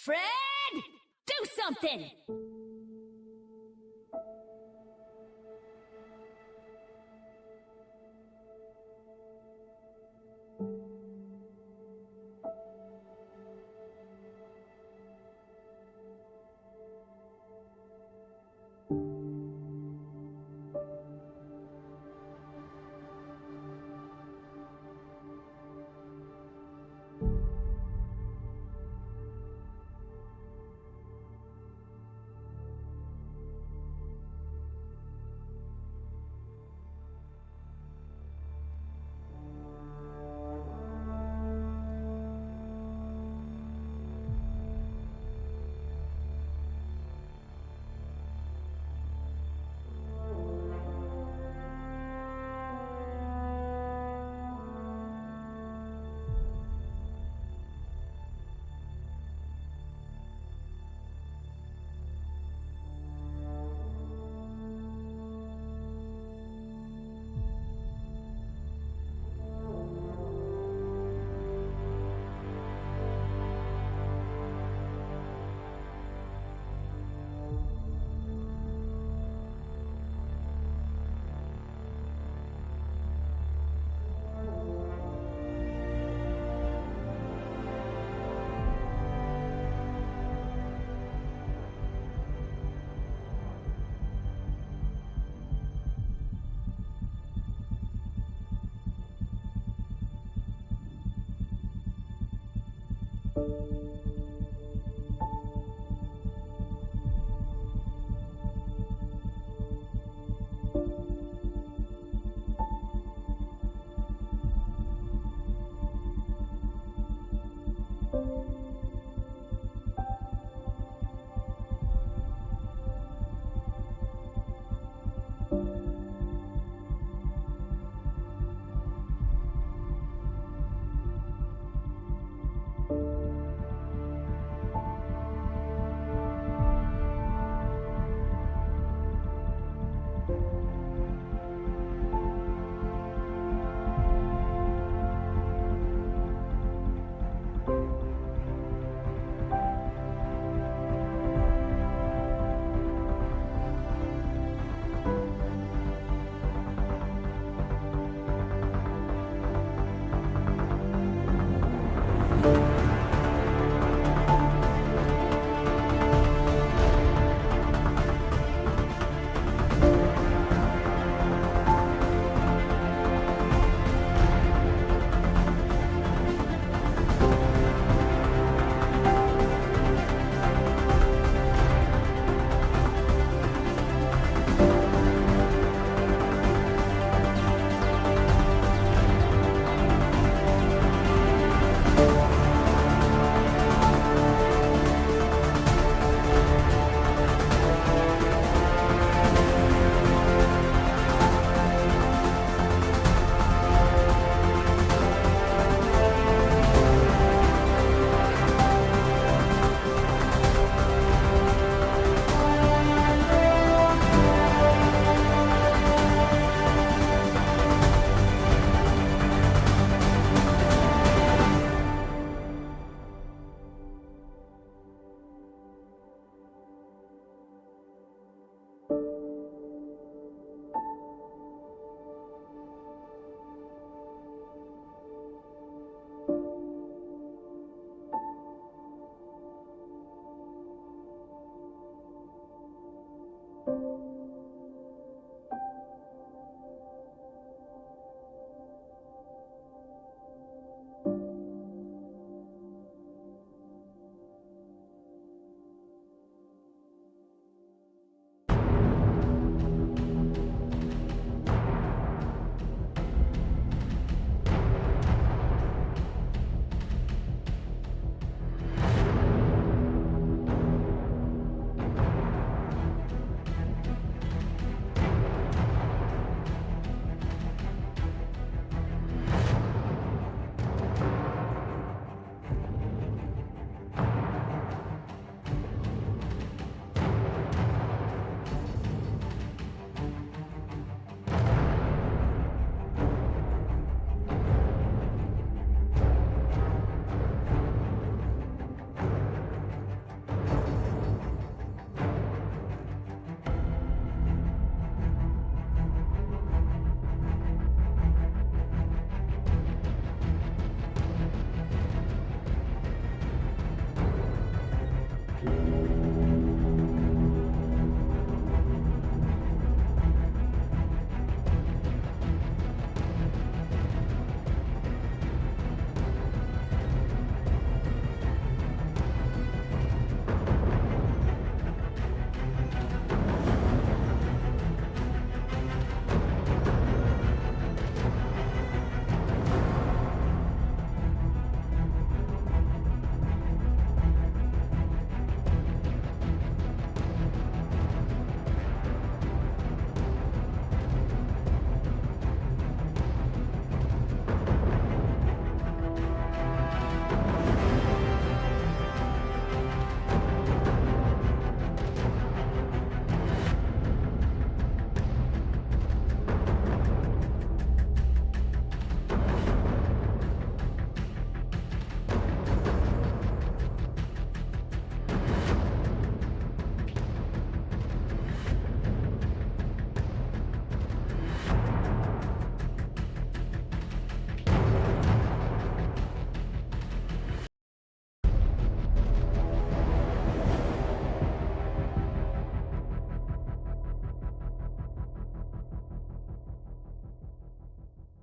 Fred! Do something!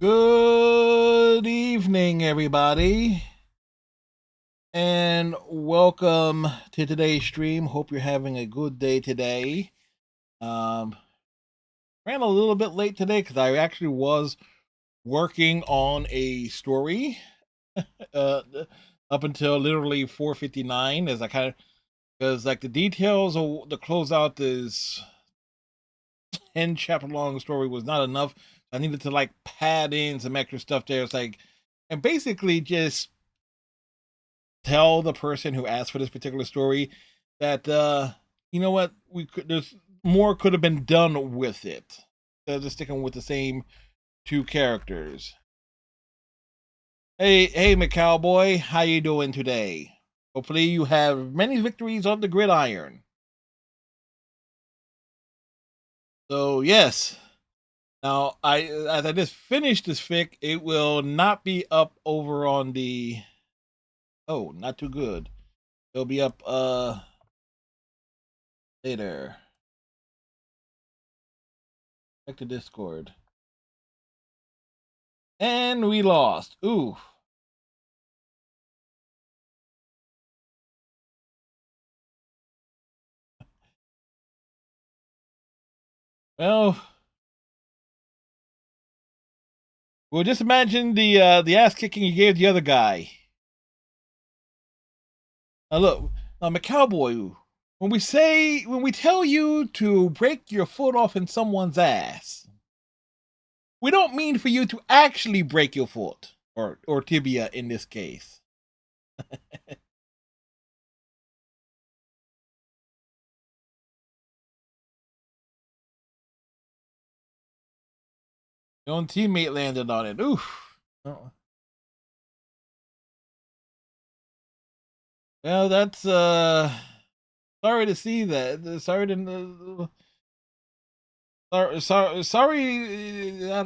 Good evening, everybody, and welcome to today's stream. Hope you're having a good day today. Um, Ran a little bit late today because I actually was working on a story uh, up until literally 4:59. As I kind of because like the details of the closeout is 10 chapter long story was not enough. I needed to like pad in some extra stuff there. It's like and basically just tell the person who asked for this particular story that you know what, we could there's more could have been done with it instead of just sticking with the same two characters. Hey McCowboy, how you doing today? Hopefully you have many victories on the gridiron. So yes, now I as I just finished this fic, it will not be up over on the not too good. It'll be up later. Check the Discord. And we lost. Ooh. Well, just imagine the ass kicking you gave the other guy. Now look, I'm a cowboy. When we tell you to break your foot off in someone's ass, we don't mean for you to actually break your foot or tibia in this case. Your own teammate landed on it. Oof. Oh. Well, that's sorry to see that. Sorry that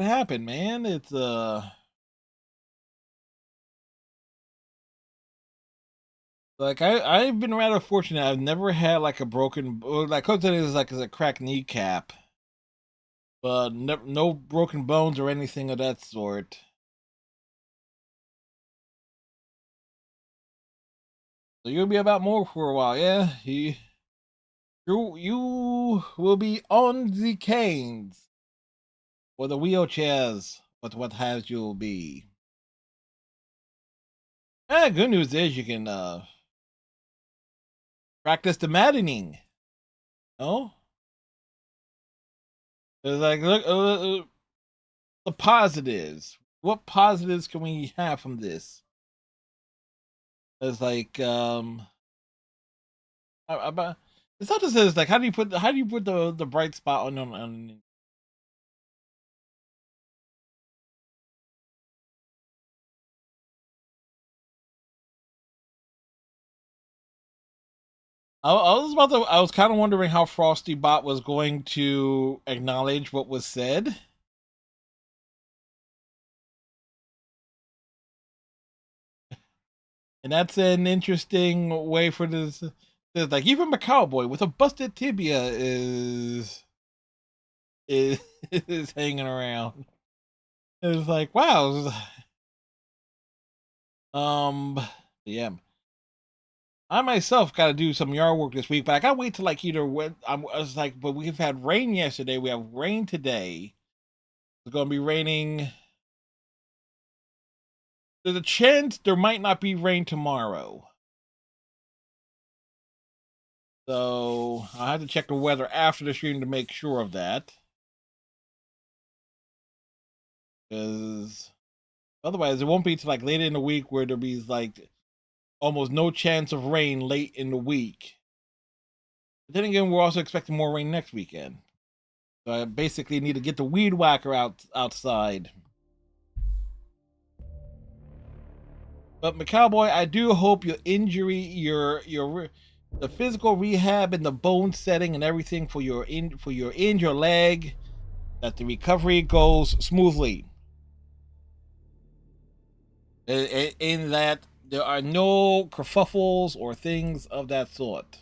happened, man. It's like I've been rather fortunate. I've never had like a broken like Coach is like a cracked kneecap, but no broken bones or anything of that sort. So you'll be about more for a while, yeah. You will be on the canes or the wheelchairs, but what has you'll be. Good news is you can practice the maddening. No, it's like look the positives. What positives can we have from this? It's like about it's not just as like how do you put the bright spot on I was kind of wondering how Frosty Bot was going to acknowledge what was said. And that's an interesting way for this. Like even a cowboy with a busted tibia is is hanging around. It's like wow. Yeah. I myself got to do some yard work this week, but I gotta wait till like either when I was like, but we've had rain yesterday. We have rain today. It's gonna be raining. There's a chance there might not be rain tomorrow. So I have to check the weather after the stream to make sure of that. Because otherwise, it won't be till like later in the week where there'll be like almost no chance of rain late in the week. But then again, we're also expecting more rain next weekend. So I basically need to get the weed whacker outside. But McCowboy, I do hope your injury, your the physical rehab and the bone setting and everything for your injured leg, that the recovery goes smoothly. In that there are no kerfuffles or things of that sort.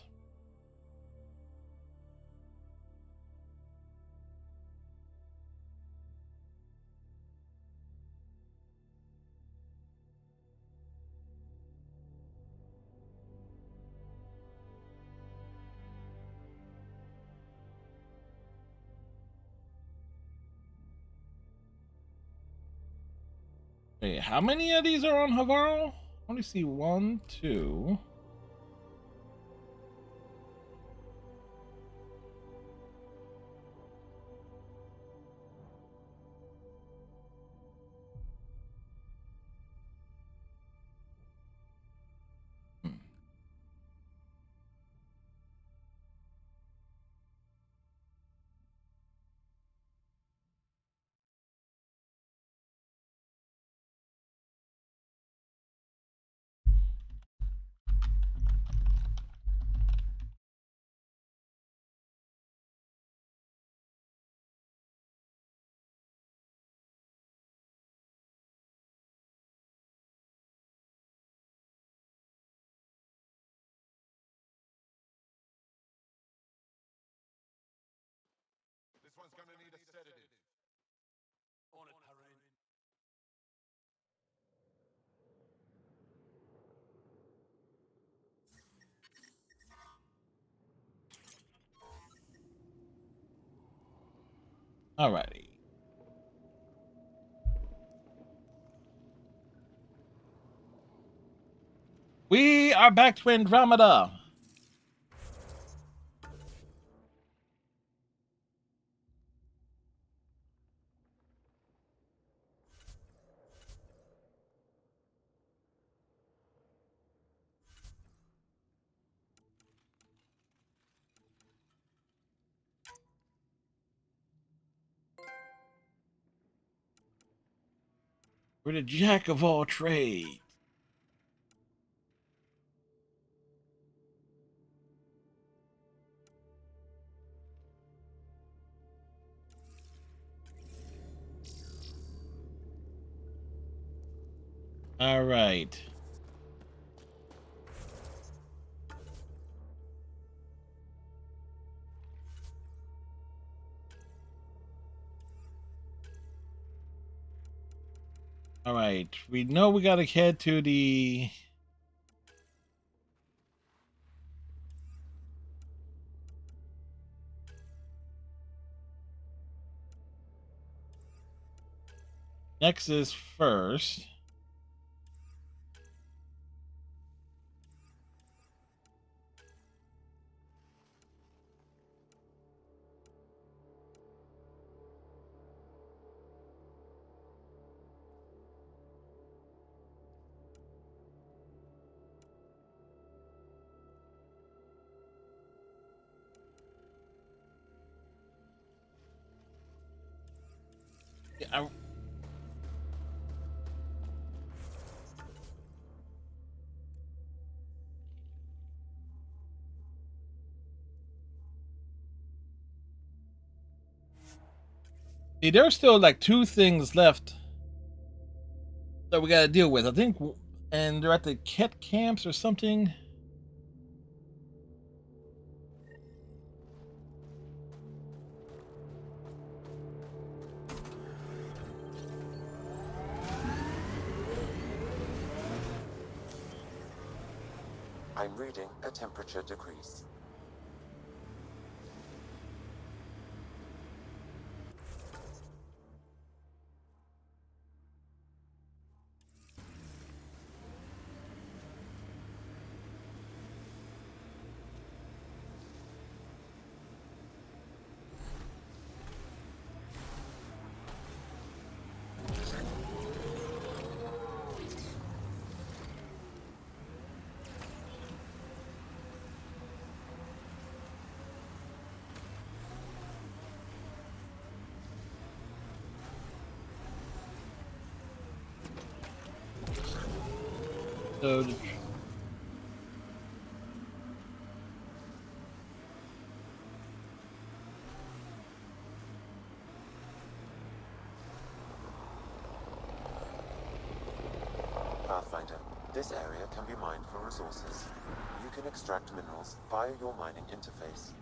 Wait, how many of these are on Havaro? I only see 1, 2. Hmm. This one's gonna need a sedative. On it, Parain. Alrighty. We are back to Andromeda. We're the jack of all trades. All right. All right. We know we got to head to the Nexus first. Yeah, see, there's still like 2 things left that we got to deal with. I think, and they're at the Ket camps or something. I'm reading a temperature decrease. So Pathfinder, this area can be mined for resources. You can extract minerals via your mining interface.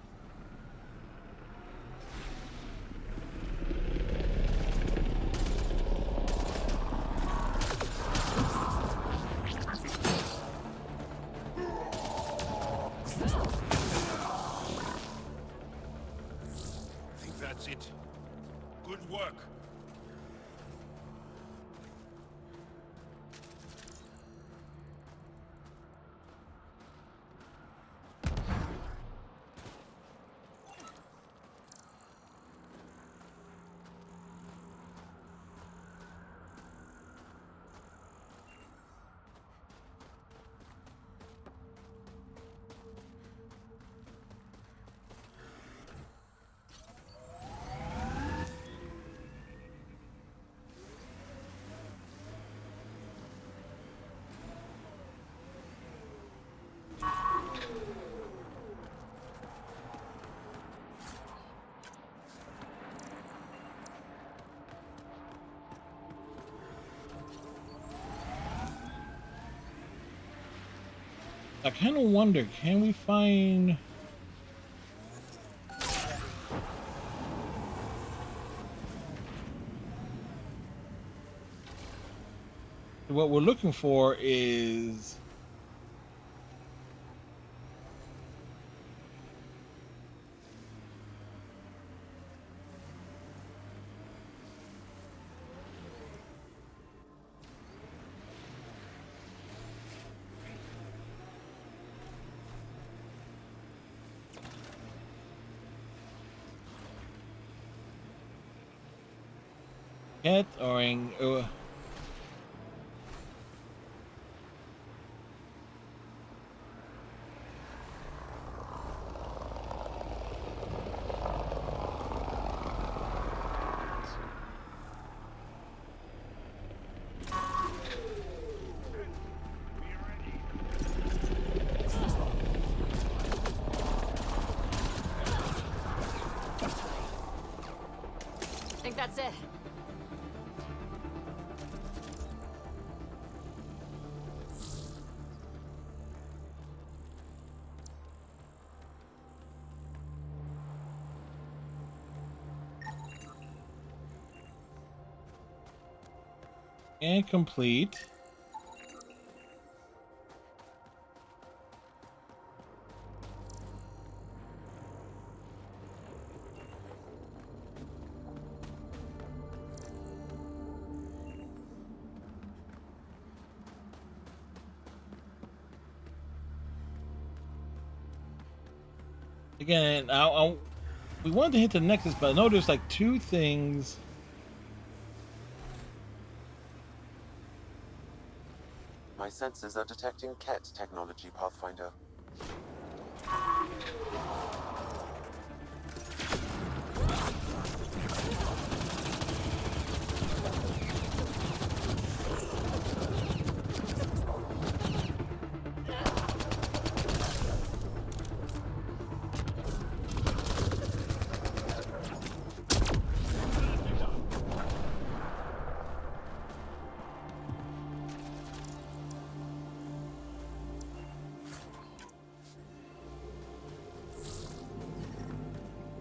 I think that's it. Good work. I kind of wonder, can we find... What we're looking for is... cat or Think that's it. and complete. Again, we wanted to hit the nexus, but I know there's like two things. My sensors are detecting Ket technology, Pathfinder.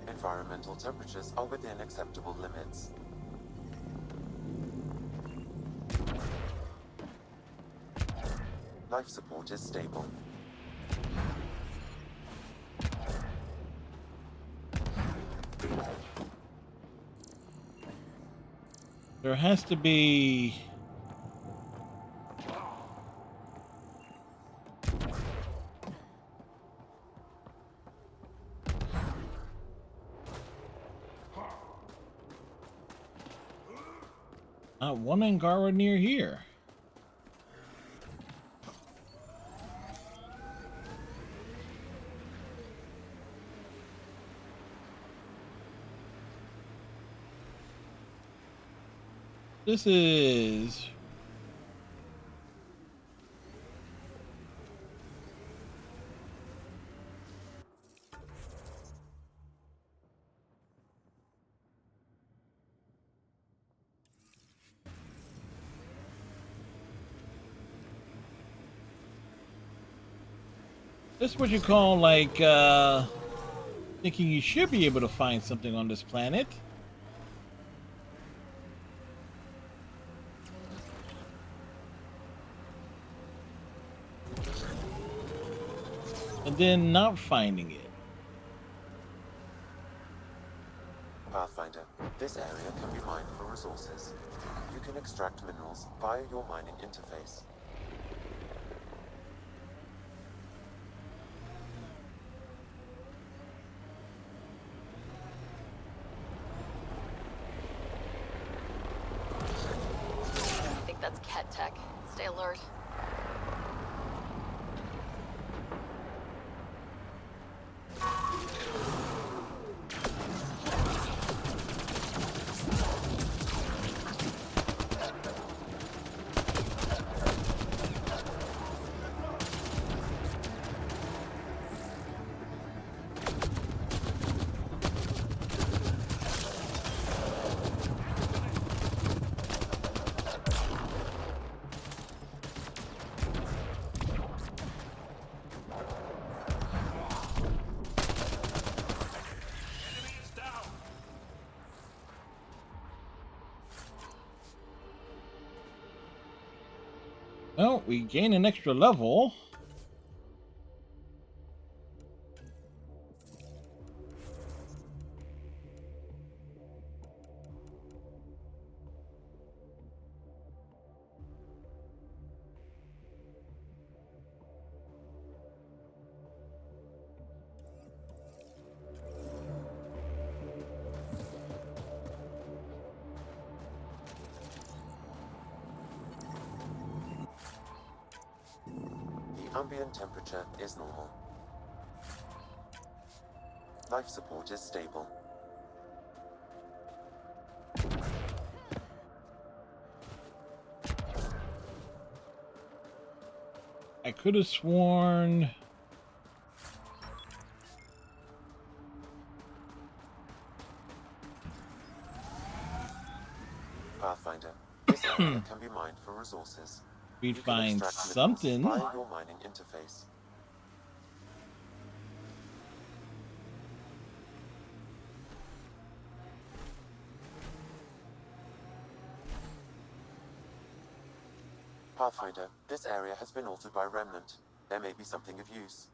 Environmental temperatures are within acceptable limits. Life support is stable. There has to be... Not one Angara near here. This is... This is what you call, like, thinking you should be able to find something on this planet. And then not finding it. Pathfinder, this area can be mined for resources. You can extract minerals via your mining interface. I think that's Ket tech. Stay alert. Well, we gain an extra level. The ambient temperature is normal. Life support is stable. I could have sworn. Pathfinder, this area can be mined for resources. We'd You can find extract something. minerals via your mining interface. Pathfinder, this area has been altered by Remnant. There may be something of use.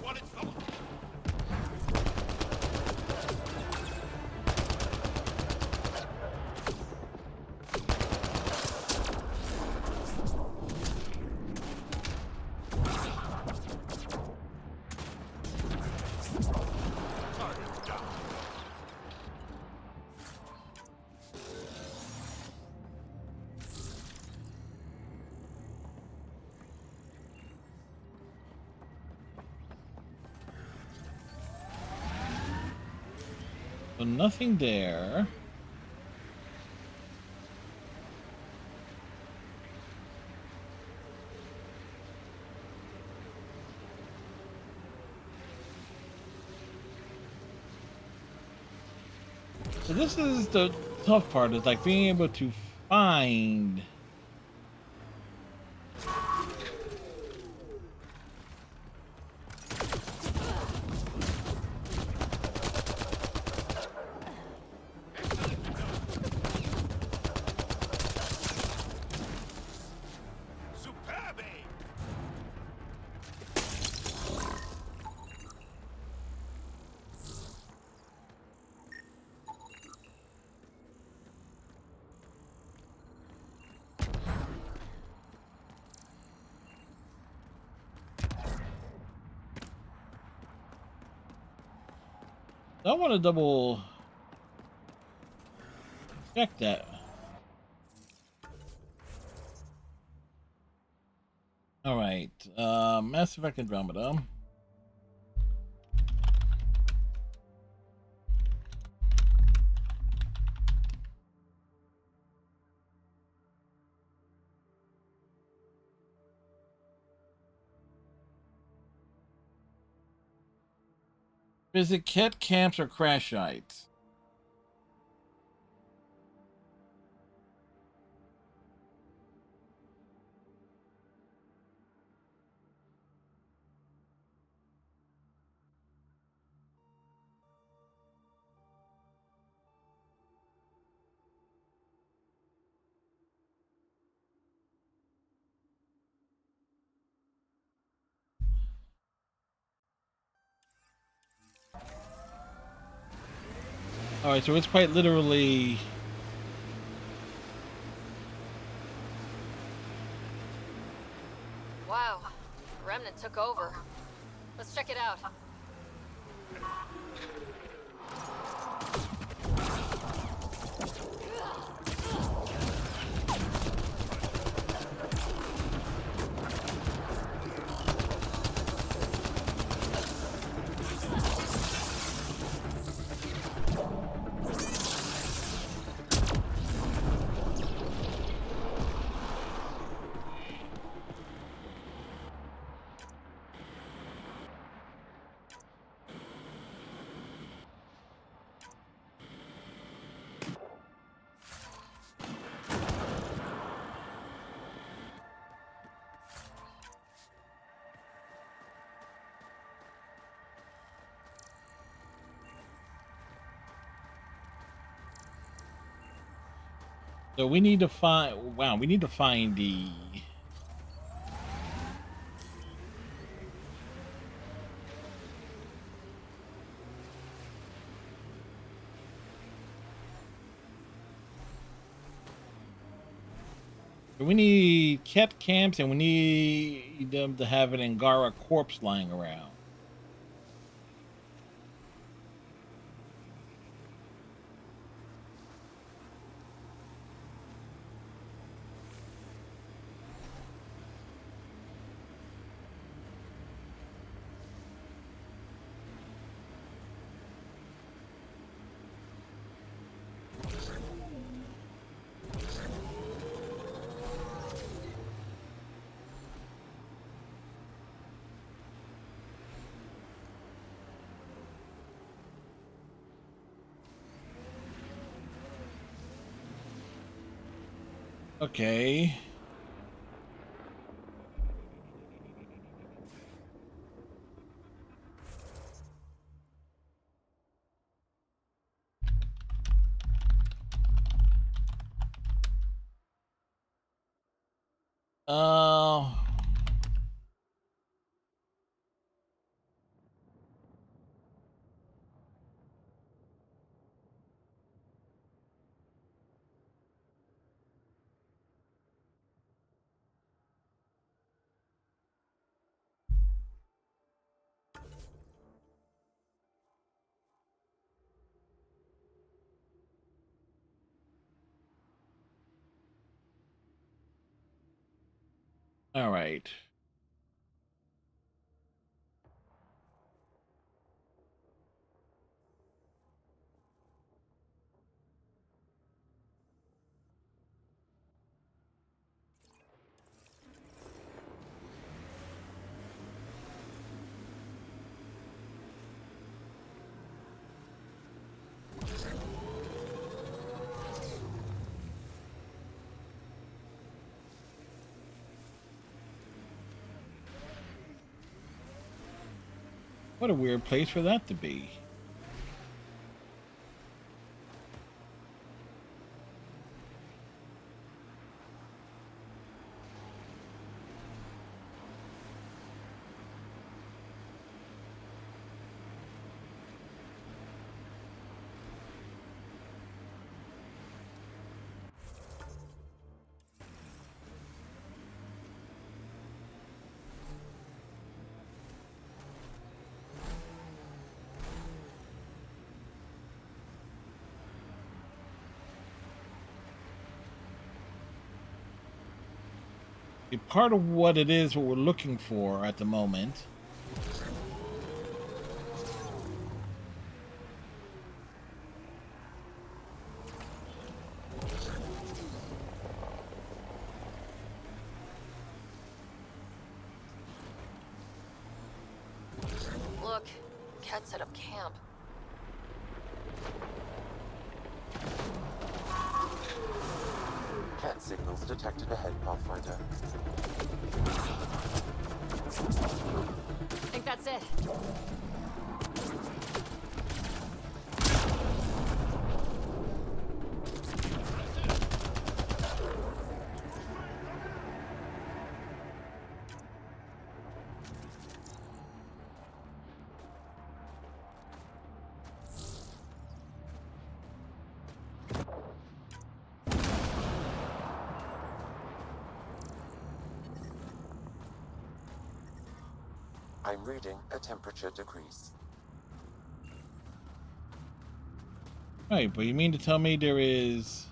What it's for? Target down. So nothing there. So this is the tough part, is like being able to find. Superb aim. I want to double check that. All right, Mass Effect Andromeda. Visit kit camps or crash sites. All right, so it's quite literally. Wow. Remnant took over. Let's check it out. So we need to find. Wow, we need to find the. We need cat camps, and we need them to have an Angara corpse lying around. Okay. Uh, all right. What a weird place for that to be. A part of what it is, what we're looking for at the moment. Look, Cat set up camp. Cat signals detected ahead, Pathfinder. I think that's it. I'm reading a temperature decrease. Right, but you mean to tell me there is.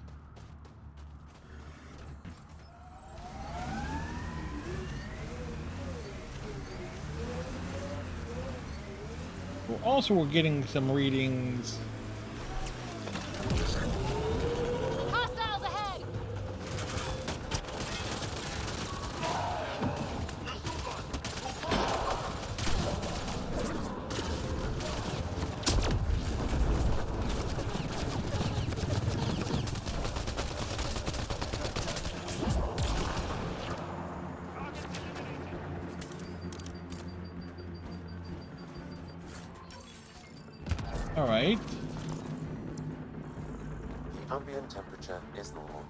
Well, also, we're getting some readings. Hostiles ahead! All right. The ambient temperature is normal.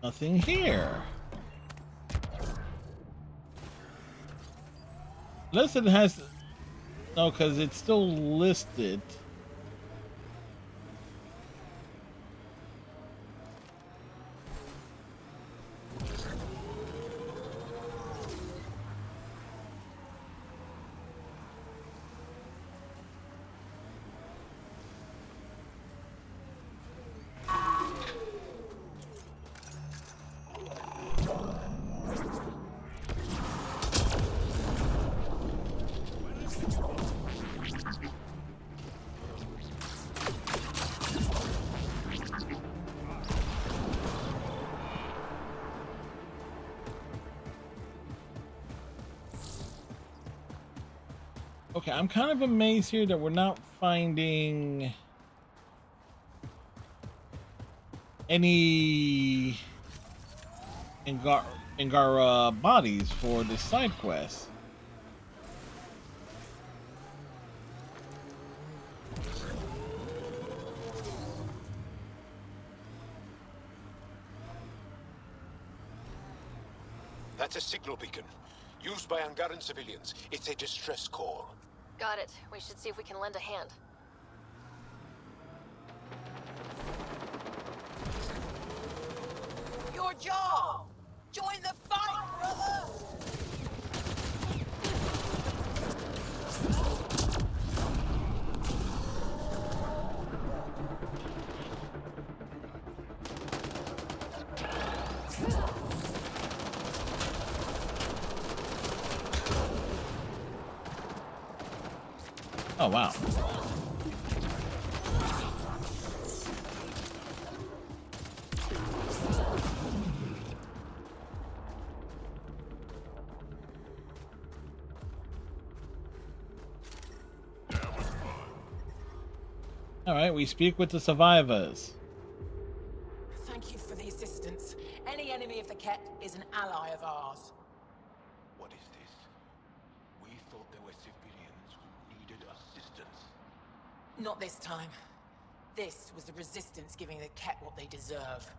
Nothing here. Unless it has... No, because it's still listed. Okay, I'm kind of amazed here that we're not finding any Angara bodies for this side quest. That's a signal beacon. Used by Angaran civilians. It's a distress call. Got it. We should see if we can lend a hand. Your job! Join the fight, brother! Oh, wow. All right, we speak with the survivors. Thank you for the assistance. Any enemy of the Ket is an ally of ours. What is this? We thought there were civilians who needed assistance. Not this time. This was the Resistance giving the Ket what they deserve.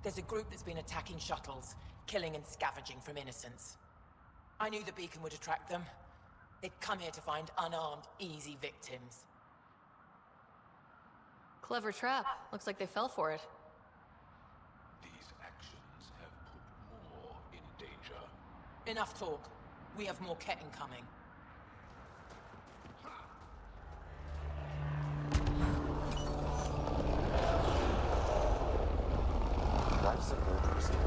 There's a group that's been attacking shuttles, killing and scavenging from innocents. I knew the beacon would attract them. They'd come here to find unarmed, easy victims. Clever trap. Looks like they fell for it. These actions have put more in danger. Enough talk. We have more Ket incoming. Life support restored.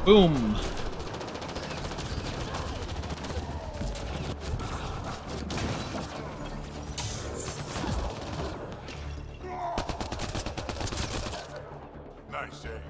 Boom. Nice aim.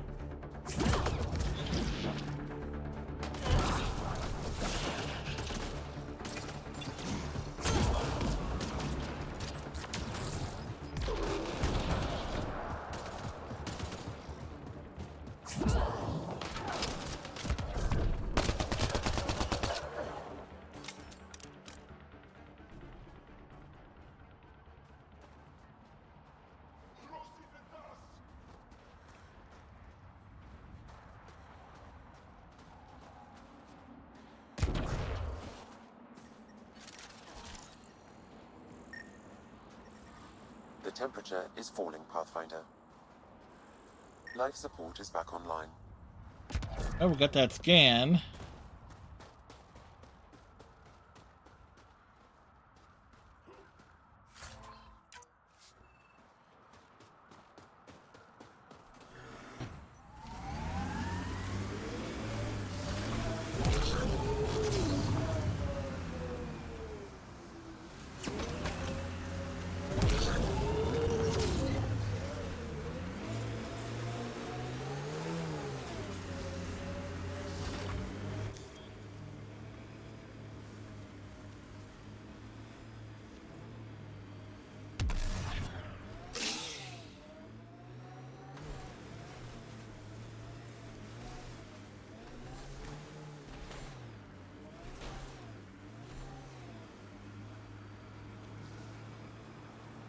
The temperature is falling, Pathfinder. Life support is back online. Oh, we got that scan.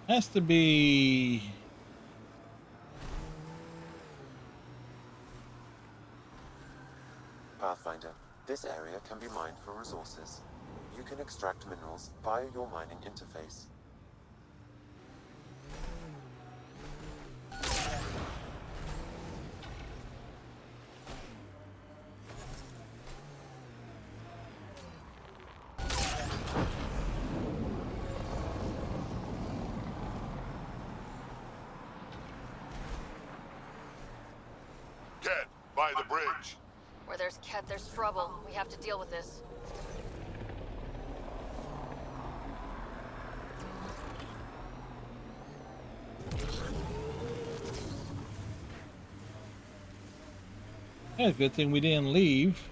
Has to be. Pathfinder, this area can be mined for resources. You can extract minerals via your mining interface. Cat, by the bridge. Where there's Ket, there's trouble. We have to deal with this. Yeah, good thing we didn't leave.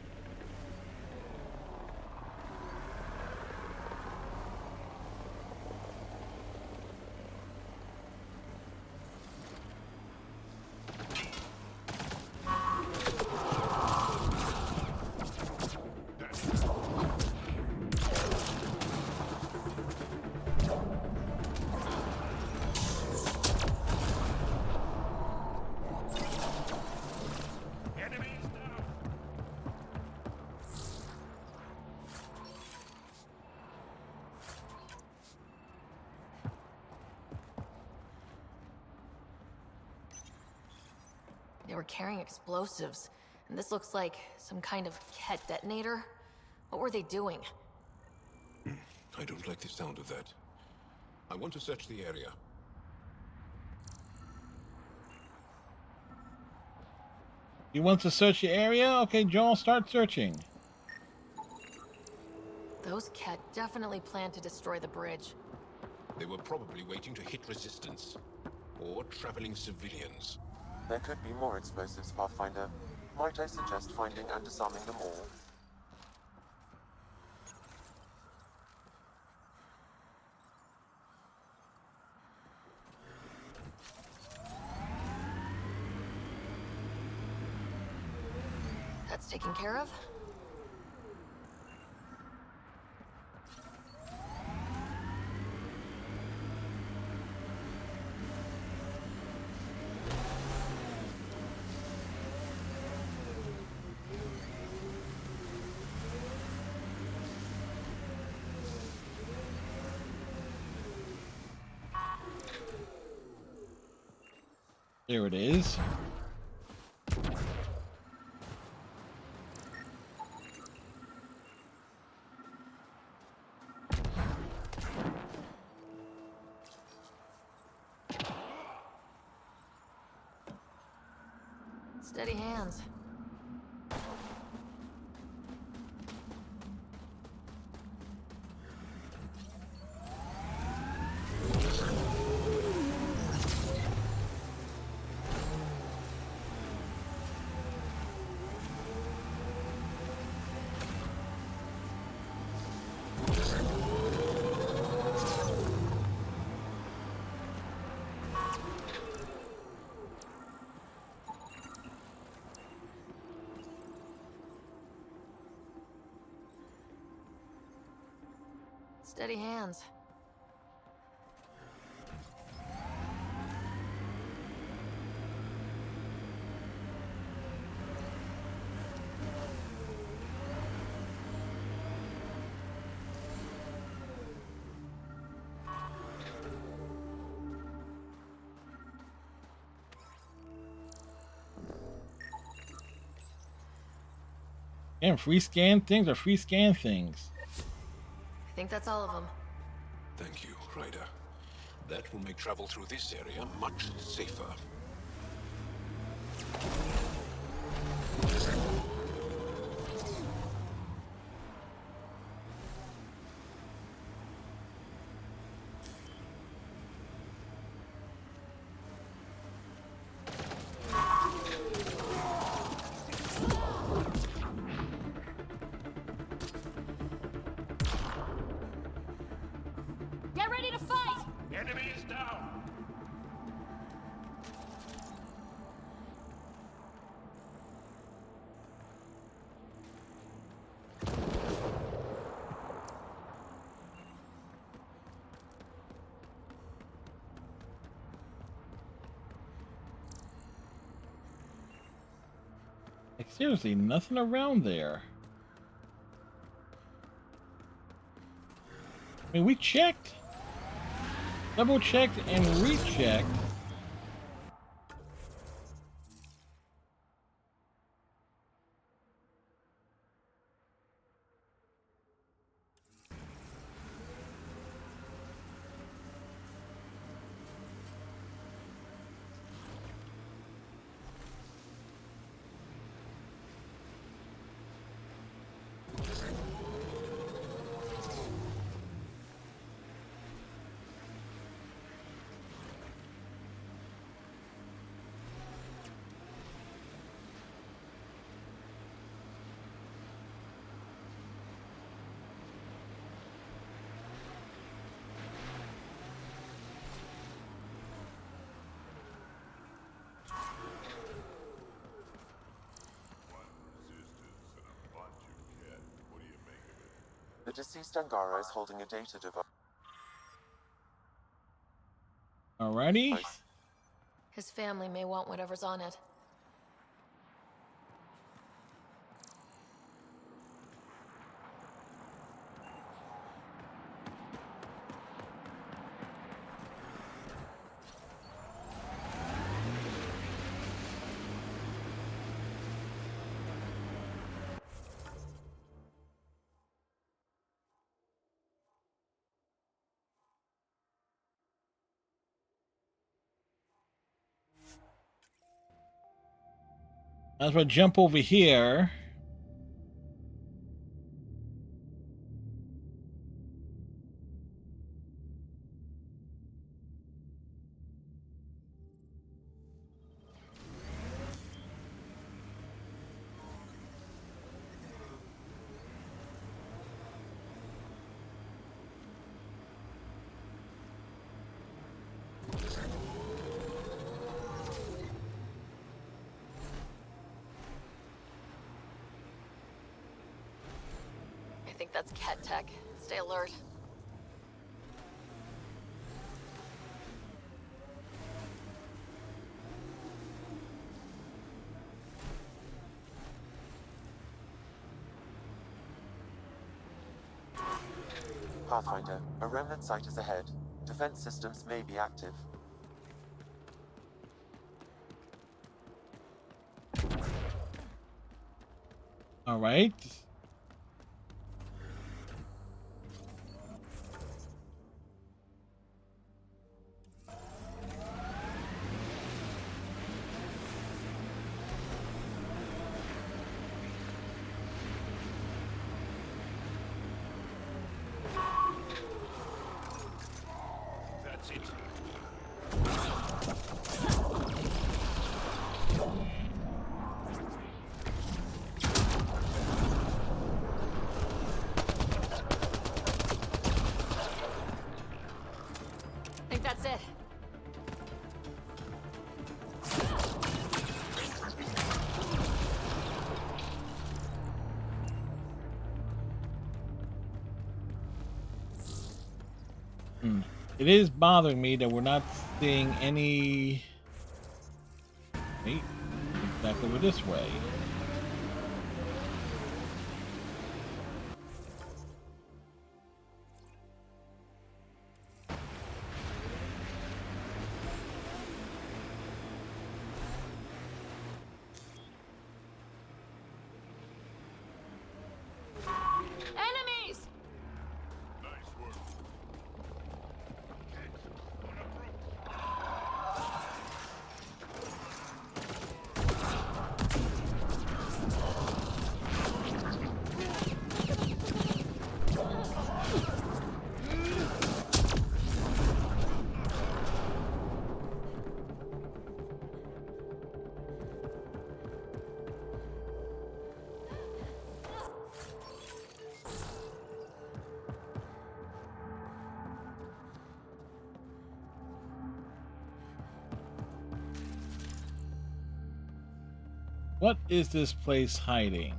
They were carrying explosives, and this looks like some kind of Ket detonator. What were they doing? I don't like the sound of that. I want to search the area. You want to search the area? Okay, Joel, start searching. Those Ket definitely planned to destroy the bridge. They were probably waiting to hit resistance. Or traveling civilians. There could be more explosives, Pathfinder. Might I suggest finding and disarming them all? That's taken care of? There it is. Steady hands. Steady hands. And free scan things or free scan things. I think that's all of them. Thank you, Ryder. That will make travel through this area much safer. Get ready to fight! Enemy is down. Like, seriously, nothing around there. I mean, we checked, double checked, and rechecked. The deceased Angara is holding a data Alrighty. device. His family may want whatever's on it. As we jump over here. I think that's Ket tech. Stay alert. Pathfinder, a remnant site is ahead. Defense systems may be active. All right. That's it. I think that's it. It is bothering me that we're not seeing any. Wait, back over this way. Enemies! Nice work. What is this place hiding?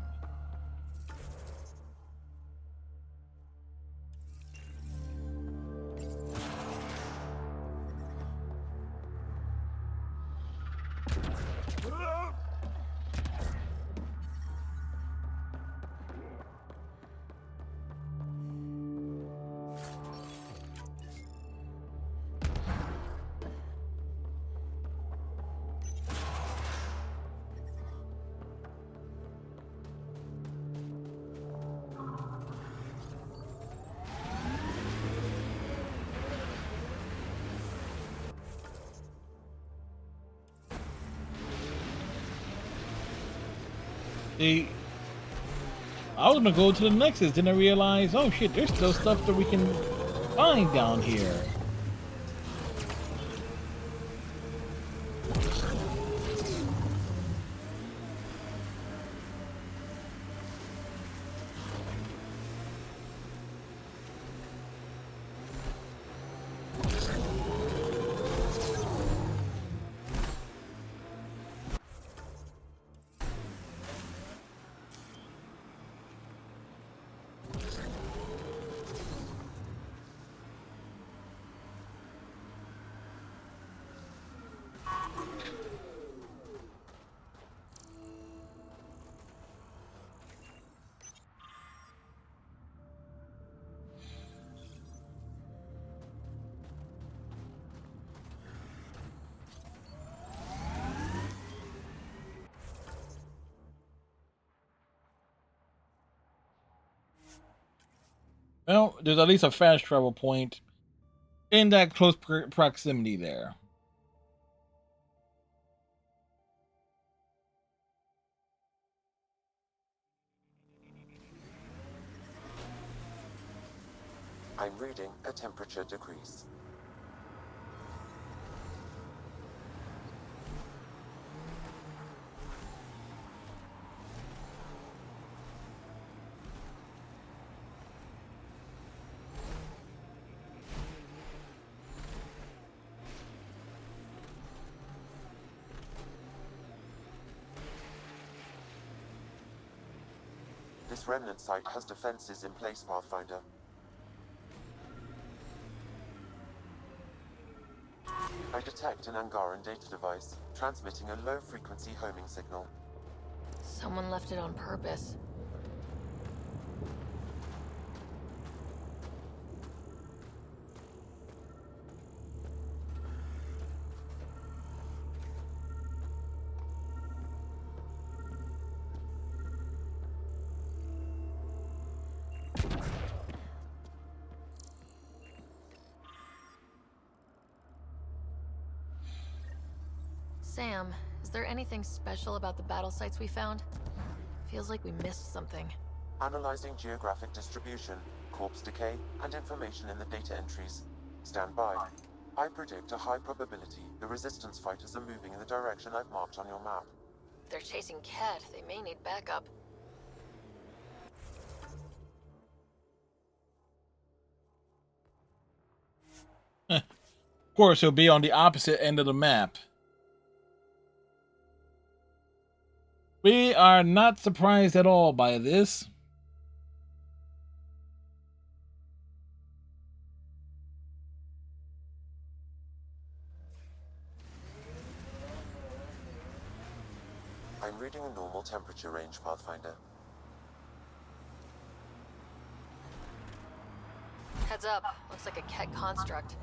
See, I was gonna go to the Nexus, then I realized, oh shit, there's still stuff that we can find down here. Well, there's at least a fast travel point in that close proximity there. I'm reading a temperature decrease. This remnant site has defenses in place, Pathfinder. I detect an Angaran data device, transmitting a low-frequency homing signal. Someone left it on purpose. Sam, is there anything special about the battle sites we found? Feels like we missed something. Analyzing geographic distribution, corpse decay, and information in the data entries. Stand by. I predict a high probability the resistance fighters are moving in the direction I've marked on your map. If they're chasing Cat, they may need backup. Of course, he'll be on the opposite end of the map. We are not surprised at all by this. I'm reading a normal temperature range, Pathfinder. Heads up. Looks like a Ket construct.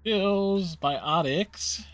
Kills biotics.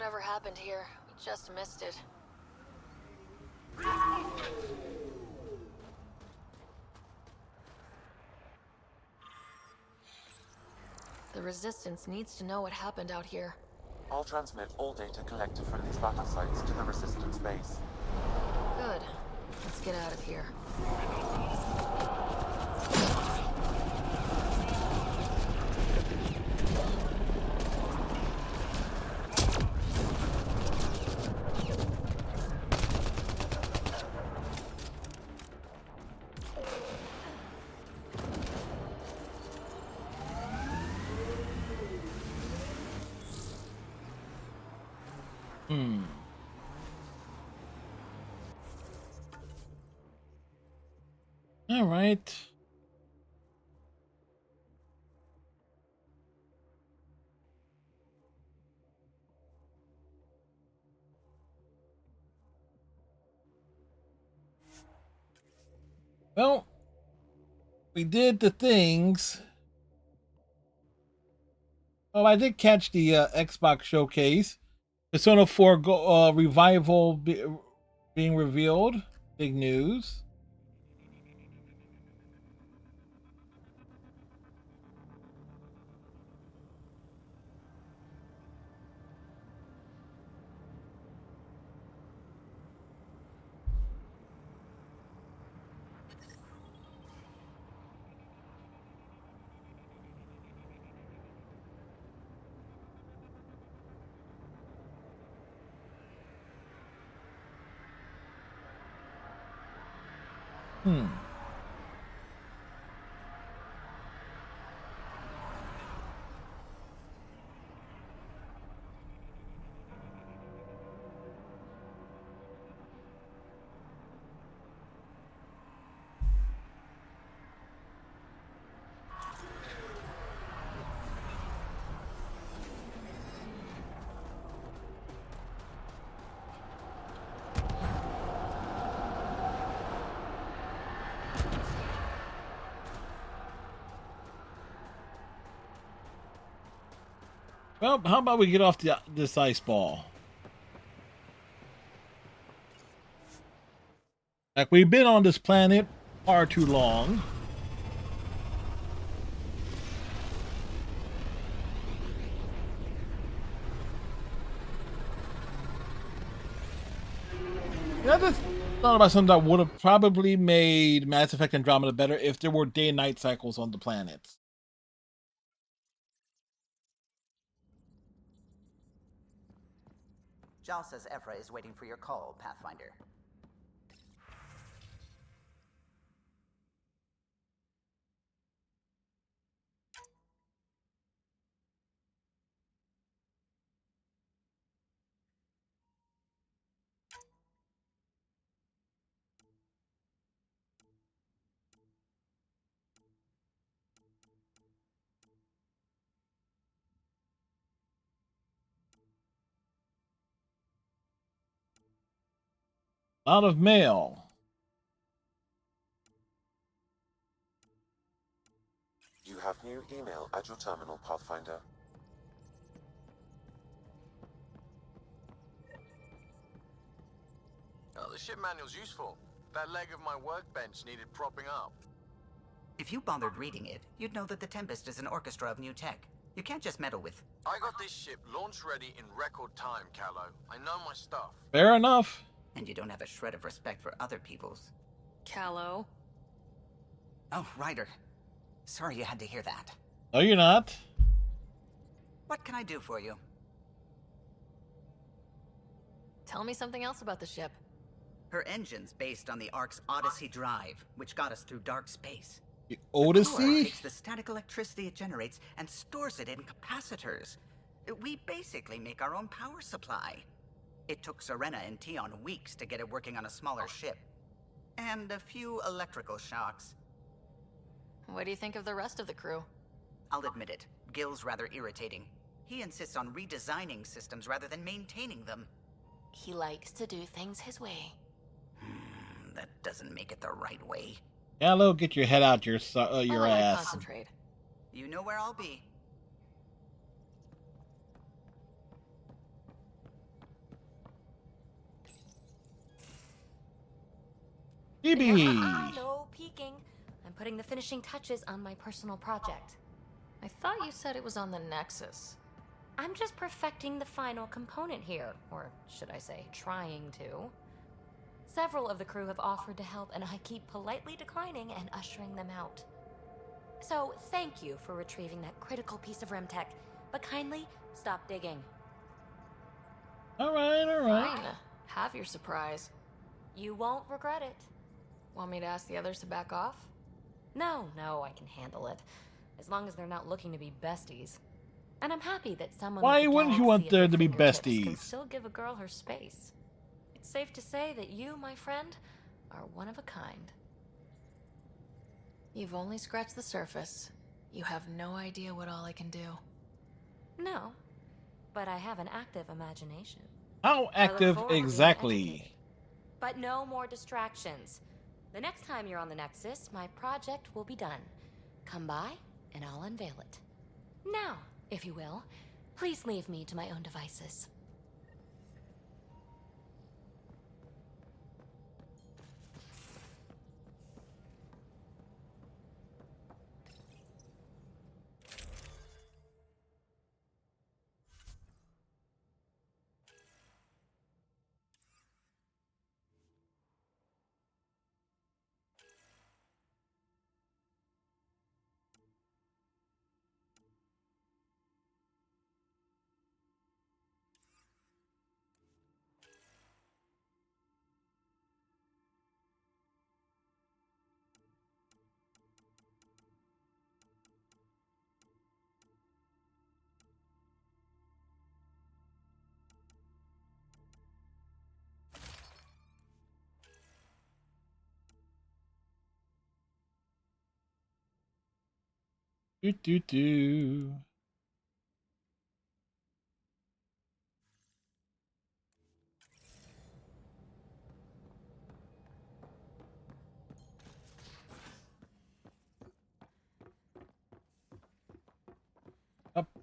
whatever happened here. We just missed it. The Resistance needs to know what happened out here. I'll transmit all data collected from these battle sites to the Resistance base. Good. Let's get out of here. All right. Well, we did the things. Oh, I did catch the Xbox showcase. Persona 4 revival being revealed. Big news. Well, how about we get off this ice ball? Like, we've been on this planet far too long. I just thought about something that would have probably made Mass Effect Andromeda better if there were day and night cycles on the planets. Jal says Evra is waiting for your call, Pathfinder. A lot of mail. You have new email at your terminal, Pathfinder. Oh, the ship manual's useful. That leg of my workbench needed propping up. If you bothered reading it, you'd know that the Tempest is an orchestra of new tech. You can't just meddle with... I got this ship launch ready in record time, Callow. I know my stuff. Fair enough. And you don't have a shred of respect for other people's. Callow. Oh, Ryder. Sorry you had to hear that. No, you're not. What can I do for you? Tell me something else about the ship. Her engine's based on the Ark's Odyssey drive, which got us through dark space. The The core Odyssey? takes the static electricity it generates and stores it in capacitors. We basically make our own power supply. It took Serena and Tion weeks to get it working on a smaller ship. And a few electrical shocks. What do you think of the rest of the crew? I'll admit it, Gil's rather irritating. He insists on redesigning systems rather than maintaining them. He likes to do things his way. That doesn't make it the right way. Hello, get your head out your I'll let her ass. concentrate. You know where I'll be. Phoebe. No peeking. I'm putting the finishing touches on my personal project. I thought you said it was on the Nexus. I'm just perfecting the final component here, or should I say, trying to. Several of the crew have offered to help, and I keep politely declining and ushering them out. So, thank you for retrieving that critical piece of REM tech, but kindly stop digging. All right. Fine. Have your surprise. You won't regret it. Want me to ask the others to back off? No, I can handle it. As long as they're not looking to be besties. And I'm happy that someone Why with the wouldn't you galaxy want at there their to be fingertips can besties? still give a girl her space. It's safe to say that you, my friend, are one of a kind. You've only scratched the surface. You have no idea what all I can do. No, but I have an active imagination. How I look active forward to being exactly? educated. But no more distractions. The next time you're on the Nexus, my project will be done. Come by, and I'll unveil it. Now, if you will, please leave me to my own devices. Do.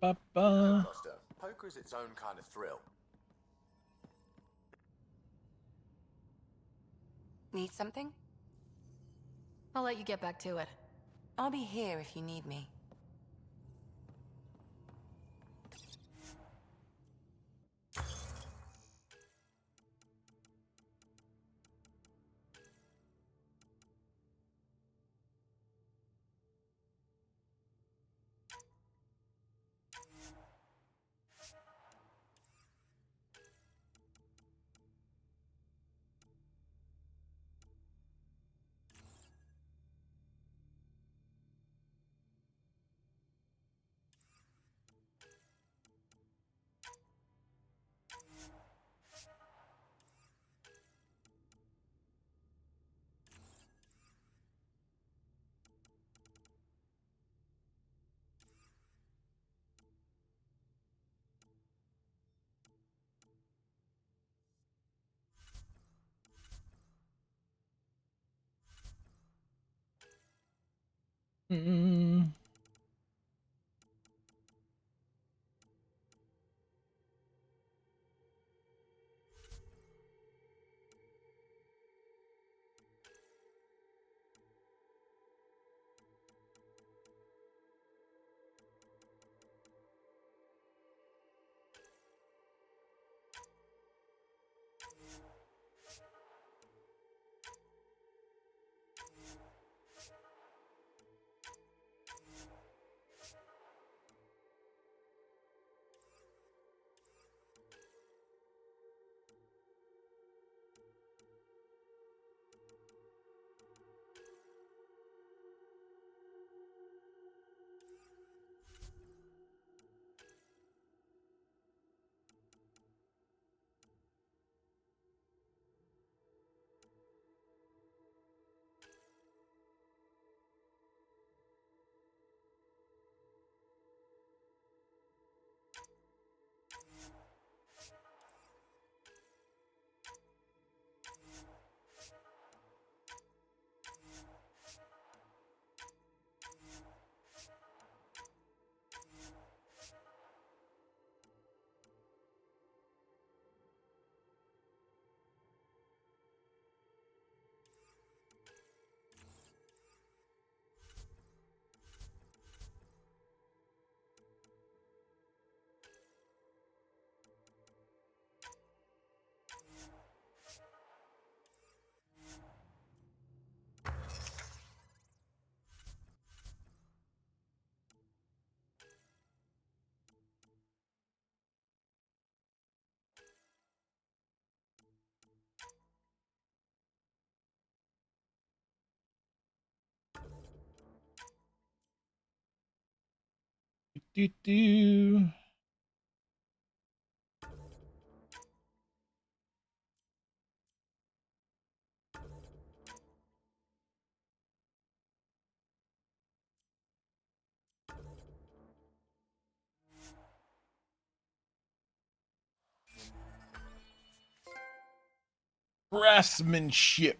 Ba. Costa, poker's its own kind of thrill. Need something? I'll let you get back to it. I'll be here if you need me. Mm. do. Craftsmanship.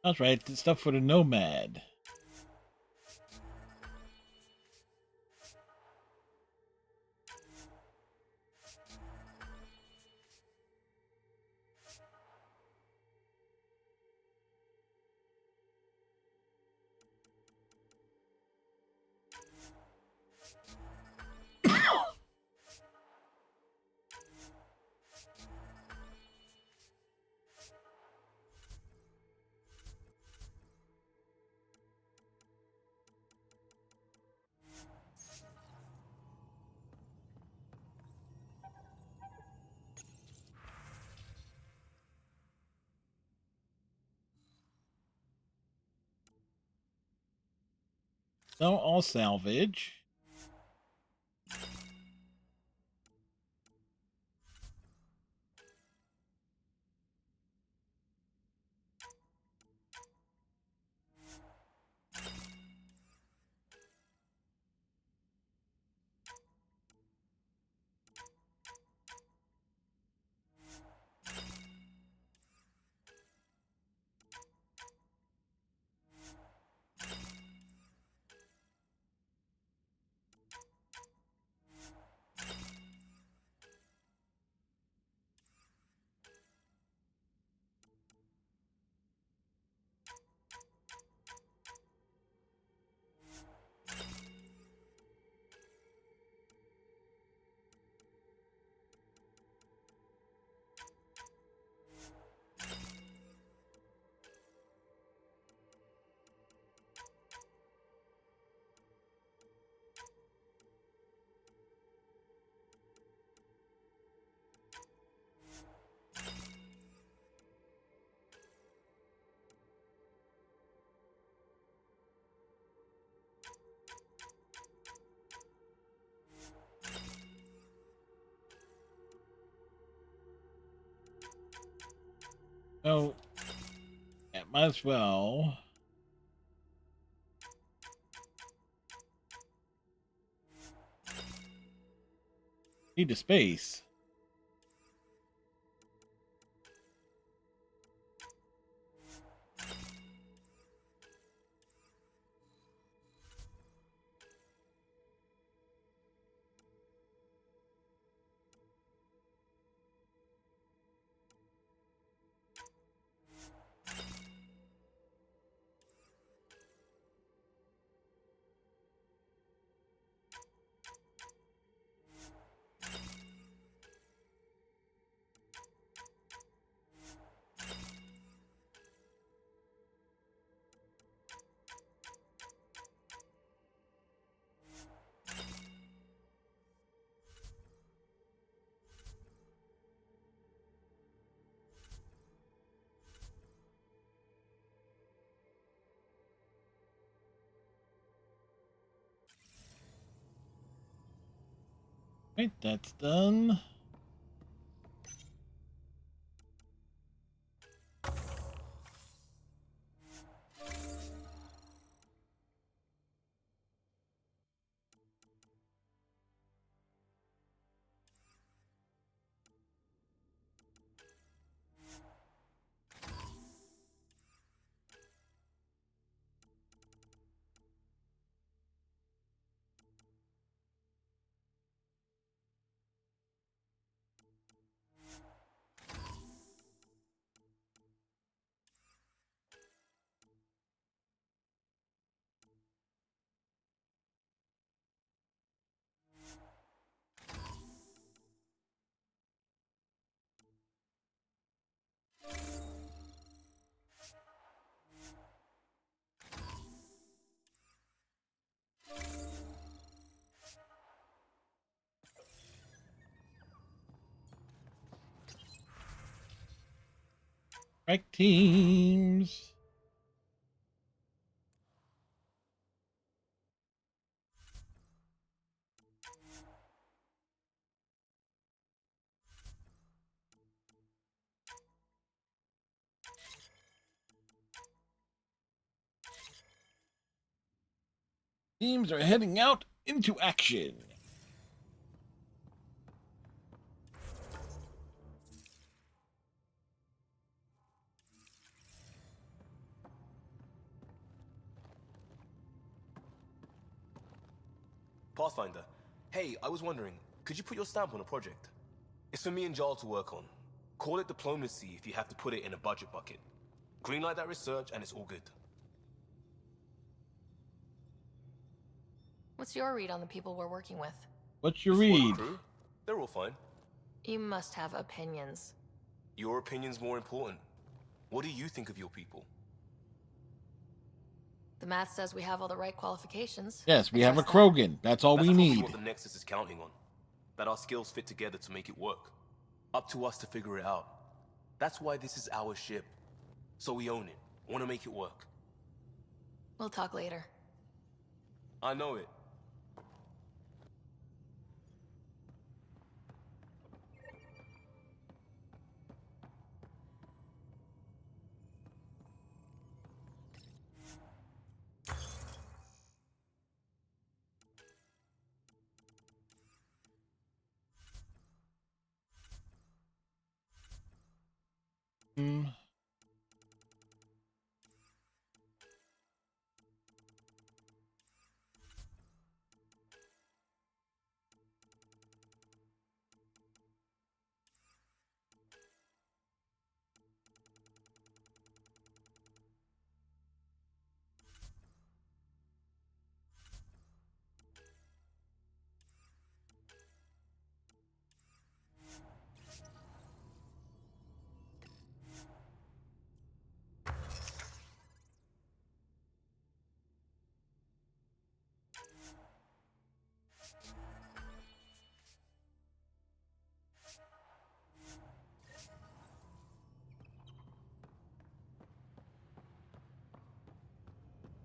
That's right. The stuff for the Nomad. So I'll salvage. Oh, yeah, might as well. Need the space. Right, that's done. Right teams. Teams are heading out into action. Pathfinder, hey, I was wondering, could you put your stamp on a project? It's for me and Jarl to work on. Call it diplomacy if you have to put it in a budget bucket. Greenlight that research and it's all good. What's your read on the people we're working with? What's your The squad read? crew, they're all fine. You must have opinions. Your opinion's more important. What do you think of your people? The math says we have all the right qualifications. Yes, we I have a trust that. Krogan. That's all That's we probably need. what the Nexus is counting on. That our skills fit together to make it work. Up to us to figure it out. That's why this is our ship. So we own it. Want to make it work. We'll talk later. I know it.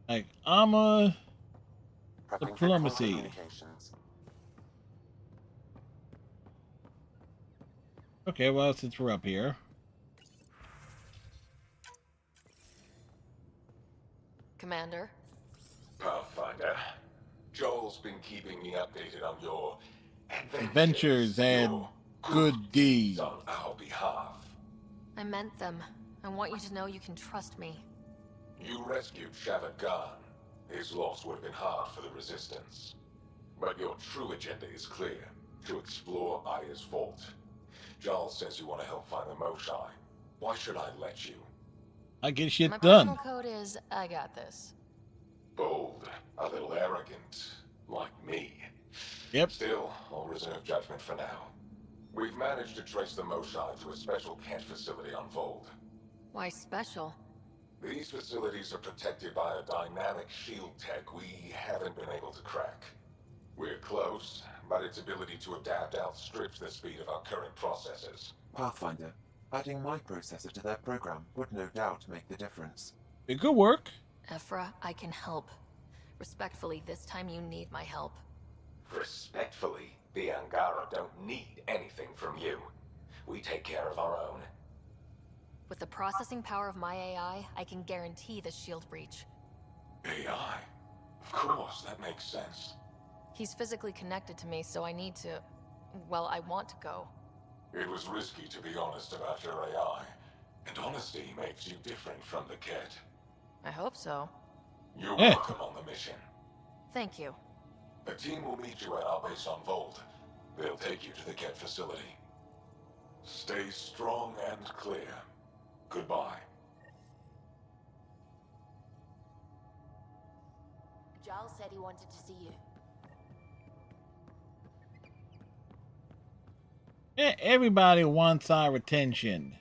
Like, I'm a Prepping for diplomacy. communications. Okay, well, since we're up here. Commander, Pathfinder, Joel's been keeping me updated on your Adventures and your good deeds. on our behalf. I meant them. I want you to know you can trust me. You rescued Shavad Khan. His loss would have been hard for the Resistance. But your true agenda is clear. To explore Aya's vault. Giles says you want to help find the Moshae. Why should I let you? I get shit My done. personal code is, I got this. Bold, a little arrogant, like me. Yep. Still, I'll reserve judgment for now. We've managed to trace the Moshae to a special Kent facility on Vold. Why special? These facilities are protected by a dynamic shield tech we haven't been able to crack. We're close, but its ability to adapt outstrips the speed of our current processors. Pathfinder, adding my processor to their program would no doubt make the difference. It could work. Ephra, I can help. Respectfully, this time you need my help. Respectfully, the Angara don't need anything from you. We take care of our own. With the processing power of my AI, I can guarantee the shield breach. AI? Of course, that makes sense. He's physically connected to me, so I need to... well, I want to go. It was risky to be honest about your AI, and honesty makes you different from the Ket. I hope so. You're Eh. welcome on the mission. Thank you. A team will meet you at our base on Volt. They'll take you to the Ket facility. Stay strong and clear. Goodbye. Giles said he wanted to see you. Everybody wants our attention.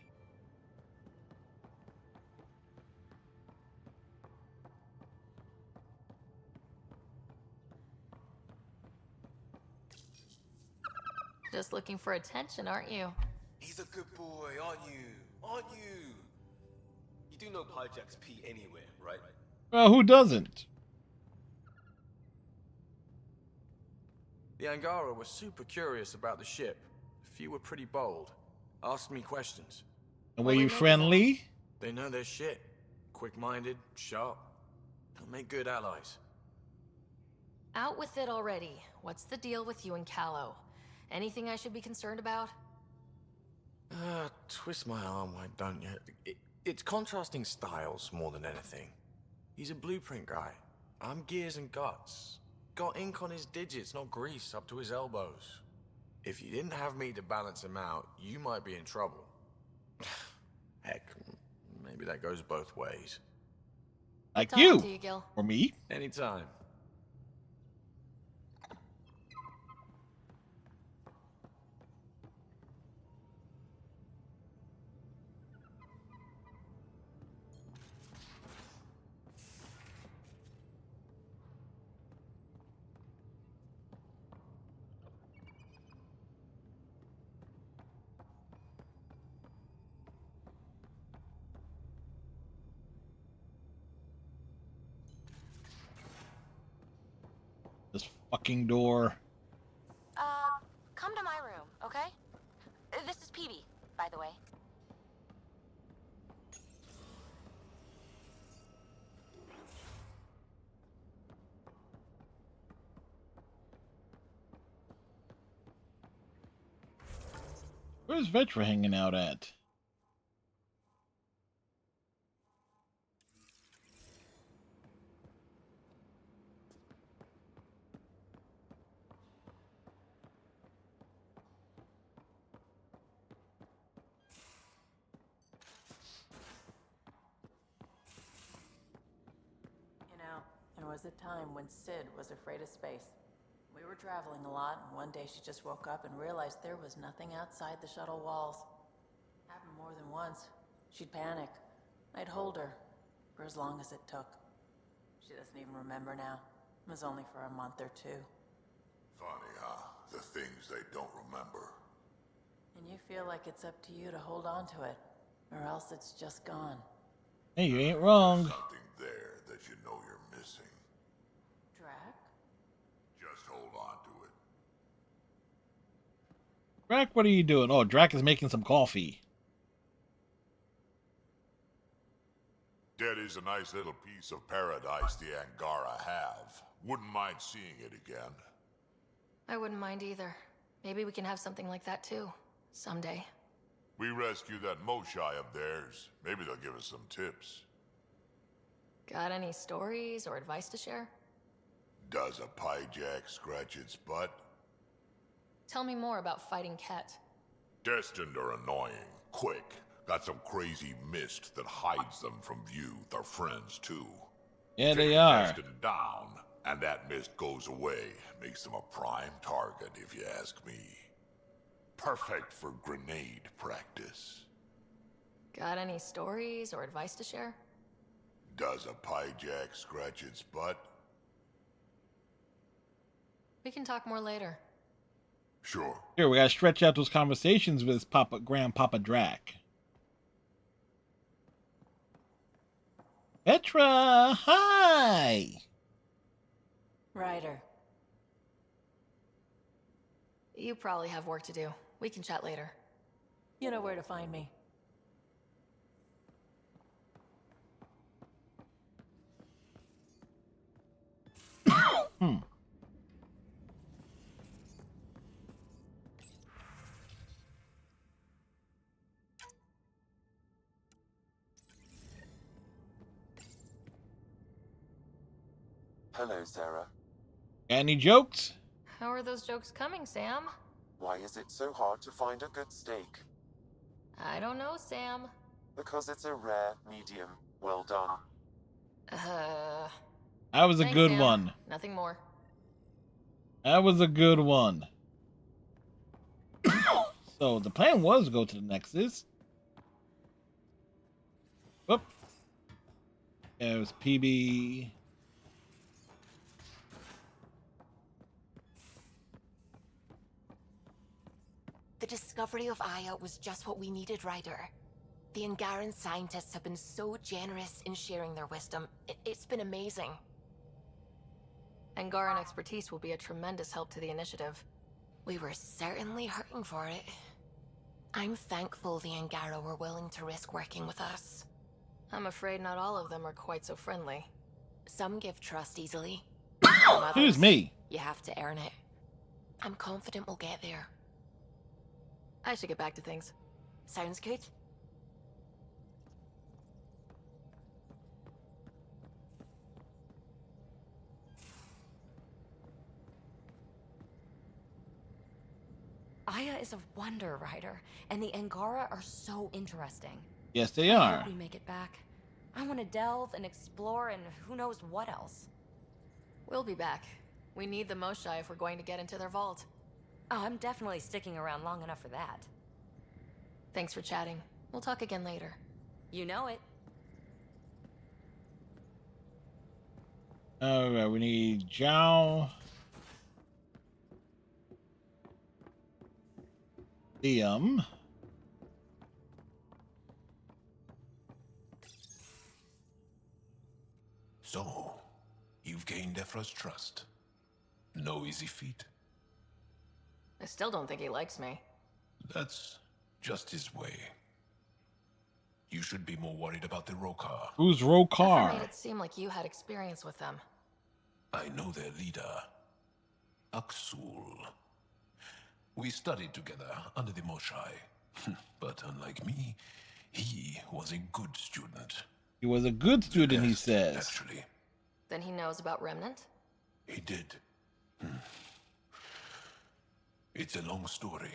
Just looking for attention, aren't you? He's a good boy, aren't you? Aren't you? You do know Pyjack's pee anywhere, right? Well, who doesn't? The Angara were super curious about the ship. A few were pretty bold. Asked me questions. And were you friendly? They know their shit. Quick-minded, sharp. They'll make good allies. Out with it already. What's the deal with you and Callow? Anything I should be concerned about? Twist my arm, why don't you? It's contrasting styles more than anything. He's a blueprint guy. I'm gears and guts. Got ink on his digits, not grease up to his elbows. If you didn't have me to balance him out, you might be in trouble. Heck, maybe that goes both ways. Like Talking you. to you, Gil. Or me. Anytime. This fucking door. Come to my room, okay? This is PB, by the way. Where's Vetra hanging out at? You know, there was a time when Sid was afraid of space. We were traveling a lot, and one day she just woke up and realized there was nothing outside the shuttle walls. Happened more than once. She'd panic. I'd hold her, for as long as it took. She doesn't even remember now. It was only for a month or two. Funny, huh? The things they don't remember. And you feel like it's up to you to hold on to it, or else it's just gone. Hey, you ain't wrong. Something there that you know you're missing. Drac? Just hold on to it. Drac, what are you doing? Oh, Drac is making some coffee. That is a nice little piece of paradise the Angara have. Wouldn't mind seeing it again. I wouldn't mind either. Maybe we can have something like that too. Someday. We rescue that Moshai of theirs. Maybe they'll give us some tips. Got any stories or advice to share? Does a Pyjack scratch its butt? Tell me more about fighting Ket. Destined or annoying. Quick. Got some crazy mist that hides them from view. They're friends too. Yeah, they Take are. Destined down, and that mist goes away. Makes them a prime target, if you ask me. Perfect for grenade practice. Got any stories or advice to share? Does a Pyjack scratch its butt? We can talk more later. Sure. Here, we gotta stretch out those conversations with Grandpapa Drac. Vetra, hi! Ryder. You probably have work to do. We can chat later. You know where to find me. Hmm. Hello, Sarah. Any jokes? How are those jokes coming, Sam? Why is it so hard to find a good steak? I don't know, Sam. Because it's a rare, medium, well done. That was a Thanks, good Sam. one. Nothing more. That was a good one. So the plan was to go to the Nexus. Whoop. It was PB. The discovery of Aya was just what we needed, Ryder. The Angaran scientists have been so generous in sharing their wisdom. It's been amazing. Angaran expertise will be a tremendous help to the initiative. We were certainly hurting for it. I'm thankful the Angara were willing to risk working with us. I'm afraid not all of them are quite so friendly. Some give trust easily. Excuse me. You have to earn it. I'm confident we'll get there. I should get back to things. Sounds good. Aya is a wonder, Ryder, and the Angara are so interesting. Yes, they I are. hope we make it back. I want to delve and explore and who knows what else. We'll be back. We need the Moshae if we're going to get into their vault. Oh, I'm definitely sticking around long enough for that. Thanks for chatting. We'll talk again later. You know it. Alright, we need Zhao. Liam. So, you've gained Ephra's trust. No easy feat. I still don't think he likes me. That's just his way. You should be more worried about the Rokar. Who's Never Rokar? made it seem like you had experience with them. I know their leader, Aksul. We studied together under the Moshae. But unlike me, he was a good student. He was a good student, he Best, says. actually. Then he knows about Remnant? He did. It's a long story.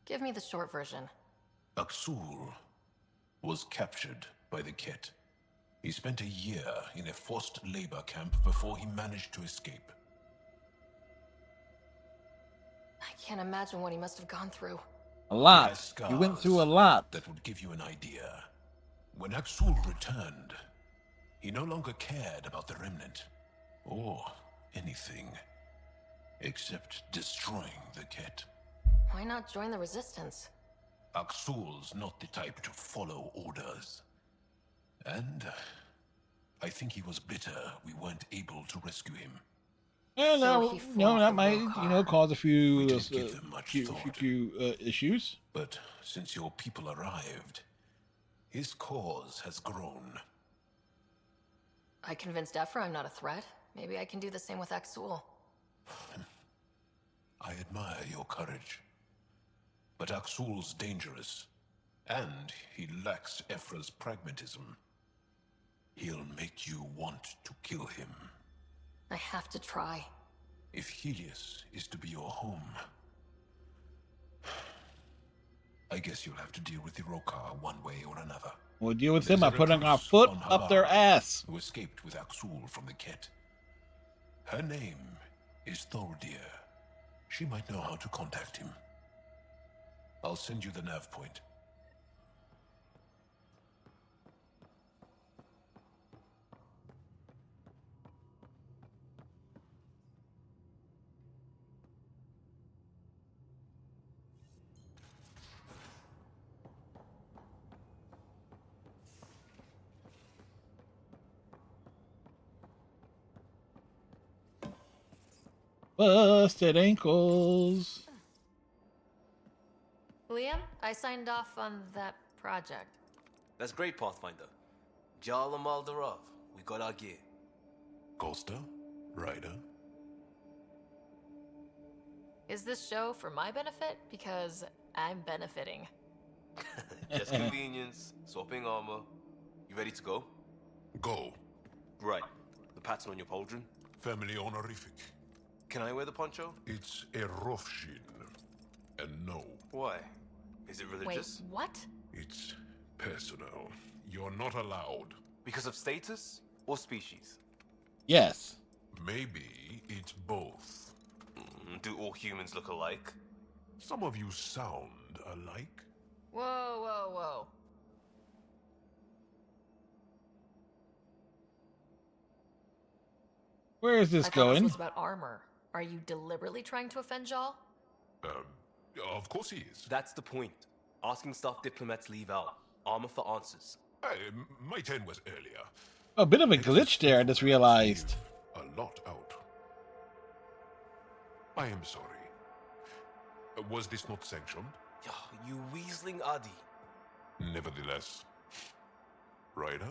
Give me the short version. Aksul was captured by the Ket. He spent a year in a forced labor camp before he managed to escape. I can't imagine what he must have gone through. A He lot. has He went scars through a lot. that would give you an idea. When Aksul returned, he no longer cared about the Remnant, or anything, except destroying the Ket. Why not join the Resistance? Aksul's not the type to follow orders. And I think he was bitter we weren't able to rescue him. And So he fought that the might, Rokar. cause a few, We didn't give them much thought. issues. But since your people arrived, his cause has grown. I convinced Ephra I'm not a threat. Maybe I can do the same with Aksul. I admire your courage. But Aksul's dangerous, and he lacks Ephra's pragmatism. He'll make you want to kill him. I have to try. If Helios is to be your home, I guess you'll have to deal with the Rokar one way or another. We'll deal with There's them a by putting our recluse foot on up their Habar ass. who escaped with Aksul from the Ket. Her name is Thordir. She might know how to contact him. I'll send you the nav point. Busted ankles. Liam, I signed off on that project. That's great, Pathfinder. Jarl and Maldarov, we got our gear. Costa? Ryder? Is this show for my benefit? Because I'm benefiting. Just convenience, swapping armor. You ready to go? Go. Right. The pattern on your pauldron? Family honorific. Can I wear the poncho? It's a Rofshin. And no, Why? Is it religious? Wait, what? it's personal. You're not allowed. Because of status or species? Yes. Maybe it's both. Do all humans look alike? Some of you sound alike. Whoa, whoa, whoa. Where is this I thought going? this was about armor. Are you deliberately trying to offend Jal? Of course he is. That's the point. Asking stuff diplomats leave out. Armor for answers. My turn was earlier. A bit of a glitch there, I just realized. A lot out. I am sorry. Was this not sanctioned? You weaseling Adi. Nevertheless. Ryder?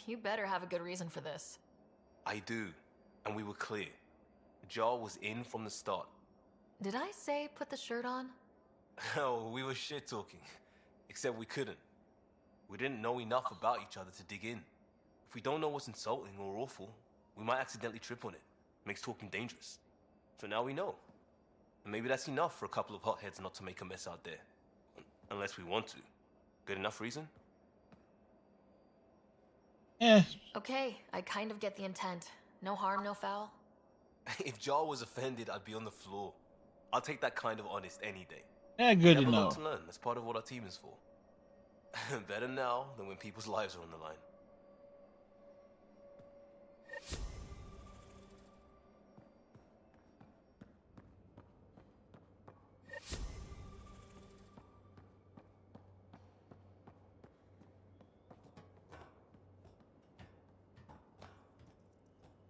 You better have a good reason for this. I do. And we were clear. Jar was in from the start. Did I say put the shirt on? Oh, we were shit talking. Except we couldn't. We didn't know enough about each other to dig in. If we don't know what's insulting or awful, we might accidentally trip on it. Makes talking dangerous. So now we know. And maybe that's enough for a couple of hotheads not to make a mess out there. Unless we want to. Good enough reason? Okay, I kind of get the intent. No harm, no foul. If Jar was offended, I'd be on the floor. I'll take that kind of honest any day. Good to Never know. learned to learn. That's part of what our team is for. Better now than when people's lives are on the line.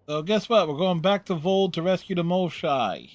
So guess what? We're going back to Vold to rescue the Moshai.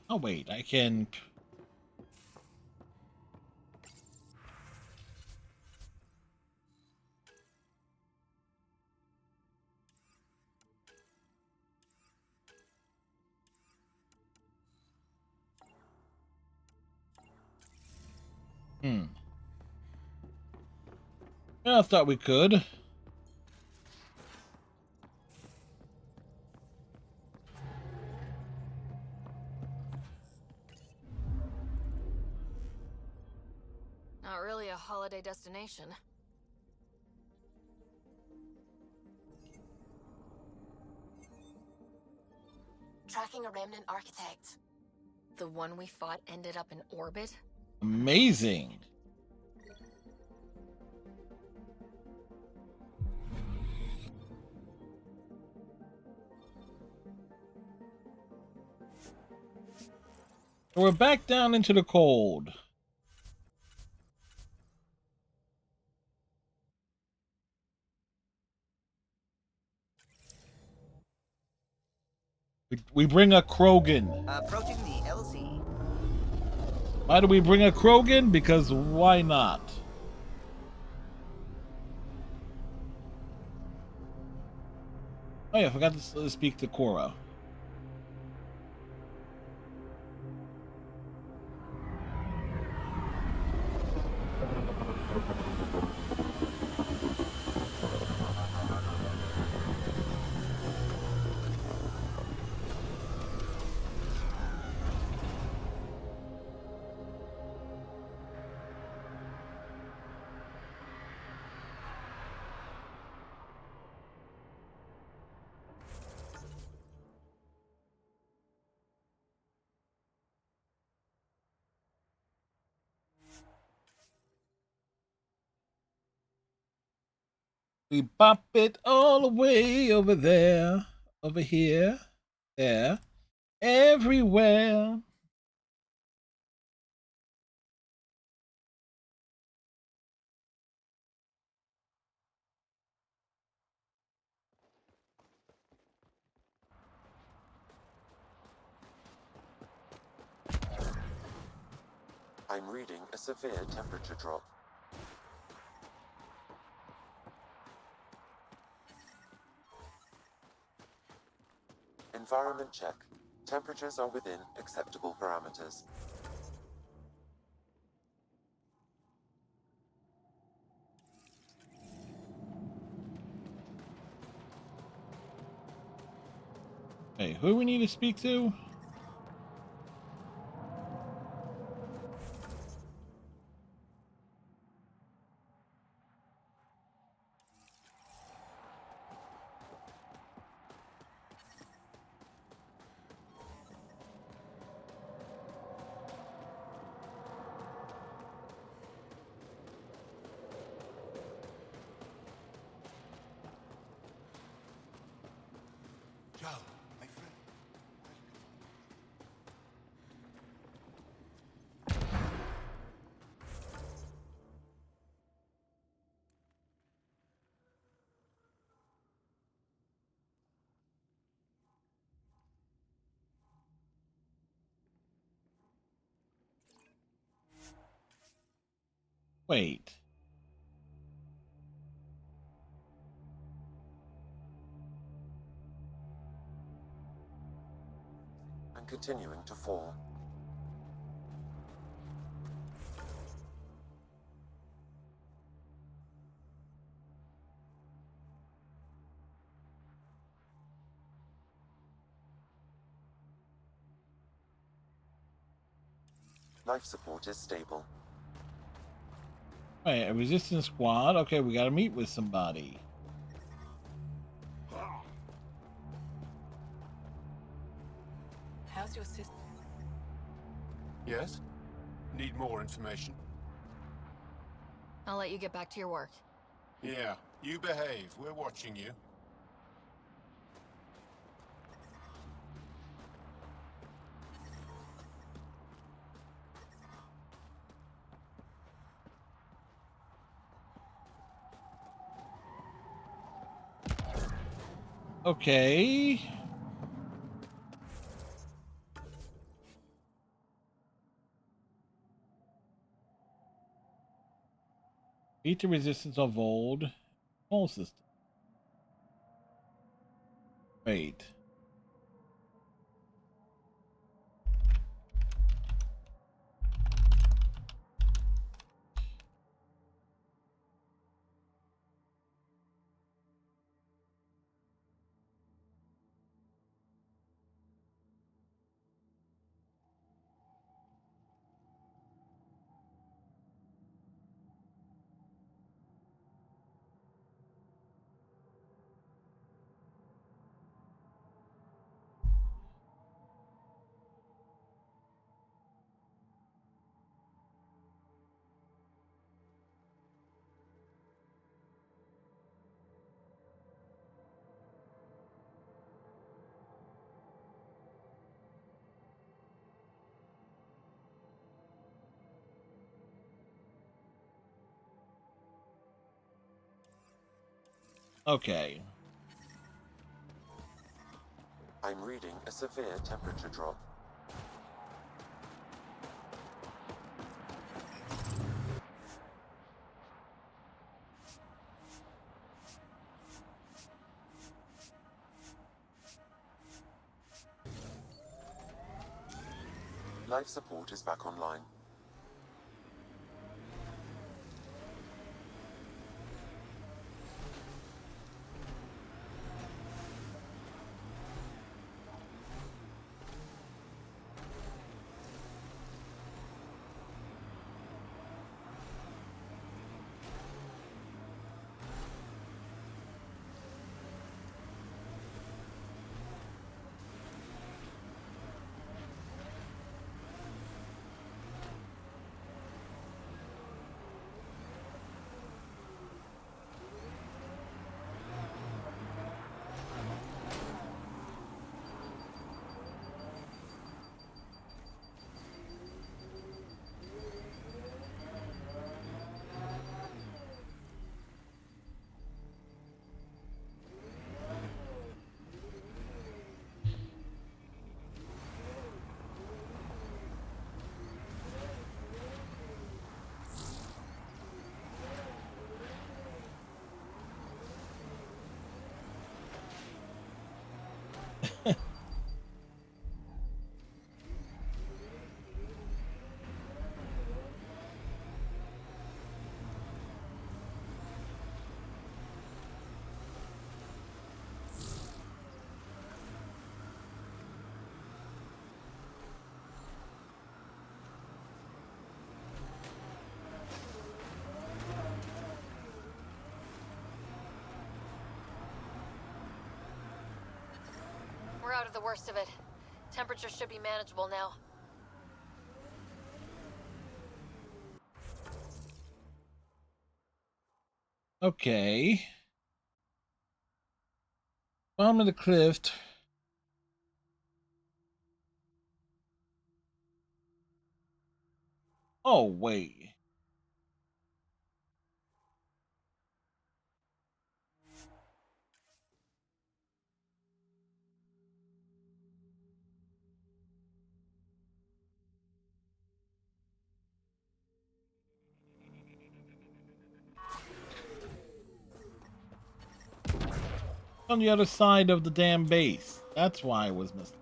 Oh wait, I can. Yeah, I thought we could. Not really a holiday destination. Tracking a remnant architect. The one we fought ended up in orbit? Amazing. We're back down into the cold. We bring a Krogan. Approaching the LZ. Why do we bring a Krogan? Because why not? Oh yeah, I forgot to speak to Cora. We bop it all the way over there, over here, there, everywhere. I'm reading a severe temperature drop. Environment check. Temperatures are within acceptable parameters. Hey, who do we need to speak to? Joe, my friend. Wait. And continuing to fall. Life support is stable. Wait, a resistance squad? Okay, we gotta meet with somebody. How's your sister? Yes? Need more information? I'll let you get back to your work. Yeah, you behave. We're watching you. Okay. Meet the resistance of old whole system. Wait. Okay. I'm reading a severe temperature drop. Life support is back online. We're out of the worst of it. Temperature should be manageable now. Okay. Bottom of the cliff. Oh, wait. On the other side of the damn base. That's why I was missing.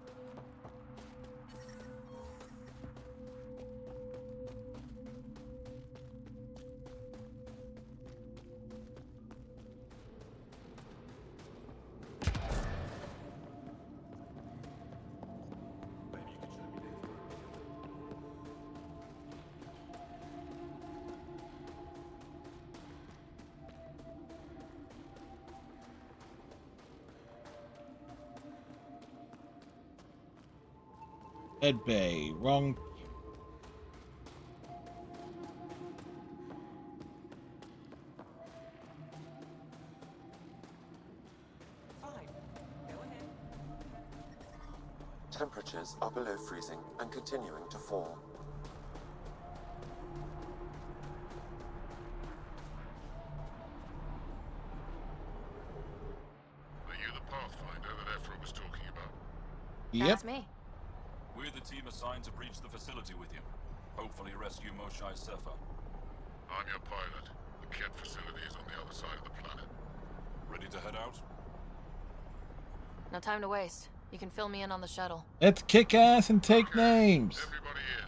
Ed Bay, wrong. Fine. Go ahead. Temperatures are below freezing and continuing to fall. Are you the Pathfinder that Ephra was talking about? Yep. That's me. We're the team assigned to breach the facility with you. Hopefully rescue Moshai Sefa. I'm your pilot. The Ket facility is on the other side of the planet. Ready to head out? No time to waste. You can fill me in on the shuttle. Let's kick ass and take names. Everybody in.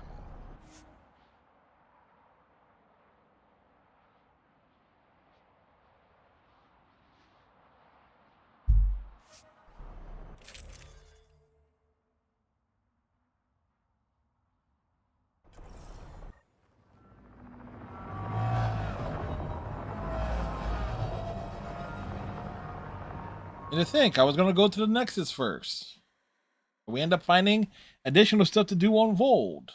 And to think, I was going to go to the Nexus first. We end up finding additional stuff to do on Vold.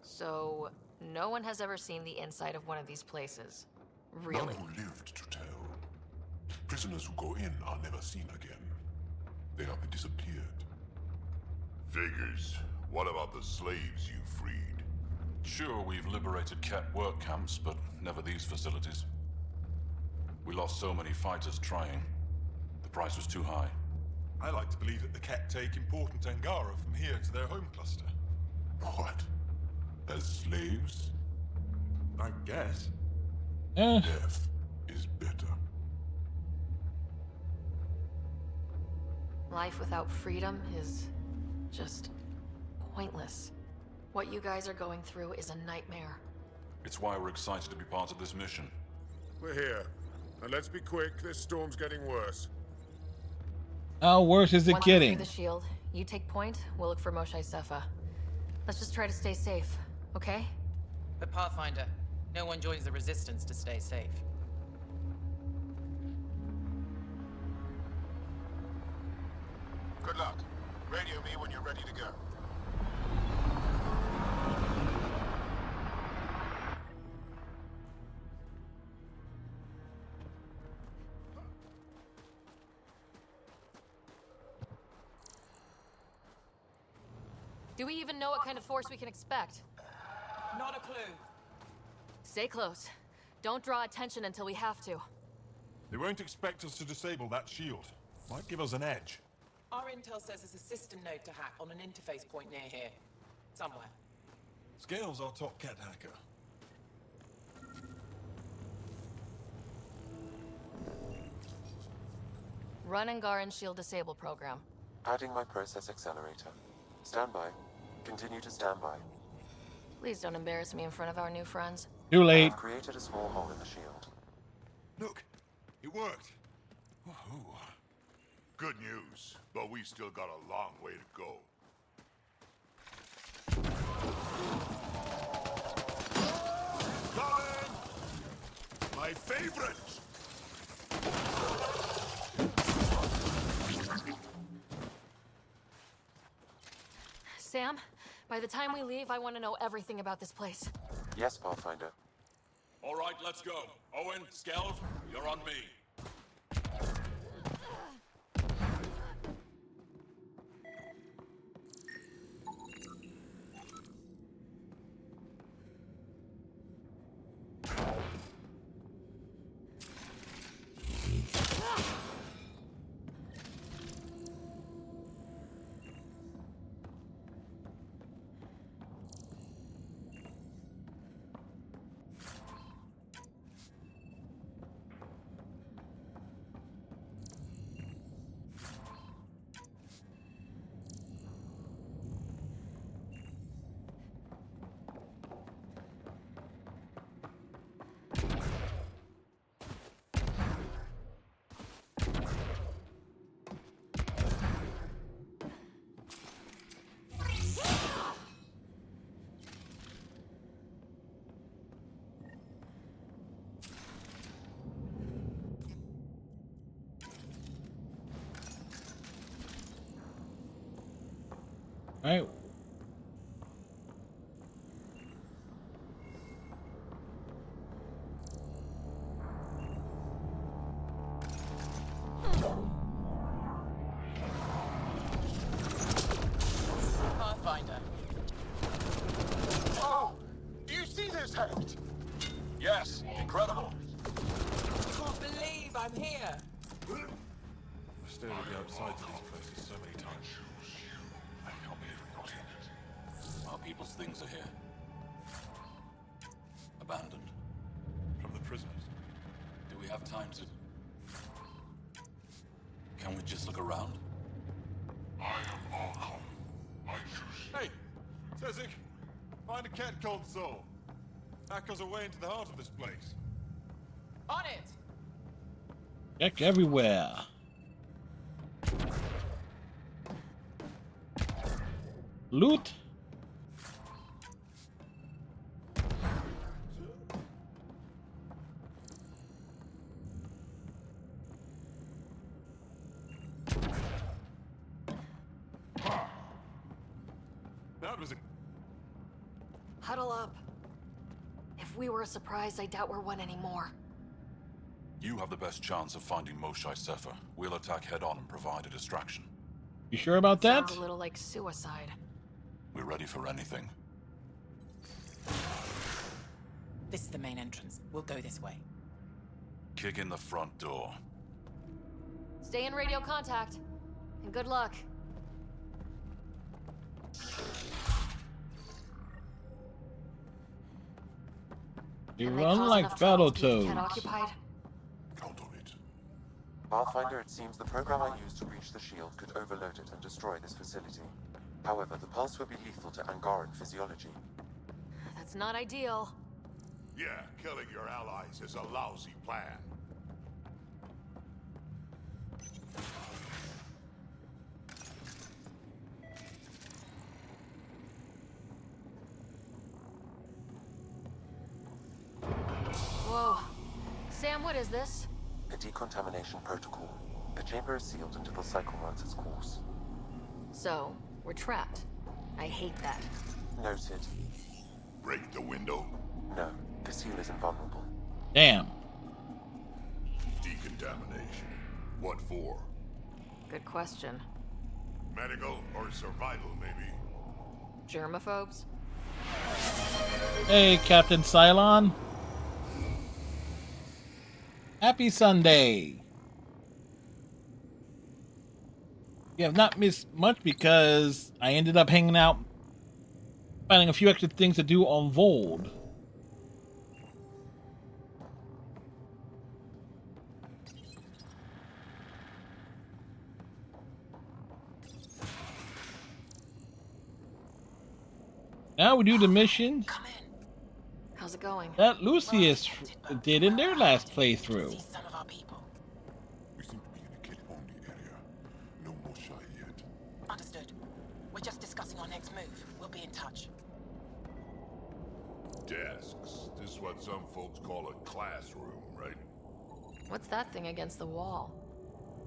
So, no one has ever seen the inside of one of these places. Really? None who lived to tell. Prisoners who go in are never seen again. They have disappeared. Figures. What about the slaves you freed? Sure, we've liberated Ket work camps, but never these facilities. We lost so many fighters trying. The price was too high. I like to believe that the Ket take important Angara from here to their home cluster. What? As slaves? I guess. Death is better. Life without freedom is just pointless. What you guys are going through is a nightmare. It's why we're excited to be part of this mission. We're here. And let's be quick, this storm's getting worse. How worse is it Once we're getting? through the shield, you take point, we'll look for Moshae Sefa. Let's just try to stay safe, okay? But Pathfinder, no one joins the Resistance to stay safe. Good luck. Radio me when you're ready to go. Do we even know what kind of force we can expect? Not a clue. Stay close. Don't draw attention until we have to. They won't expect us to disable that shield. Might give us an edge. Our intel says there's a system node to hack on an interface point near here. Somewhere. Scale's our top Ket hacker. Run Angaran shield disable program. Adding my process accelerator. Stand by. Continue to stand by. Please don't embarrass me in front of our new friends. Too late. I've created a small hole in the shield. Look, it worked. Woohoo. Good news, but we still got a long way to go. Coming! My favorite! Sam, by the time we leave, I want to know everything about this place. Yes, Pathfinder. All right, let's go. Owen, Skelv, you're on me. All right. Pathfinder. Oh! Do you see this, Hank? Yes, incredible. I can't believe I'm here. I've stared at the outsides of these places so many times. I can't believe we're not in. Our people's things are here. we have time to... Can we just look around? I am Archon. I choose you. Hey, Tezik, find a cat console. Hackers away into the heart of this place. On it! Check everywhere. Loot. That was a... Huddle up. If we were a surprise, I doubt we're one anymore. You have the best chance of finding Moshae Sefer. We'll attack head-on and provide a distraction. You sure about that? Sounds a little like suicide. We're ready for anything. This is the main entrance. We'll go this way. Kick in the front door. Stay in radio contact. And good luck. They Can run cause like enough trouble to keep the Battletoads. cat occupied? Count on it. Pathfinder, it seems the program I used to reach the shield could overload it and destroy this facility. However, the pulse would be lethal to Angaran physiology. That's not ideal. Yeah, killing your allies is a lousy plan. Whoa. Sam, what is this? A decontamination protocol. The chamber is sealed until the cycle runs its course. So, we're trapped. I hate that. Noted. Break the window? No, the seal is invulnerable. Damn. Decontamination. What for? Good question. Medical or survival, maybe? Germaphobes? Hey, Captain Cylon. Happy Sunday. You have not missed much because I ended up hanging out, finding a few extra things to do on Vold. Now we do the mission Come in. How's it going? that Lucius did in their last playthrough. See some of our people. We seem to be in a kid-only area. No Moshae yet. Understood. We're just discussing our next move. We'll be in touch. Desks. This is what some folks call a classroom, right? What's that thing against the wall?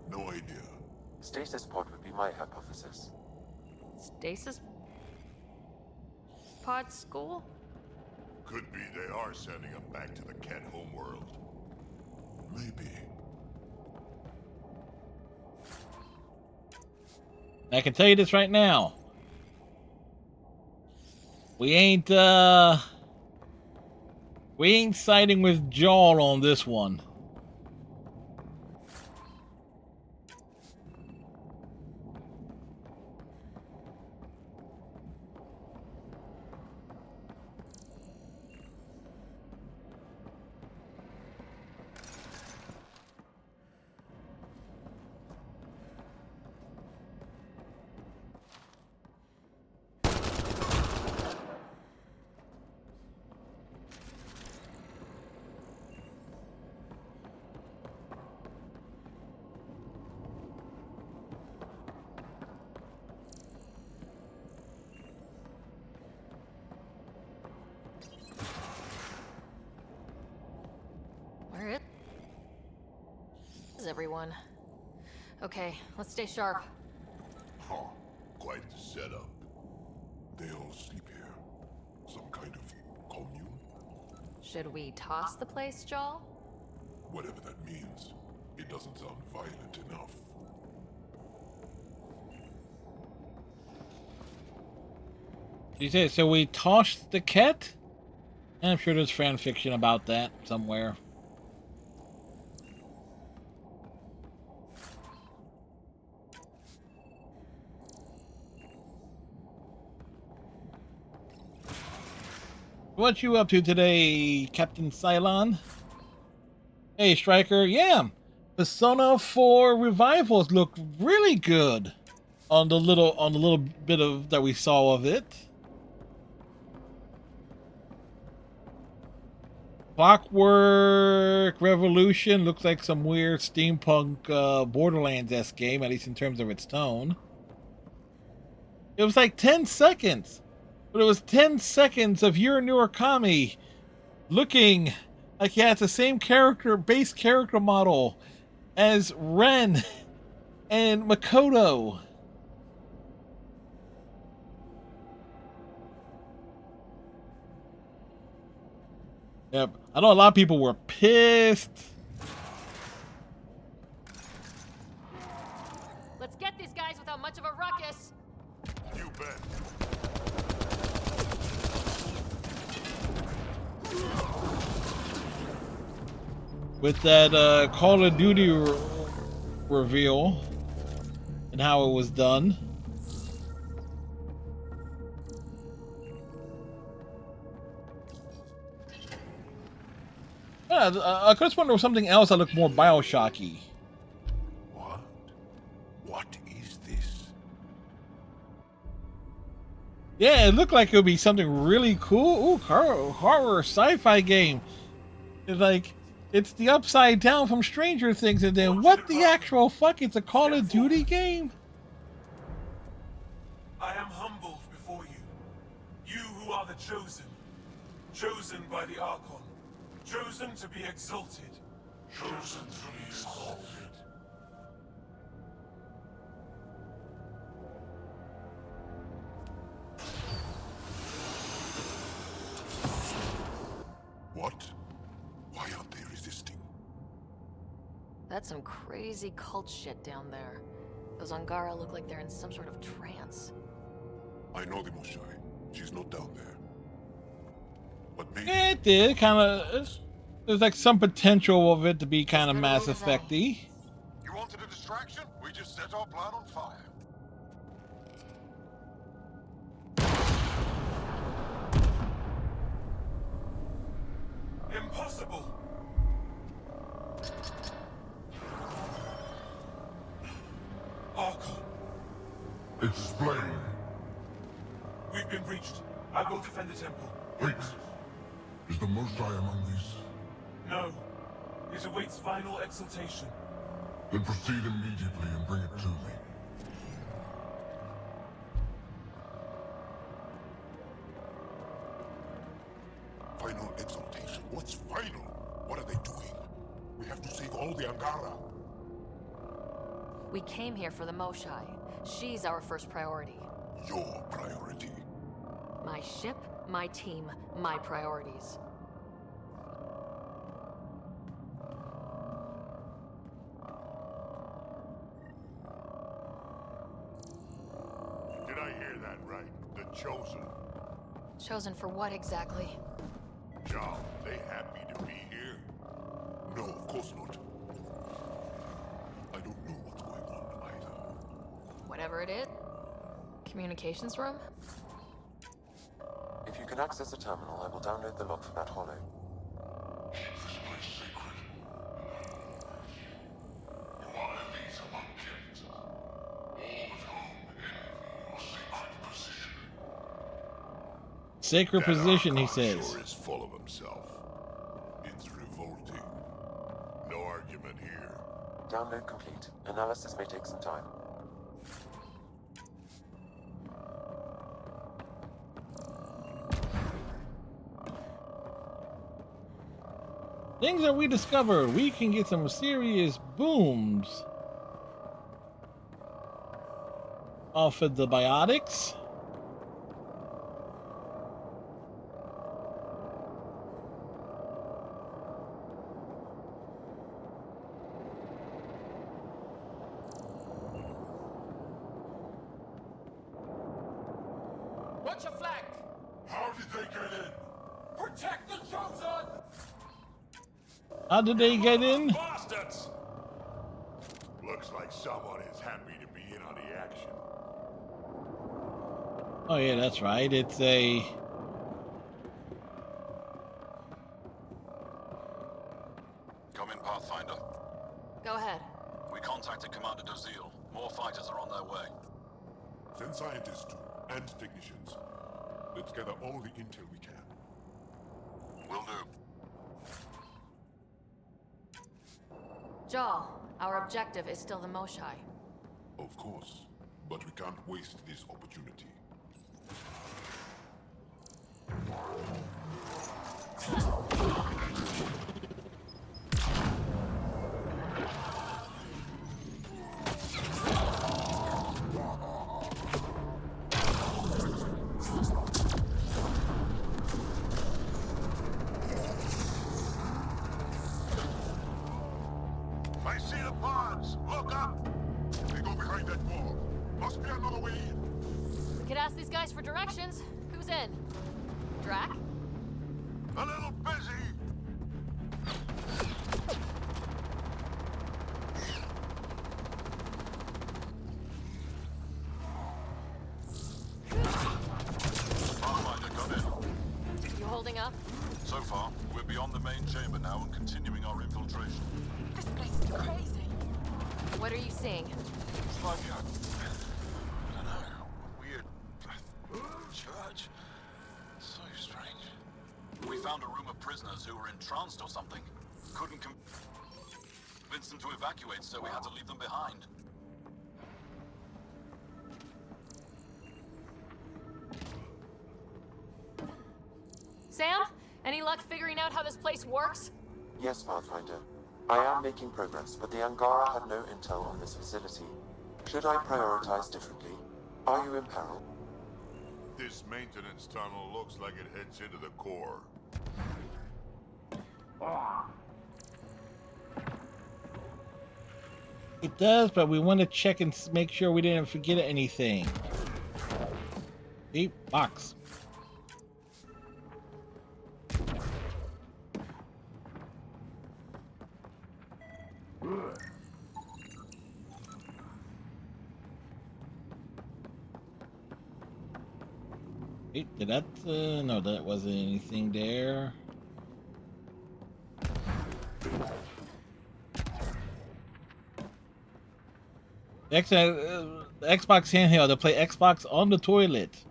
No idea. Stasis pod would be my hypothesis. Stasis pod school? Could be they are sending them back to the Ket homeworld. Maybe. I can tell you this right now. We ain't siding with Jarl on this one. Where is everyone? Okay, let's stay sharp. Huh. Quite the setup. They all sleep here. Some kind of commune? Should we toss the place, Jarl? Whatever that means. It doesn't sound violent enough. You say so? We tossed the cat? I'm sure there's fan fiction about that somewhere. What you up to today, Captain Cylon? Hey, Striker. Yeah, Persona 4 revivals look really good on the little bit of that we saw of it. Clockwork Revolution looks like some weird steampunk Borderlands-esque game, at least in terms of its tone. It was like 10 seconds, but it was 10 seconds of Yuri Murakami looking like he has the same base character model as Ren and Makoto. Yep, I know a lot of people were pissed. Let's get these guys without much of a ruckus. You bet. With that Call of Duty reveal and how it was done. Yeah, I just wonder if something else that looked more Bioshocky. What is this? Yeah, it looked like it would be something really cool. Ooh, horror sci-fi game. It's the Upside Down from Stranger Things, and then what the actual fuck? It's a Call of Duty game? I am humbled before you. You who are the chosen. Chosen by the Archon. Chosen to be exalted. Chosen to be exalted. What? Why aren't they resisting? That's some crazy cult shit down there. Those Angara look like they're in some sort of trance. I know the Moshai. She's not down there. But maybe... Yeah, it did. Kind of... There's like some potential of it to be kind of Mass Effect-y. You wanted a distraction? We just set our plan on fire. Impossible! Archon. Explain. We've been breached. I will defend the temple. Wait. Is the Moshai among these? No. It awaits final exaltation. Then proceed immediately and bring it to me. Final exaltation? What's final? What are they doing? We have to save all the Angara. We came here for the Moshai. She's our first priority. Your priority. My ship, my team, my priorities. Did I hear that right? The Chosen. Chosen for what exactly? John, they happy to be here? No, of course not. I don't know what's going on either. Whatever it is. Communications room? If you can access the terminal, I will download the log from that hollow. Keep this place sacred. You are enemies among kings. All of whom envy your sacred position. Sacred position, he says. Sure is full of himself. It's revolting. No argument here. Download complete. Analysis may take some time. Things that we discovered. We can get some serious booms off of the biotics. Watch your flank! How did they get in? Protect the Chosen! How did they get in? Bastards! Looks like someone is happy to be in on the action. Oh yeah, that's right. It's a... Come come in, Pathfinder. Go ahead. We contacted Commander Dozil. More fighters are on their way. Send scientists too, and technicians. Let's gather all the intel we can. Will do. Jal, our objective is still the Moshai. Of course, but we can't waste this opportunity. I see the pods! Look up! They go behind that wall. Must be another way in. We could ask these guys for directions. Who's in? Drac? A little busy. Pathfinder, come in. You holding up? So far, we're beyond the main chamber now and continuing our infiltration. This place is crazy. What are you seeing? It's like I don't know, a weird church. So strange. We found a room of prisoners who were entranced or something. Couldn't convince them to evacuate, so we had to leave them behind. Sam? Any luck figuring out how this place works? Yes, Pathfinder. I am making progress, but the Angara had no intel on this facility. Should I prioritize differently? Are you in peril? This maintenance tunnel looks like it heads into the core. It does, but we want to check and make sure we didn't forget anything. Deep box. Wait, did that? No, that wasn't anything there. The Xbox handheld to play Xbox on the toilet.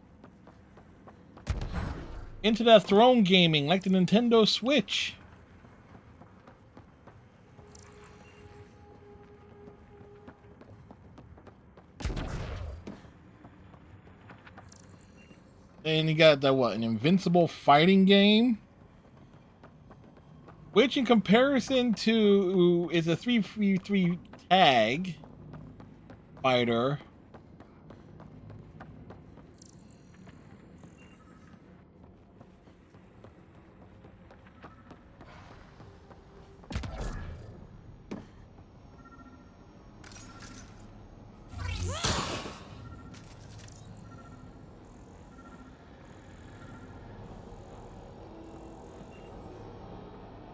Into that throne gaming like the Nintendo Switch. And you got that what, an invincible fighting game? Which in comparison to is a 3v3 tag fighter.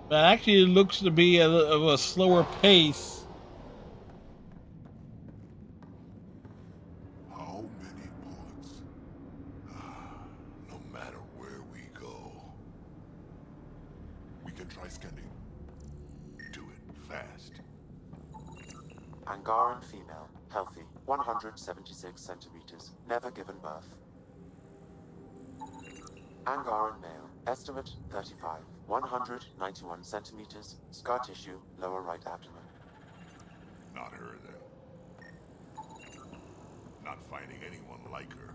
But actually it looks to be of a slower pace. How many bullets? No matter where we go. We can try scanning. Do it fast. Angaran female, healthy, 176 centimeters, never given birth. Angaran male, estimate 35, 191 centimeters, scar tissue, lower right abdomen. Not her then. Not finding anyone like her.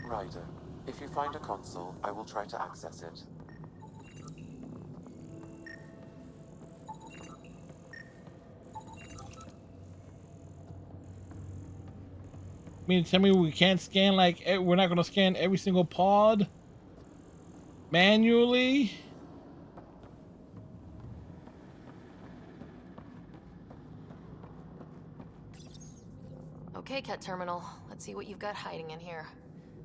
Ryder, if you find a console, I will try to access it. I mean, tell me we can't scan like we're not gonna scan every single pod manually. Okay, Ket Terminal. Let's see what you've got hiding in here.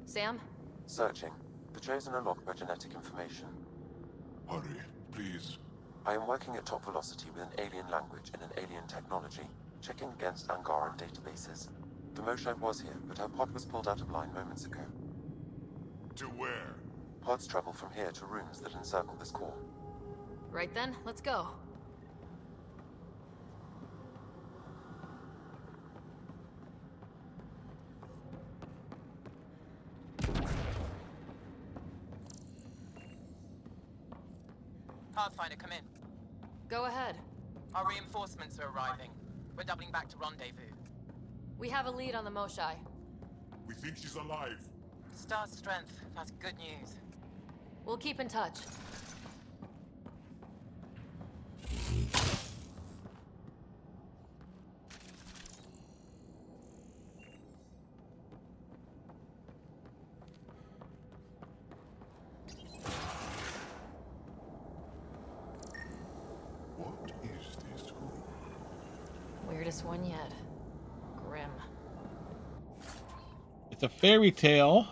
Sam? Searching. The Chosen are locked by genetic information. Hurry, please. I am working at top velocity with an alien language and an alien technology, checking against Angaran databases. The Moshai was here, but her pod was pulled out of line moments ago. To where? Pods travel from here to rooms that encircle this core. Right then, let's go. Pathfinder, come in. Go ahead. Our reinforcements are arriving. We're doubling back to rendezvous. We have a lead on the Moshai. We think she's alive. Star strength. That's good news. We'll keep in touch. What is this room? Weirdest one yet. Grim. It's a fairy tale.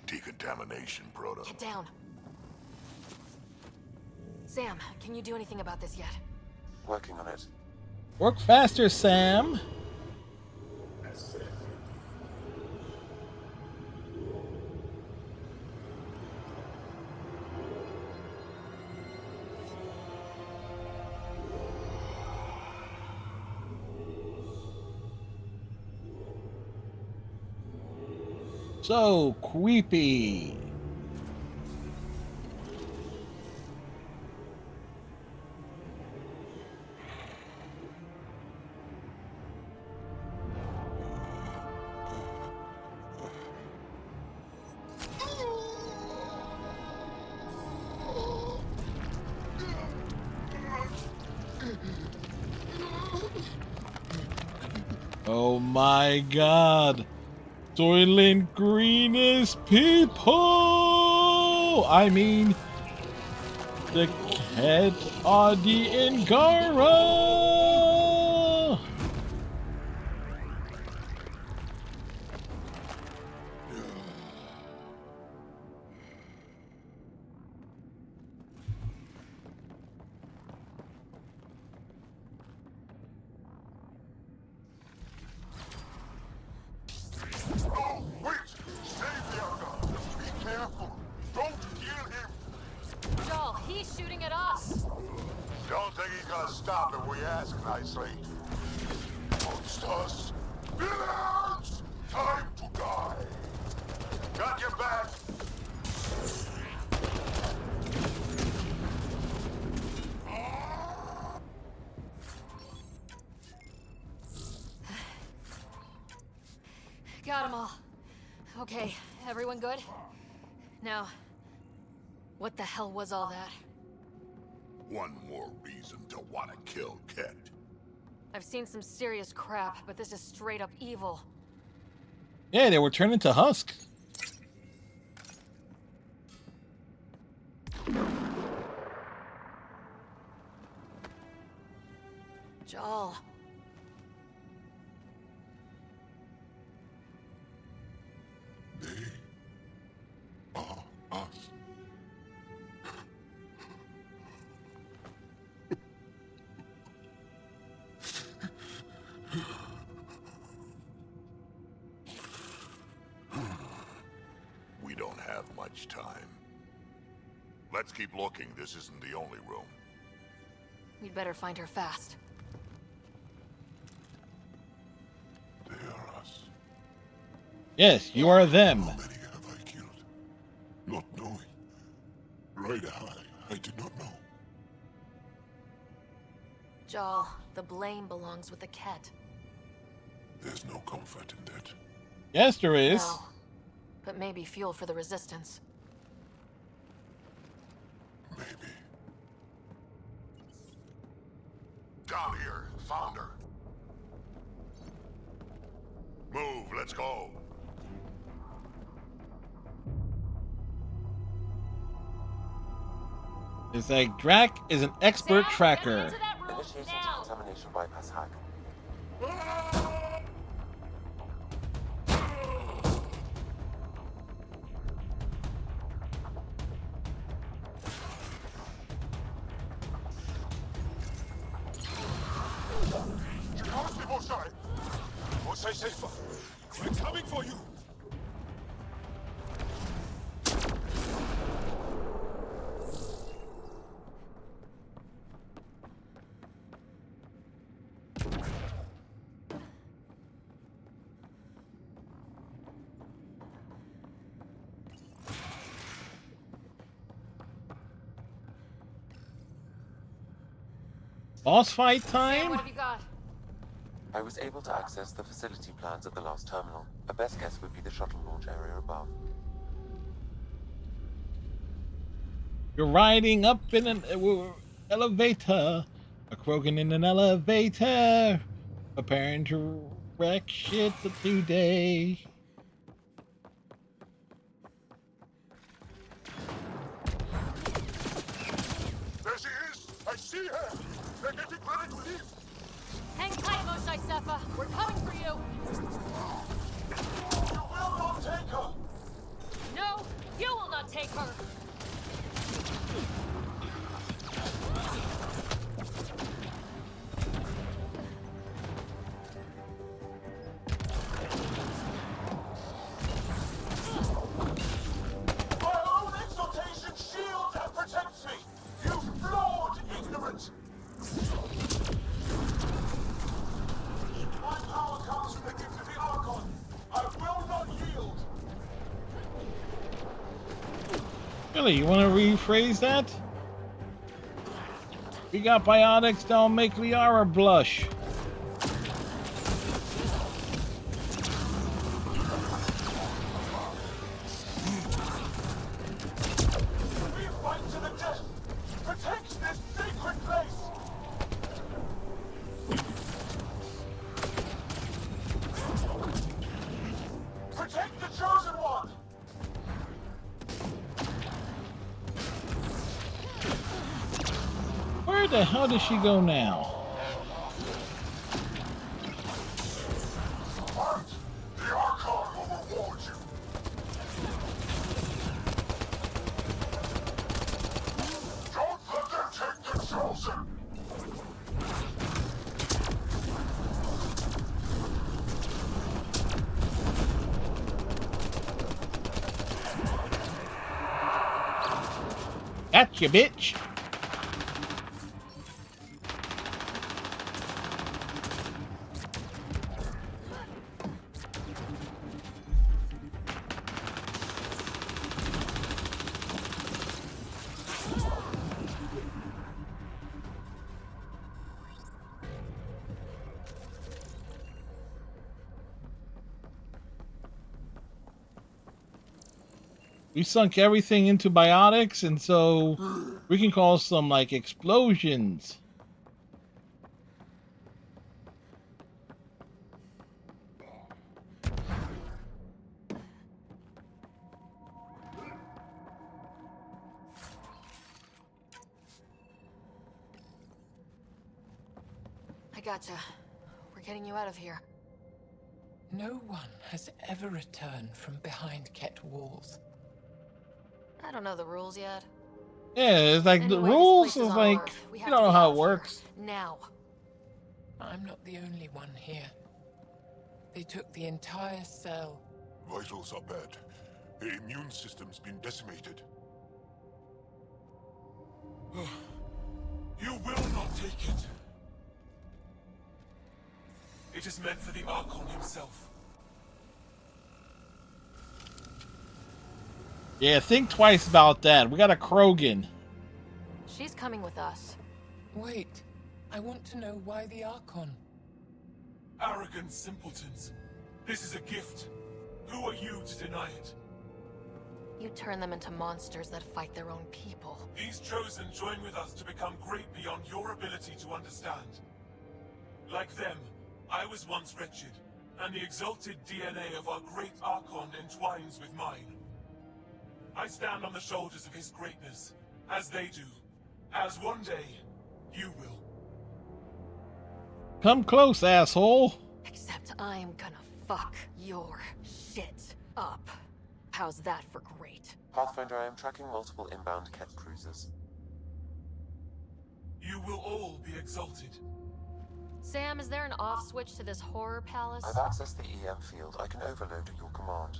Decontamination, Proto. Get down. Sam, can you do anything about this yet? Working on it. Work faster, Sam. So creepy. Oh my god. Soylent Green is people! I mean, the cat are the Angara! No, wait! Stay there, God! Be careful! Don't kill him! Joel, he's shooting at us! Don't think he's gonna stop if we ask nicely. Monsters! Villains! Time to die! Got your back! Got them all. Okay, everyone good? Now, what the hell was all that? One more reason to want to kill Ket. I've seen some serious crap, but this is straight up evil. Yeah, they were turned into husks. Joel. Us. We don't have much time. Let's keep looking. This isn't the only room. We'd better find her fast. They are us. Yes, you are them. How many have I killed? Not knowing. Right, I did not know. Joel, the blame belongs with the Ket. There's no comfort in that. Yes, there is. No, but maybe fuel for the Resistance. Maybe. Down here. Found her. Move. Let's go. It's like Drac is an expert tracker. Initiating decontamination bypass hack. safer. We're coming for you. Boss fight Sam, time? what have you got? I was able to access the facility plans at the last terminal. A best guess would be the shuttle launch area above. You're riding up in an elevator. A Krogan in an elevator. Preparing to wreck shit today. There she is! I see her! They're getting ready to leave! Hang tight, Mosai Sefa. We're coming for you. You will not take her. No, you will not take her. My own exaltation shields and protects me. You flawed ignorant. My power comes from the gift of the Archon. I will not yield. Really, you want to rephrase that? We got biotics, don't make Liara blush. We fight to the death. Protect this sacred place. Protect the chosen one. Where the hell does she go now? Fight! The Archon will reward you! Don't let them take the chosen! Gotcha, bitch. We sunk everything into biotics, and so we can cause some like explosions. I gotcha. We're getting you out of here. No one has ever returned from behind Ket walls. I don't know the rules yet. Yeah, it's like the Anyway, this rules place is on like Earth. We you have don't to know get how out it of here. works. Now. I'm not the only one here. They took the entire cell. Vitals are bad. The immune system's been decimated. You will not take it. It is meant for the Archon himself. Yeah, think twice about that. We got a Krogan. She's coming with us. Wait, I want to know why the Archon? Arrogant simpletons. This is a gift. Who are you to deny it? You turn them into monsters that fight their own people. These chosen join with us to become great beyond your ability to understand. Like them, I was once wretched, and the exalted DNA of our great Archon entwines with mine. I stand on the shoulders of his greatness, as they do, as one day, you will. Come close, asshole. Except I'm gonna fuck your shit up. How's that for great? Pathfinder, I am tracking multiple inbound Ket cruisers. You will all be exalted. Sam, is there an off switch to this horror palace? I've accessed the EM field. I can overload at your command.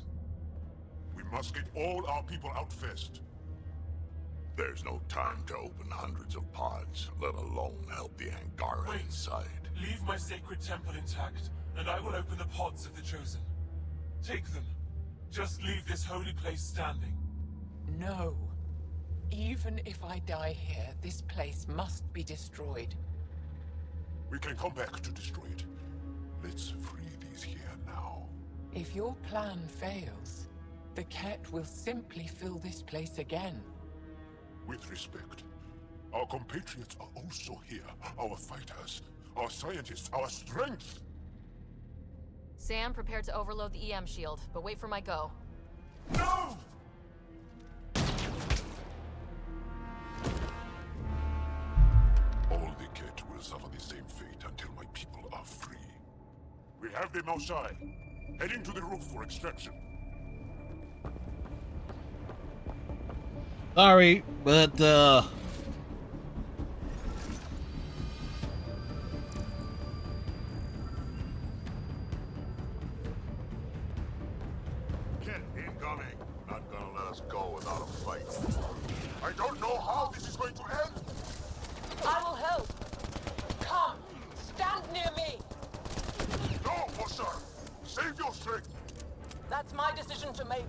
We must get all our people out first. There's no time to open hundreds of pods, let alone help the Angara Wait. inside. Leave my sacred temple intact, and I will open the pods of the Chosen. Take them. Just leave this holy place standing. No. Even if I die here, this place must be destroyed. We can come back to destroy it. Let's free these here now. If your plan fails, the Ket will simply fill this place again. With respect, our compatriots are also here. Our fighters, our scientists, our strength. Sam, prepare to overload the EM shield, but wait for my go. No! All the Ket will suffer the same fate until my people are free. We have them outside, heading to the roof for extraction. Sorry, but Ket incoming. Not gonna let us go without a fight. I don't know how this is going to end. I will help. Come, stand near me. No, Moshar! Save your strength! That's my decision to make.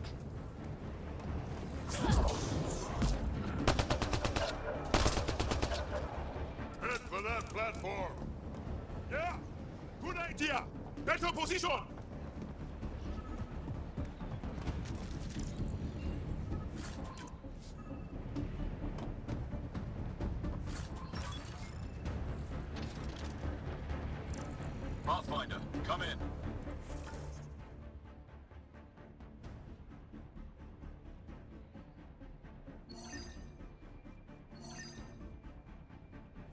Head for that platform. Yeah! Good idea! Better position! Pathfinder, come in.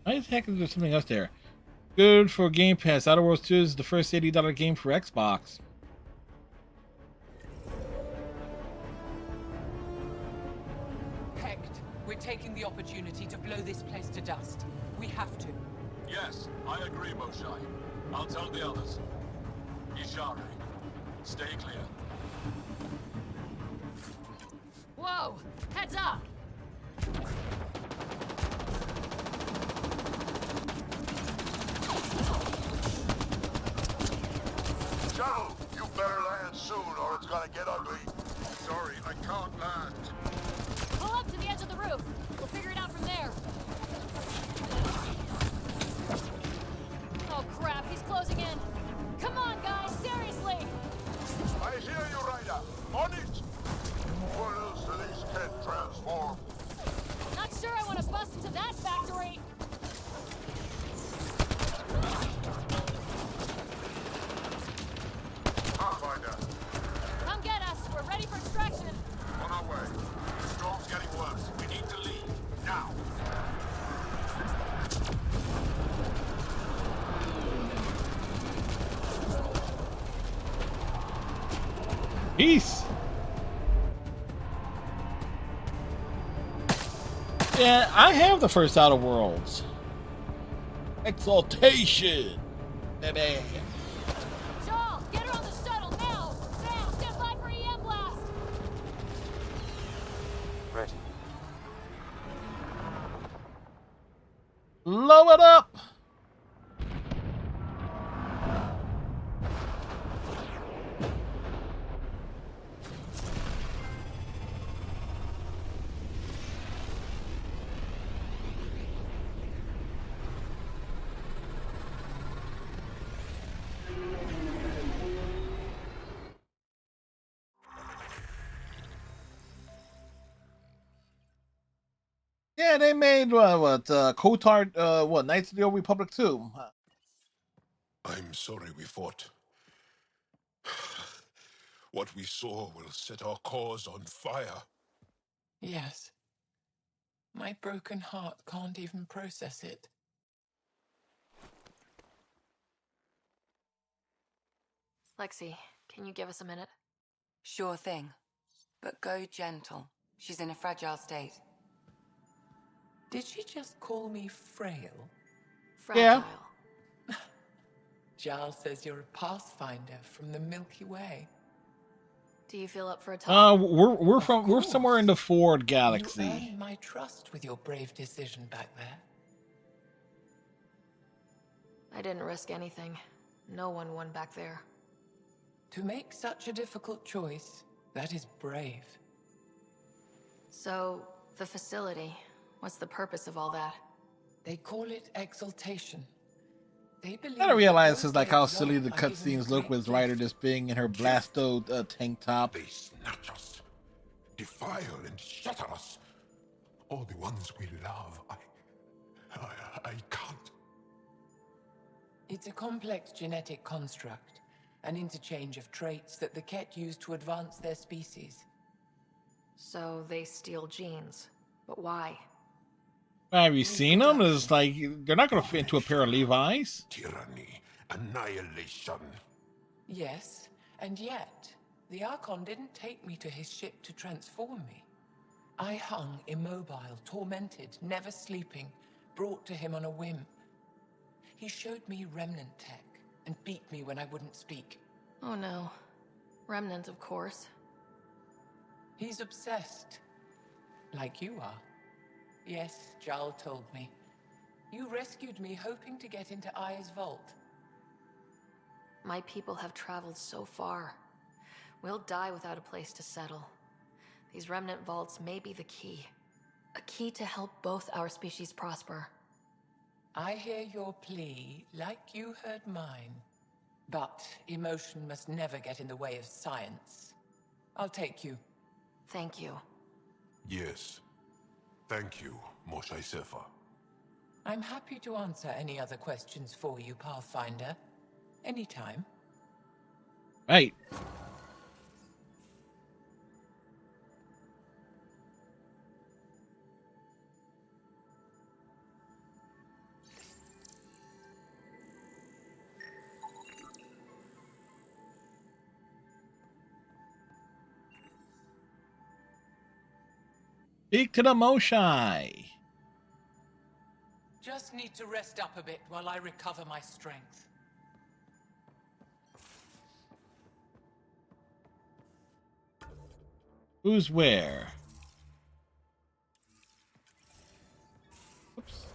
why the heck is there something else there? Good for Game Pass. Outer Worlds 2 is the first $80 game for Xbox. Hecht, we're taking the opportunity to blow this place to dust. We have to. Yes, I agree, Moshai. I'll tell the others. Ishari, stay clear. Whoa! Heads up! Shuttle, you better land soon or it's gonna get ugly. Sorry, I can't land. Pull up to the edge of the roof. We'll figure it out from there. Oh crap, he's closing in. Come on, guys, seriously! I hear you, Ryder. On it! What else do these Ket transform? Not sure I want to bust into that factory. Pathfinder, Come get us. We're ready for extraction. on our way. The storm's getting worse. We need to leave. Now! Peace. Yeah, I have the first Outer Worlds. Exaltation. Baby. Joel, get her on the shuttle now. Sam, stand by for EM blast. Ready. Blow it up. Yeah, they made Kotard, Knights of the Old Republic 2. I'm sorry we fought. What we saw will set our cause on fire. Yes. My broken heart can't even process it. Lexi, can you give us a minute? Sure thing. But go gentle. She's in a fragile state. Did she just call me frail? Fragile. Giles says you're a pathfinder from the Milky Way. Do you feel up for a talk? We're somewhere in the Ford You galaxy. earned my trust with your brave decision back there. I didn't risk anything. No one won back there. To make such a difficult choice, that is brave. So, the facility, what's the purpose of all that? They call it Exaltation. They believe I don't realize those it's like how days silly off the are giving cutscenes a look great with Ryder gift. just being in her Blasto tank top. They snatch us, defile and shatter us. All the ones we love. I can't. It's a complex genetic construct, an interchange of traits that the Ket use to advance their species. So they steal genes. But why? Have you seen them? It's like they're not going to fit into a pair of Levi's. Tyranny, annihilation. Yes, and yet, the Archon didn't take me to his ship to transform me. I hung immobile, tormented, never sleeping, brought to him on a whim. He showed me remnant tech and beat me when I wouldn't speak. Oh no. Remnant, of course. He's obsessed. Like you are. Yes, Jarl told me. You rescued me hoping to get into Aya's vault. My people have traveled so far. We'll die without a place to settle. These remnant vaults may be the key. A key to help both our species prosper. I hear your plea like you heard mine. But emotion must never get in the way of science. I'll take you. Thank you. Yes. Thank you, Moshe Sefa. I'm happy to answer any other questions for you, Pathfinder. Anytime. Right. Speak to the Moshai. Just need to rest up a bit while I recover my strength. Who's where? Oops.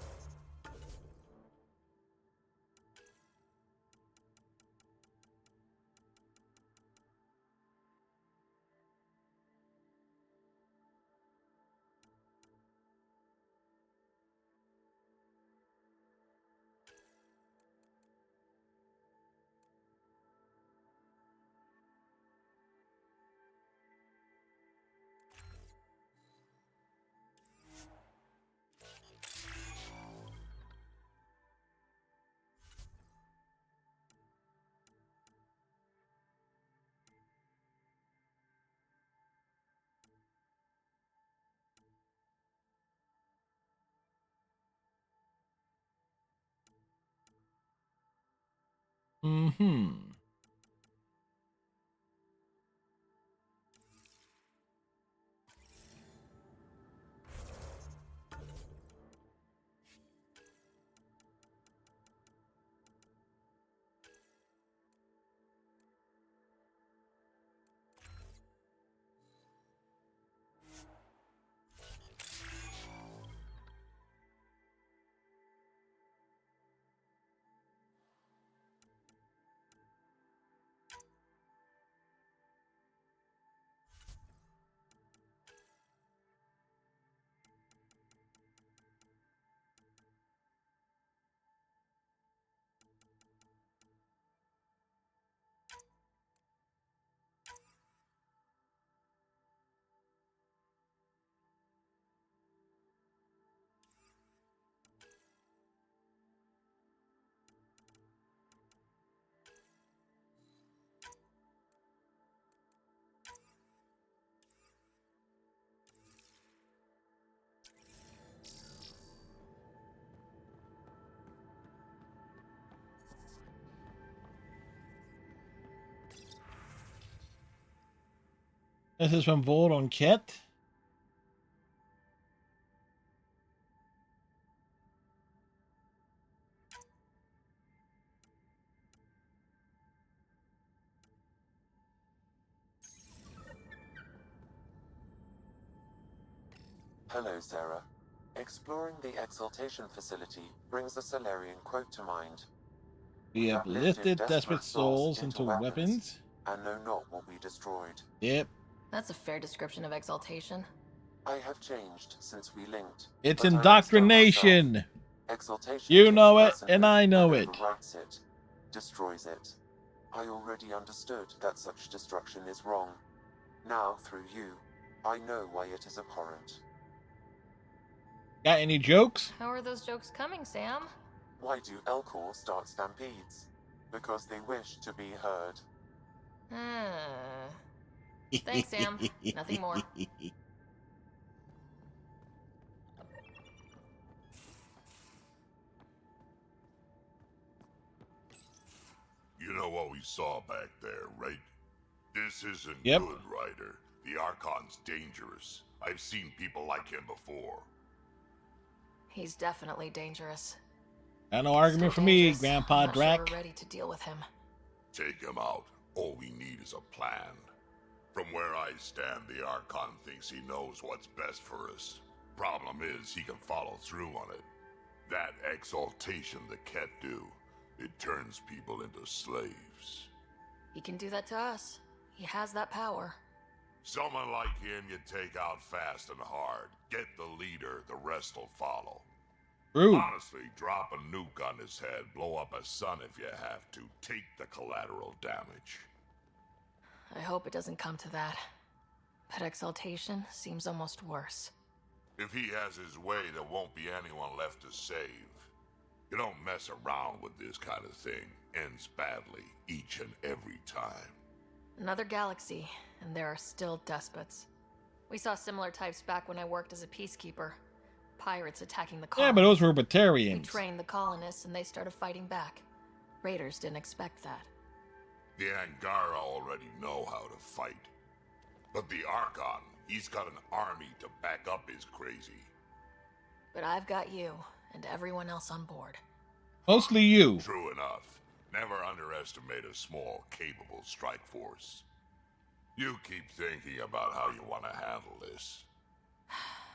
Mm-hmm. This is from Vold on Ket. Hello, Sarah. Exploring the Exaltation facility brings a Solarian quote to mind. We have lifted desperate souls into weapons and know not what we destroyed. Yep. That's a fair description of Exaltation. I have changed since we linked. It's but I won't spell indoctrination. myself. Exaltation You takes know it, personhood and I know it. overwrites it, destroys it. I already understood that such destruction is wrong. Now, through you, I know why it is abhorrent. Got any jokes? How are those jokes coming, Sam? Why do Elcor start stampedes? Because they wish to be heard. Thanks, Sam. Nothing more. You know what we saw back there, right? This isn't Yep. good, Ryder. The Archon's dangerous. I've seen people like him before. He's definitely dangerous. Got no argument So for me, dangerous, Grandpa I'm not sure Drac. we're ready to deal with him. Take him out. All we need is a plan. From where I stand, the Archon thinks he knows what's best for us. Problem is, he can follow through on it. That exaltation the Ket do, it turns people into slaves. He can do that to us. He has that power. Someone like him you take out fast and hard. Get the leader, the rest will follow. True. Honestly, drop a nuke on his head, blow up a sun if you have to. Take the collateral damage. I hope it doesn't come to that. But Exaltation seems almost worse. If he has his way, there won't be anyone left to save. You don't mess around with this kind of thing. Ends badly, each and every time. Another galaxy, and there are still despots. We saw similar types back when I worked as a peacekeeper. Pirates attacking the Yeah, colonists. but those were We Batarians. trained the colonists and they started fighting back. Raiders didn't expect that. The Angara already know how to fight. But the Archon, he's got an army to back up his crazy. But I've got you and everyone else on board. Mostly you. True enough. Never underestimate a small, capable strike force. You keep thinking about how you want to handle this.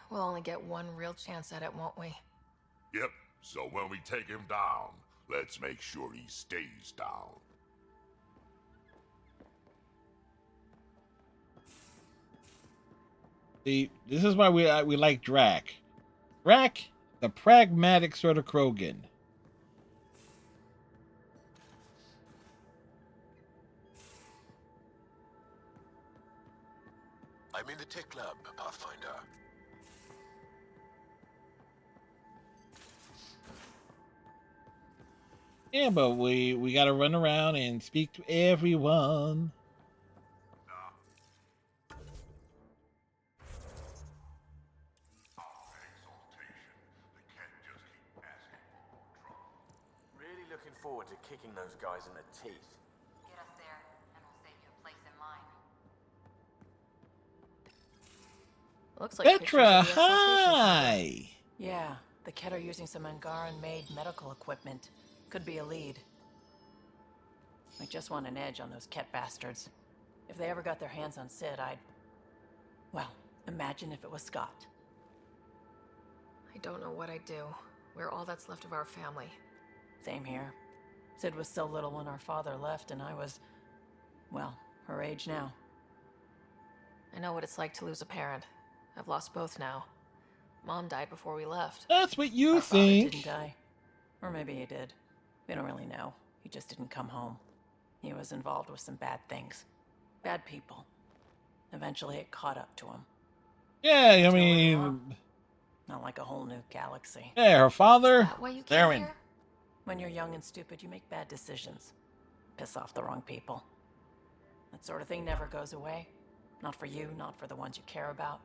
We'll only get one real chance at it, won't we? Yep, so when we take him down, let's make sure he stays down. See, this is why we like Drac. Drac, the pragmatic sort of Krogan. I'm in the tech lab, Pathfinder. Yeah, but we gotta run around and speak to everyone. Really looking forward to kicking those guys in the teeth. Get us there, and we'll save you a place in line. Looks like pictures Petra, of the Exaltation hi! Yeah, the Ket are using some Angaran-made medical equipment. Could be a lead. I just want an edge on those Ket bastards. If they ever got their hands on Sid, well, imagine if it was Scott. I don't know what I'd do. We're all that's left of our family. Same here. Sid was so little when our father left, and I was, well, her age now. I know what it's like to lose a parent. I've lost both now. Mom died before we left. That's what you Our father think. didn't die. Or maybe he did. We don't really know. He just didn't come home. He was involved with some bad things. Bad people. Eventually it caught up to him. Yeah, I mean, Not like a whole new galaxy. yeah, her father, Why you came Theron. here? When you're young and stupid, you make bad decisions. Piss off the wrong people. That sort of thing never goes away. Not for you, not for the ones you care about.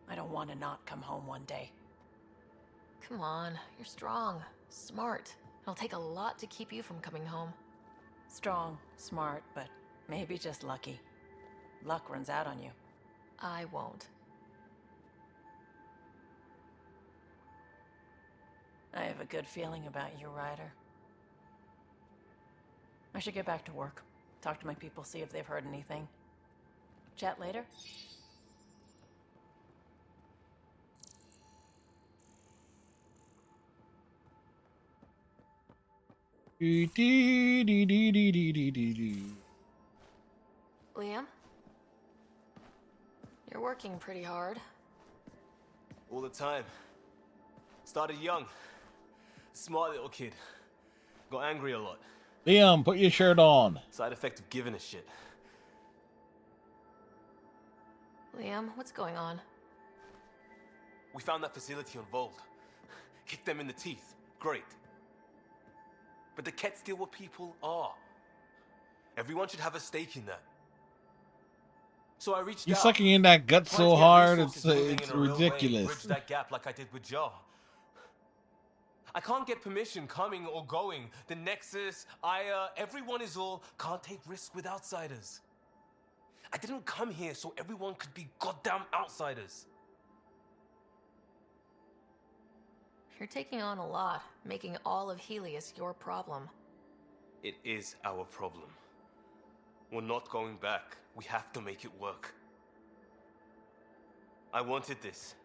I don't want to not come home one day. Come on, you're strong, smart. It'll take a lot to keep you from coming home. Strong, smart, but maybe just lucky. Luck runs out on you. I won't. I have a good feeling about you, Ryder. I should get back to work. Talk to my people, see if they've heard anything. Chat later? Liam? You're working pretty hard. All the time. Started young. Smart little kid. Got angry a lot. Liam, put your shirt on. Side effect of giving a shit. Liam, what's going on? We found that facility on Vold. Kicked them in the teeth. Great. But the Ket's still what people are. Everyone should have a stake in that. So I reached You're out. sucking in that gut Tried to so get hard, resources it's moving in a real way, ridiculous. bridge that gap like I did with Jar. I can't get permission coming or going. The Nexus, Aya, everyone is all can't take risks with outsiders. I didn't come here so everyone could be goddamn outsiders. You're taking on a lot, making all of Helios your problem. It is our problem. We're not going back. We have to make it work. I wanted this.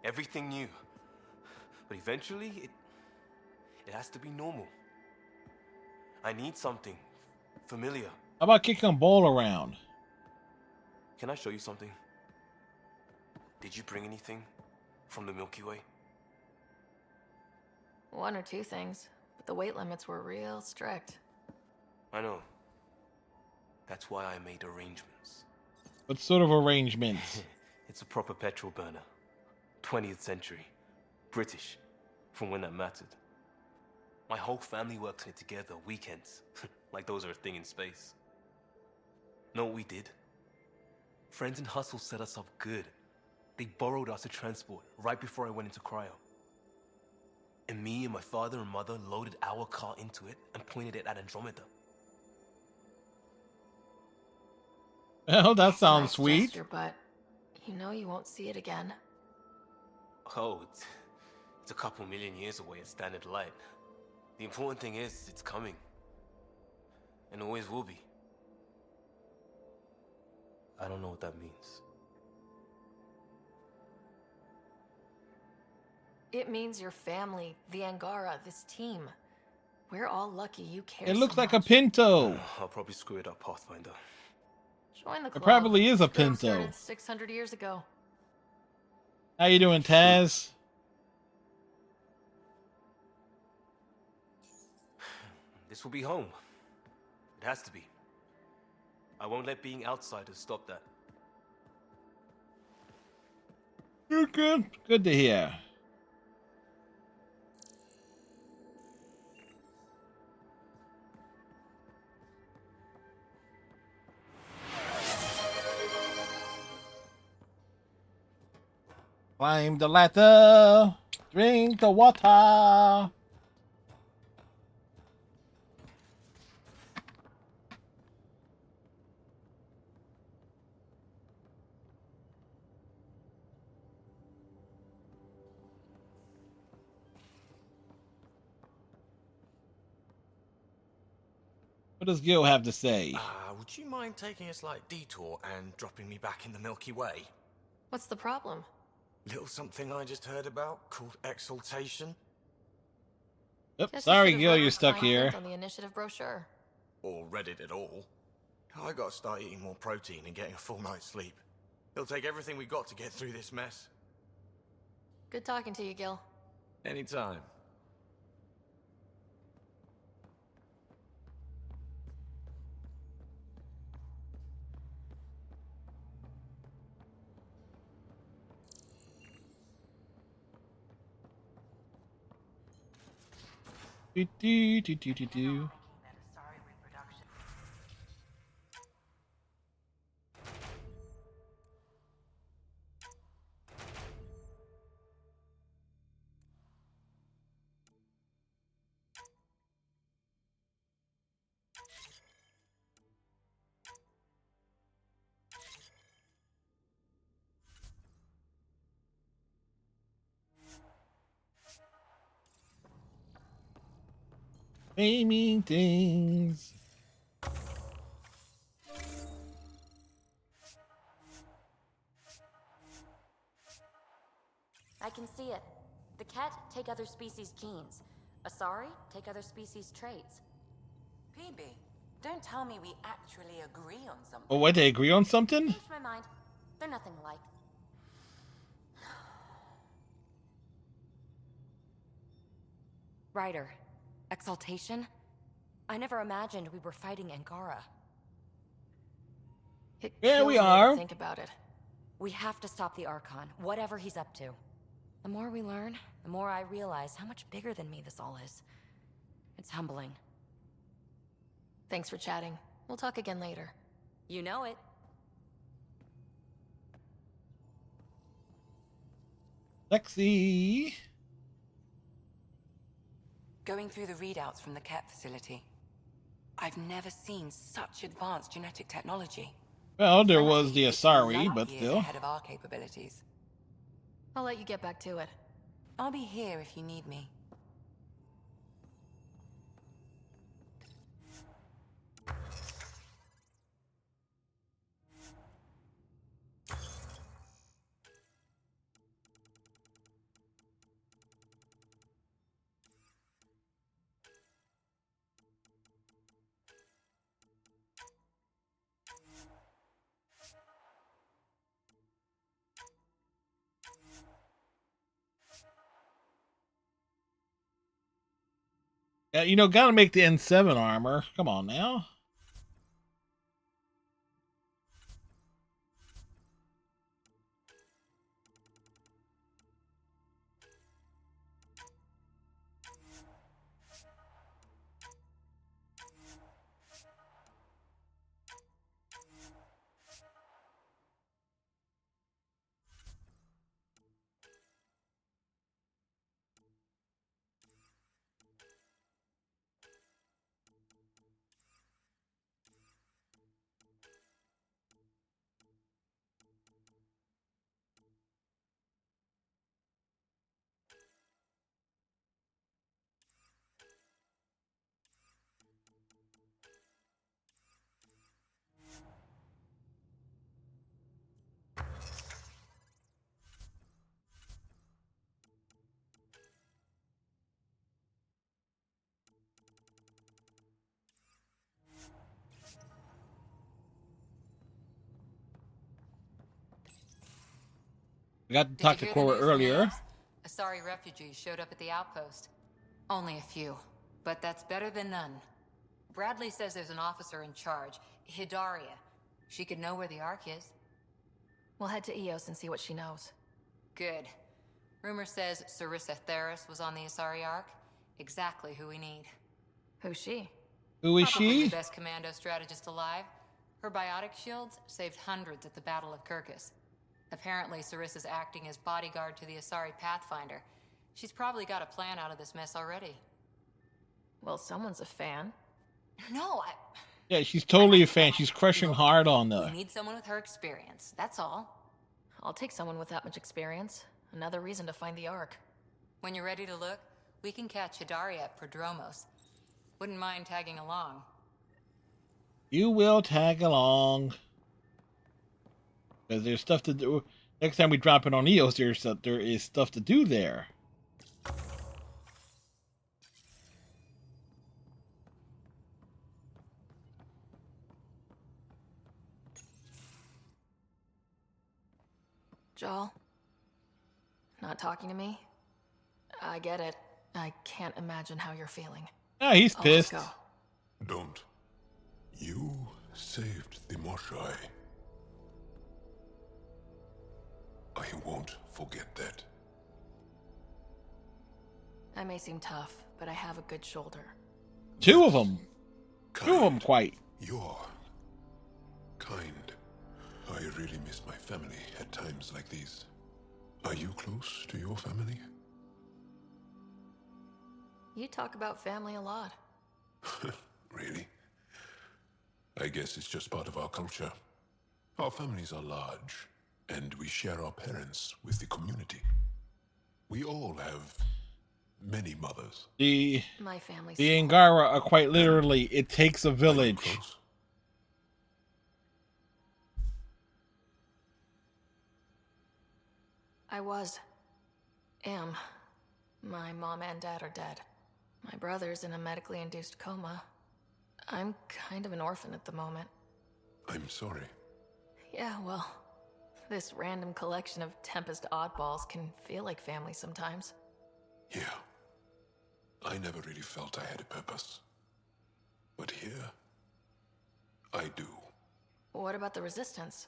Everything new. But eventually, it has to be normal. I need something familiar. How about kicking a ball around? Can I show you something? Did you bring anything from the Milky Way? One or two things, but the weight limits were real strict. I know. That's why I made arrangements. What sort of arrangements? It's a proper petrol burner. 20th century. British. From when that mattered. My whole family works on it together, weekends. Like those are a thing in space. Know what we did? Friends in Hustle set us up good. They borrowed us to transport right before I went into cryo. And me and my father and mother loaded our car into it and pointed it at Andromeda. Well, that sounds Nice sweet. gesture, but you know you won't see it again. Oh, it's a couple million years away at standard light. The important thing is, it's coming. And always will be. I don't know what that means. It means your family, the Angara, this team. We're all lucky you care It looks so like a much. Pinto. I'll probably screw it up, Pathfinder. Join the It club. probably is a This girl Pinto. started 600 years ago. How you doing, Taz? This will be home. It has to be. I won't let being outsiders stop that. You're good. Good to hear. Climb the ladder. Drink the water. What does Gil have to say? Would you mind taking a slight detour and dropping me back in the Milky Way? What's the problem? Little something I just heard about called Exaltation. Yep, Guess you sorry, should've Gil, read you're the stuck fine here. print on the initiative brochure. Or read it at all. I gotta start eating more protein and getting a full night's sleep. It'll take everything we got to get through this mess. Good talking to you, Gil. Anytime. Do, do, do, do, do, do. Naming things. I can see it. The Ket take other species' genes. Asari take other species' traits. PB, don't tell me we actually agree on something. Oh, what? They agree on something? Changed my mind. They're nothing alike. Ryder, Exaltation? I never imagined we were fighting Angara. It Yeah, kills we me to are. think about it. We have to stop the Archon, whatever he's up to. The more we learn, the more I realize how much bigger than me this all is. It's humbling. Thanks for chatting. We'll talk again later. You know it. Lexi. Going through the readouts from the Ket facility. I've never seen such advanced genetic technology. Well, there was Frankly, the it's Asari, light but years still. ahead of our capabilities. I'll let you get back to it. I'll be here if you need me. Yeah, you know, gotta make the N7 armor. Come on now. I got to talk to Cora earlier. Asari refugees showed up at the outpost. Only a few, but that's better than none. Bradley says there's an officer in charge, Hidaria. She could know where the Ark is. We'll head to Eos and see what she knows. Good. Rumor says Sarissa Theris was on the Asari Ark. Exactly who we need. Who's she? Who is Probably she? the best commando strategist alive. Her biotic shields saved hundreds at the Battle of Kirkus. Apparently, Sarissa's acting as bodyguard to the Asari Pathfinder. She's probably got a plan out of this mess already. Well, someone's a fan. No, Yeah, she's totally a fan. She's crushing hard on we the. need someone with her experience, that's all. I'll take someone with that much experience. Another reason to find the Ark. When you're ready to look, we can catch Hidaria at Prodromos. Wouldn't mind tagging along. You will tag along. Because there's stuff to do. Next time we drop it on Eos, there is stuff to do there. Jal? Not talking to me? I get it. I can't imagine how you're feeling. Ah, he's I'll just pissed. go. Don't. You saved the Moshai. I won't forget that. I may seem tough, but I have a good shoulder. Two of them. Two of them, quite. You're kind. I really miss my family at times like these. Are you close to your family? You talk about family a lot. Really? I guess it's just part of our culture. Our families are large, and we share our parents with the community. We all have many mothers. My family's The Angara are quite literally, it takes a village. Am. My mom and dad are dead. My brother's in a medically induced coma. I'm kind of an orphan at the moment. I'm sorry. Yeah, well, this random collection of Tempest oddballs can feel like family sometimes. Yeah. I never really felt I had a purpose. But here, I do. What about the Resistance?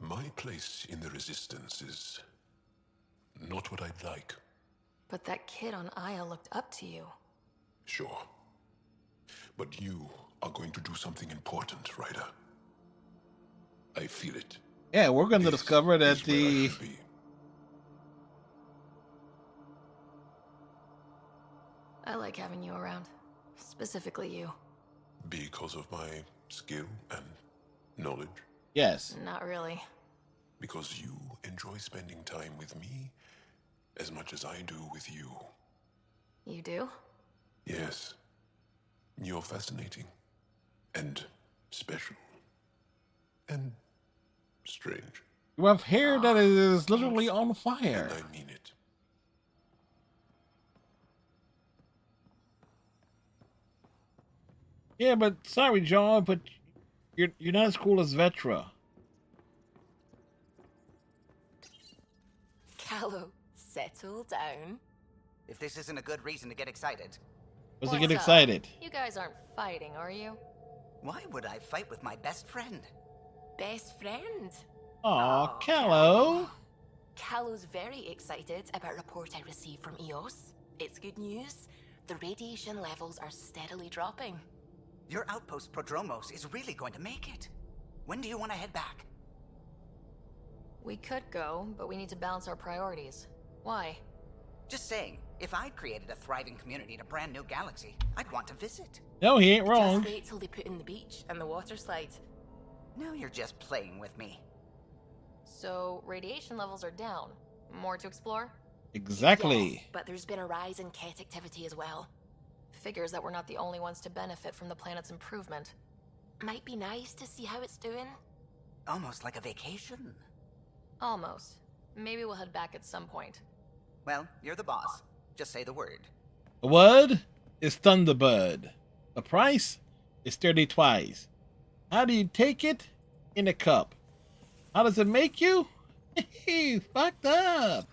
My place in the Resistance is not what I'd like. But that kid on Aya looked up to you. Sure. But you are going to do something important, Ryder. I feel it. Yeah, we're going to This discover that is where I should be. I like having you around. Specifically you. Because of my skill and knowledge? Yes. Not really. Because you enjoy spending time with me as much as I do with you. You do? Yes. You're fascinating. And special. And strange. You have hair that is literally on fire. And I mean it. Yeah, but sorry, John, but you're not as cool as Vetra. Callow, settle down. If this isn't a good reason to get excited. Let's get What's excited. You guys aren't fighting, are you? Why would I fight with my best friend? Best friend? Aw, Callow. Callow's very excited about a report I received from EOS. It's good news. The radiation levels are steadily dropping. Your outpost Prodromos is really going to make it. When do you want to head back? We could go, but we need to balance our priorities. Why? Just saying, if I'd created a thriving community in a brand new galaxy, I'd want to visit. No, he ain't wrong. Just wait till they put in the beach and the water slide. Now you're just playing with me. So, radiation levels are down. More to explore? Exactly. Yes, but there's been a rise in Ket activity as well. Figures that we're not the only ones to benefit from the planet's improvement. Might be nice to see how it's doing. Almost like a vacation. Almost. Maybe we'll head back at some point. Well, you're the boss. Just say the word. The word is Thunderbird. The price is 30 twice. How do you take it? In a cup. How does it make you? Fucked up.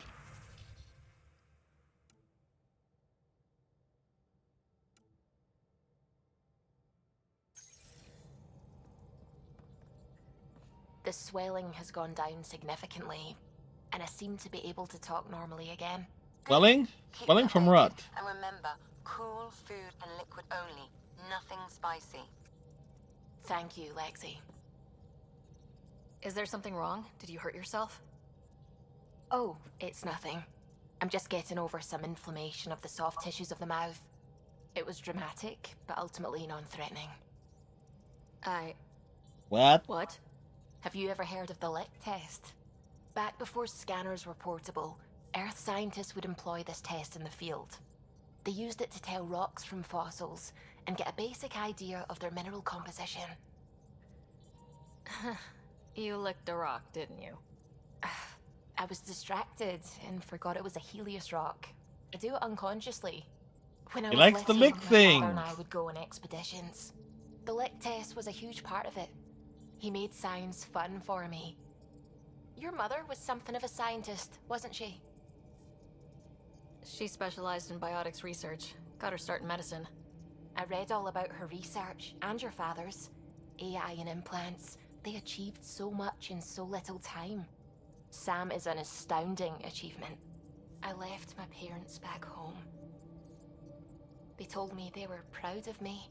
The swelling has gone down significantly, and I seem to be able to talk normally again. Swelling? Swelling from rot. And remember, cool food and liquid only. Nothing spicy. Thank you, Lexi. Is there something wrong? Did you hurt yourself? Oh, it's nothing. I'm just getting over some inflammation of the soft tissues of the mouth. It was dramatic, but ultimately non-threatening. What? What? Have you ever heard of the lick test? Back before scanners were portable, Earth scientists would employ this test in the field. They used it to tell rocks from fossils and get a basic idea of their mineral composition. You licked a rock, didn't you? I was distracted and forgot it was a Helios rock. I do it unconsciously. When I He was likes to little, lick my things. father and I would go on expeditions. The lick test was a huge part of it. He made science fun for me. Your mother was something of a scientist, wasn't she? She specialized in biotics research. Got her start in medicine. I read all about her research, and your father's. AI and implants. They achieved so much in so little time. Sam is an astounding achievement. I left my parents back home. They told me they were proud of me,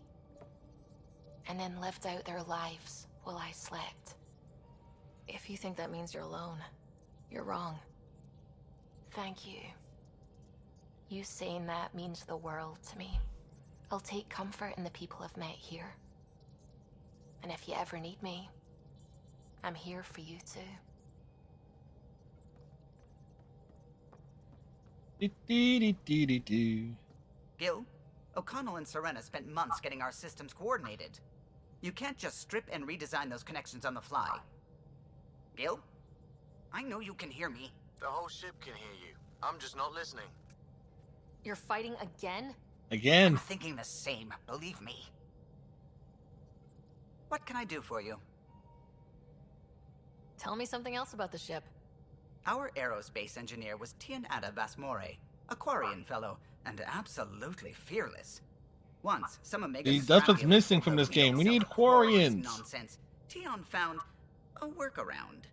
and then lived out their lives while I slept. If you think that means you're alone, you're wrong. Thank you. You saying that means the world to me. I'll take comfort in the people I've met here. And if you ever need me, I'm here for you too. Gil, O'Connell and Serena spent months getting our systems coordinated. You can't just strip and redesign those connections on the fly. Gil? I know you can hear me. The whole ship can hear you. I'm just not listening. You're fighting again? Again. I'm thinking the same, believe me. What can I do for you? Tell me something else about the ship. Our aerospace engineer was Tianada Vasmore, a Quarian fellow, and absolutely fearless. Once, some Omega See, that's what's scrap missing dealers from this pulled game. We need himself a Quarian's Quarians. nonsense. Tion found a workaround.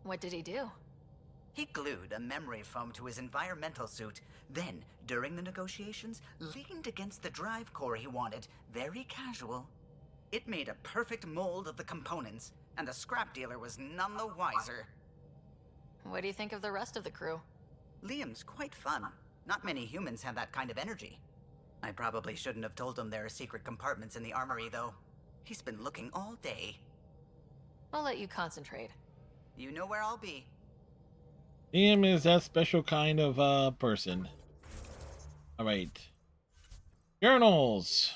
What did he do? He glued a memory foam to his environmental suit, then, during the negotiations, leaned against the drive core he wanted, very casual. It made a perfect mold of the components, and the scrap dealer was none the wiser. What do you think of the rest of the crew? Liam's quite fun. Not many humans have that kind of energy. I probably shouldn't have told him there are secret compartments in the armory, though. He's been looking all day. I'll let you concentrate. You know where I'll be. Liam is that special kind of person. All right. Journals.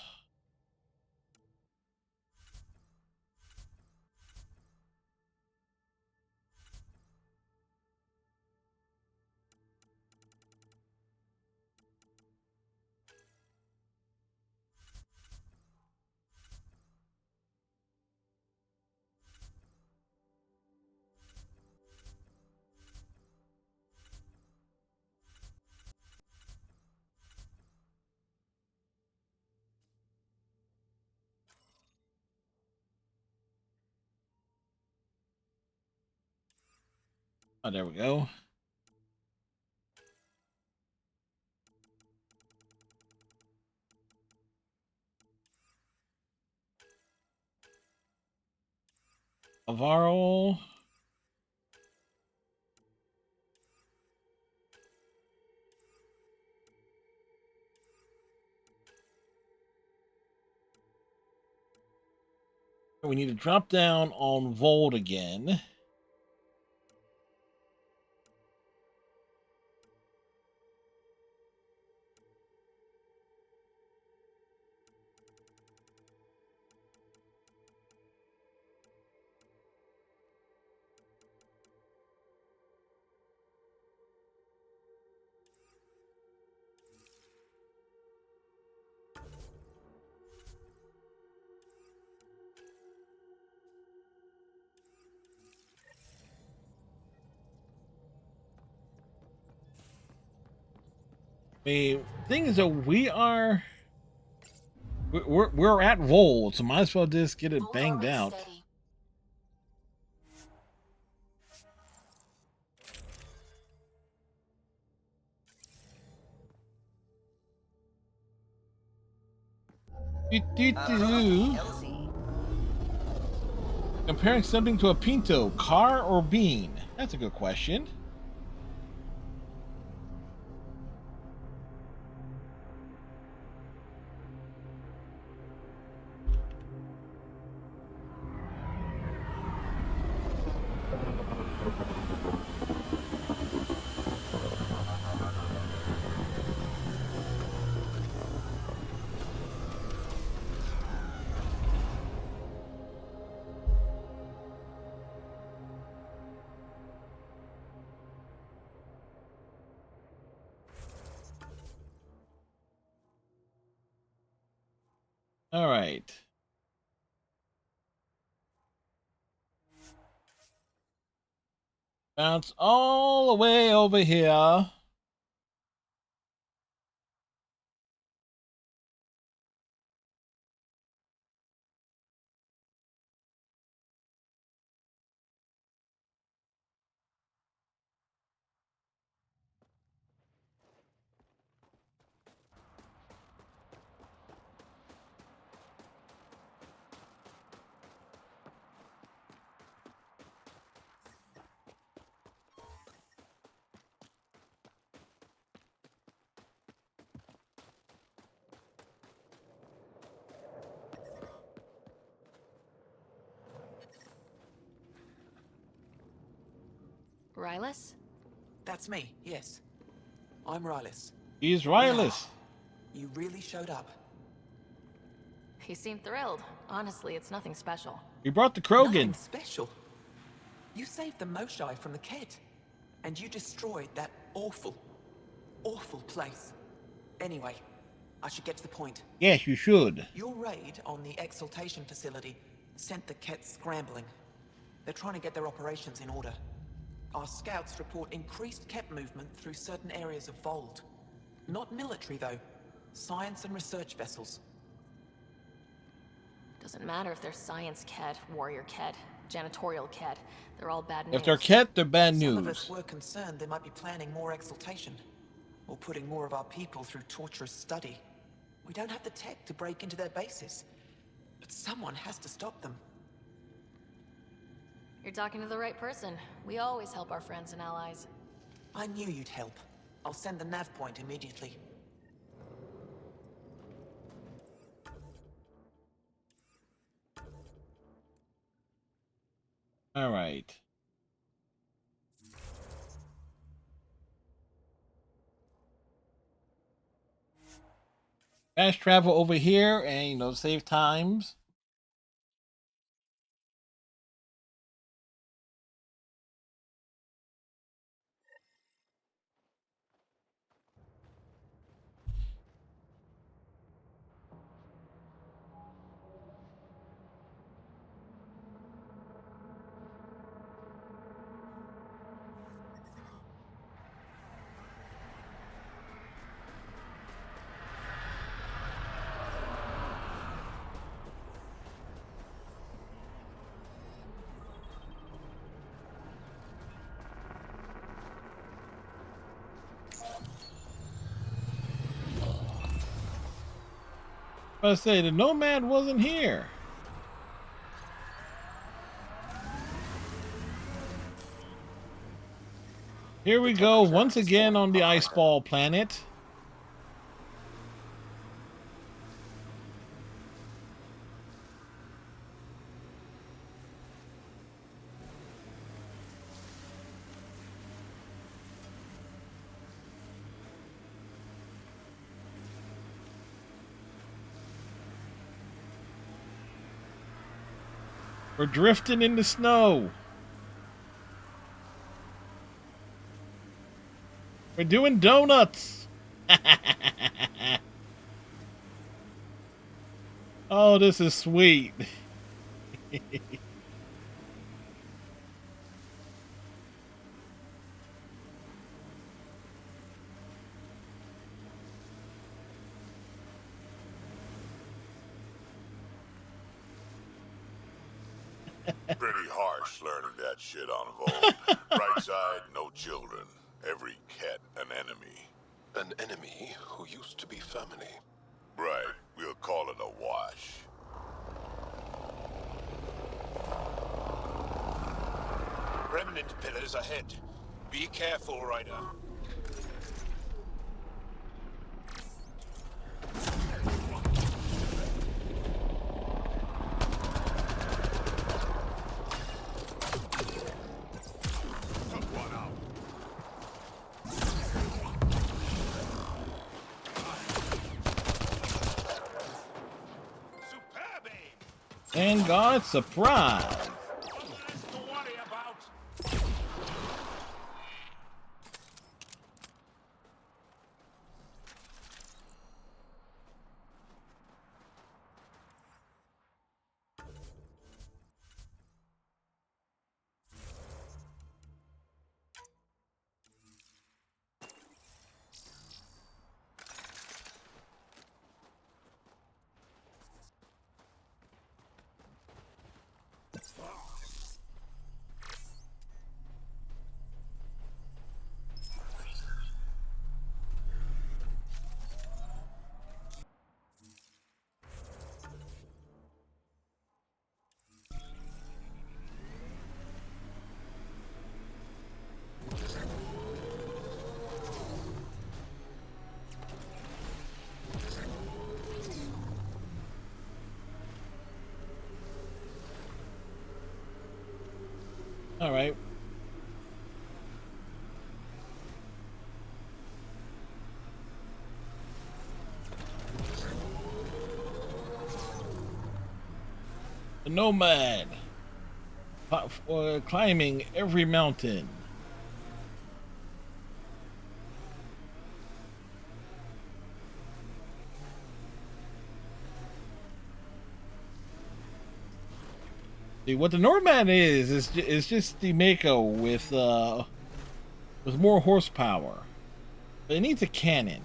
Oh, there we go. Alvaro. We need to drop down on Volt again. The thing is that we're at Volt, so might as well just get it banged out. Comparing something to a Pinto, car or bean? That's a good question. All right. Bounce all the way over here. Rylus? That's me, yes. I'm Rylus. He's Rylus. Wow. You really showed up. He seemed thrilled. Honestly, it's nothing special. He brought the Krogan. Nothing special. You saved the Moshai from the Kett. And you destroyed that awful, awful place. Anyway, I should get to the point. Yes, you should. Your raid on the Exaltation facility sent the Kett scrambling. They're trying to get their operations in order. Our scouts report increased Kett movement through certain areas of Vold. Not military, though. Science and research vessels. Doesn't matter if they're science Kett, warrior Kett, janitorial Kett. They're all bad names. If they're Kett, they're bad news. Some of us were concerned they might be planning more Exaltation. Or putting more of our people through torturous study. We don't have the tech to break into their bases. But someone has to stop them. You're talking to the right person. We always help our friends and allies. I knew you'd help. I'll send the nav point immediately. All right. Fast travel over here and, you know, save times. I say the Nomad wasn't here. Here we go once again on the ice ball planet. We're drifting in the snow. We're doing donuts. Oh, this is sweet. Pretty harsh learning that shit on Vold. Right side, no children. Every Kett an enemy. An enemy who used to be family. Right, we'll call it a wash. Remnant pillars ahead. Be careful, Ryder. And God, surprise. All right. The Nomad. Climbing every mountain. See, what the Nordman is just the Mako with more horsepower. But it needs a cannon.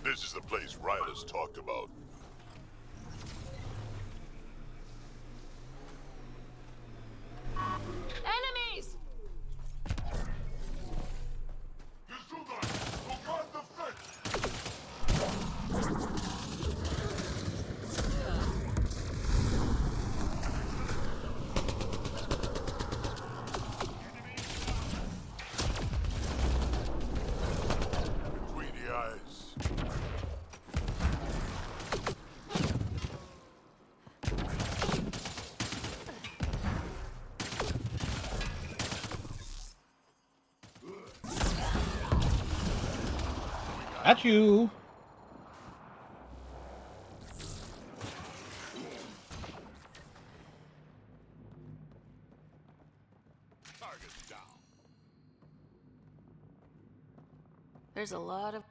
This is the place Ryla's talked about. Enemies! Tweedy eyes. Got you. Target's down. There's a lot of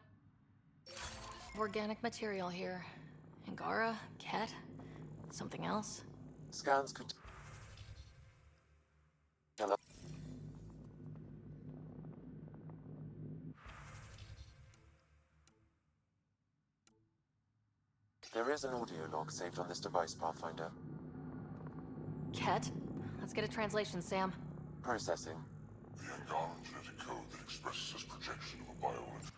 organic material here. Angara, Ket, something else. Scans could tell us. There is an audio log saved on this device, Pathfinder. Ket? Let's get a translation, Sam. Processing. The Angaran genetic code that expresses his projection of a bioelectric.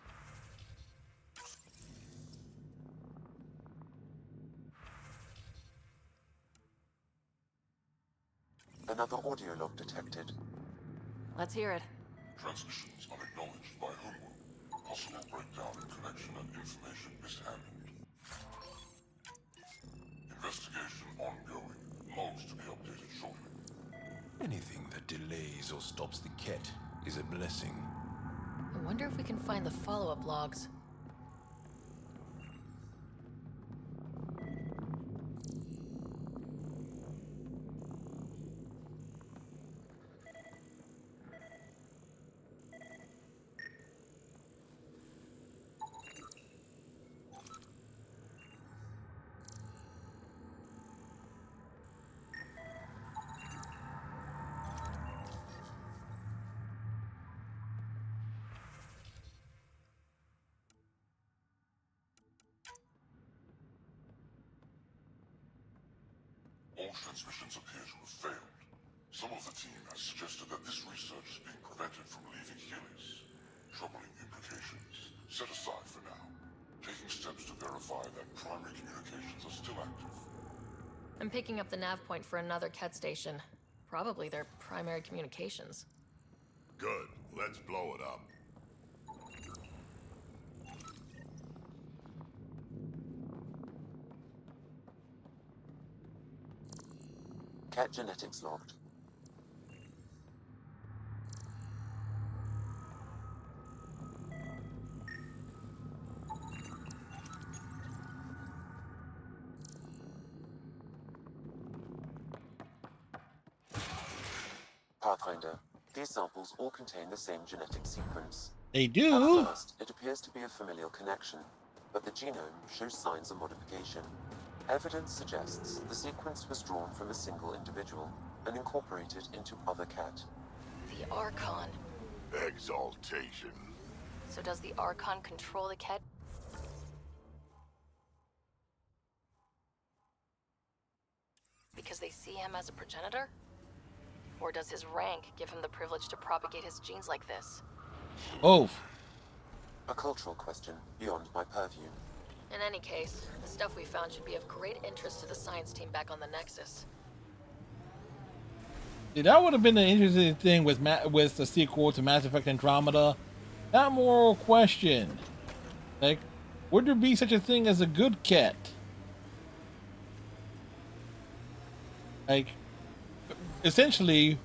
Another audio log detected. Let's hear it. Transmissions unacknowledged by homeworld. Possible breakdown in connection and information mishandled. Investigation ongoing. Logs to be updated shortly. Anything that delays or stops the Ket is a blessing. I wonder if we can find the follow-up logs. All transmissions appear to have failed. Some of the team has suggested that this research is being prevented from leaving Helios. Troubling implications. Set aside for now. Taking steps to verify that primary communications are still active. I'm picking up the nav point for another Ket station. Probably their primary communications. Good. Let's blow it up. Cat genetics logged. Pathfinder. These samples all contain the same genetic sequence. They do. At first, it appears to be a familial connection, but the genome shows signs of modification. Evidence suggests the sequence was drawn from a single individual and incorporated into other cat. The Archon. Exaltation. So does the Archon control the Ket? Because they see him as a progenitor? Or does his rank give him the privilege to propagate his genes like this? Oh. A cultural question beyond my purview. In any case, the stuff we found should be of great interest to the science team back on the Nexus. See, that would have been an interesting thing with the sequel to Mass Effect Andromeda. That moral question. Like, would there be such a thing as a good Ket? Like, essentially,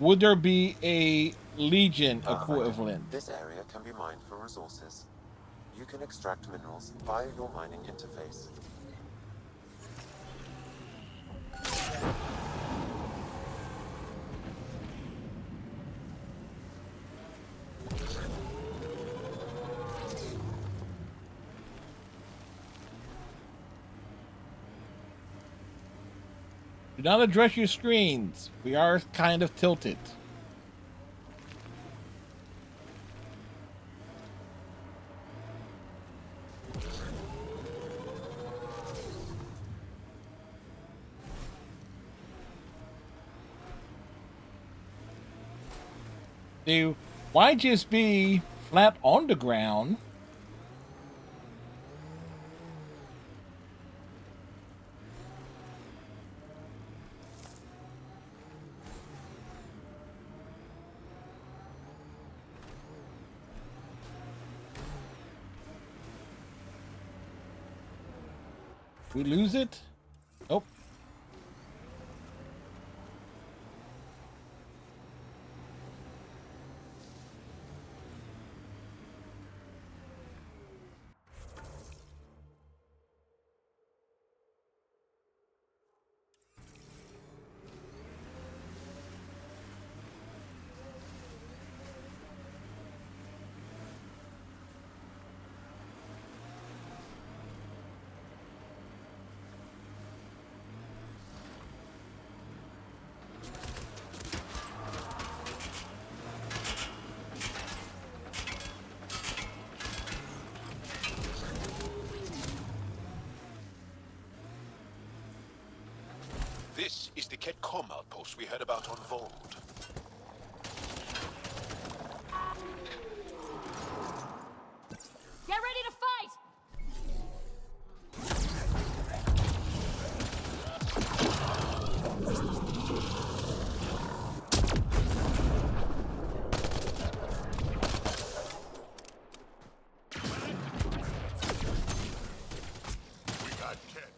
would there be a Legion equivalent? This area can be mined for resources. You can extract minerals via your mining interface. Do not address your screens. We are kind of tilted. See, why just be flat on the ground? We lose it? Nope. This is the Ketcom outpost we heard about on Vold. Get ready to fight! We got Ket.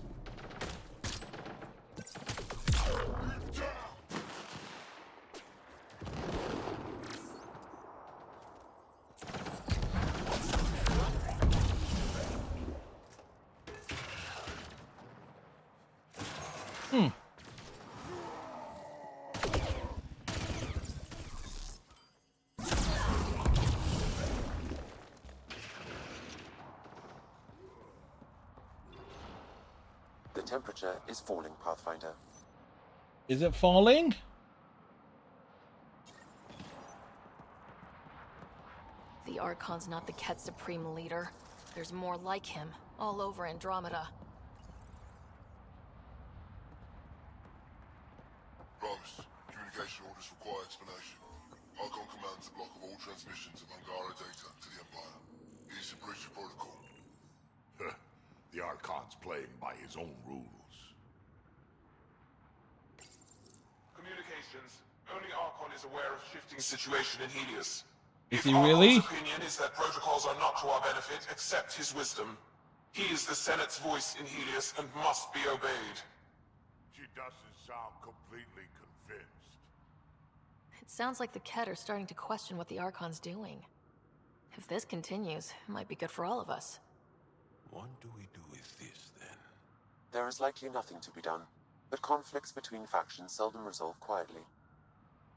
The temperature is falling, Pathfinder. Is it falling? The Archon's not the Ket Supreme leader. There's more like him, all over Andromeda. Promise. Communication orders require explanation. Archon commands a block of all transmissions of Angara data to the Empire. He's a breach of protocol. The Archon's playing by his own rules. Communications. Only Archon is aware of shifting situation in Helios. Is If he really? Archon's opinion is that protocols are not to our benefit, accept his wisdom. He is the Senate's voice in Helios and must be obeyed. She doesn't sound completely convinced. It sounds like the Ket are starting to question what the Archon's doing. If this continues, it might be good for all of us. What do we do with this, then? There is likely nothing to be done, but conflicts between factions seldom resolve quietly.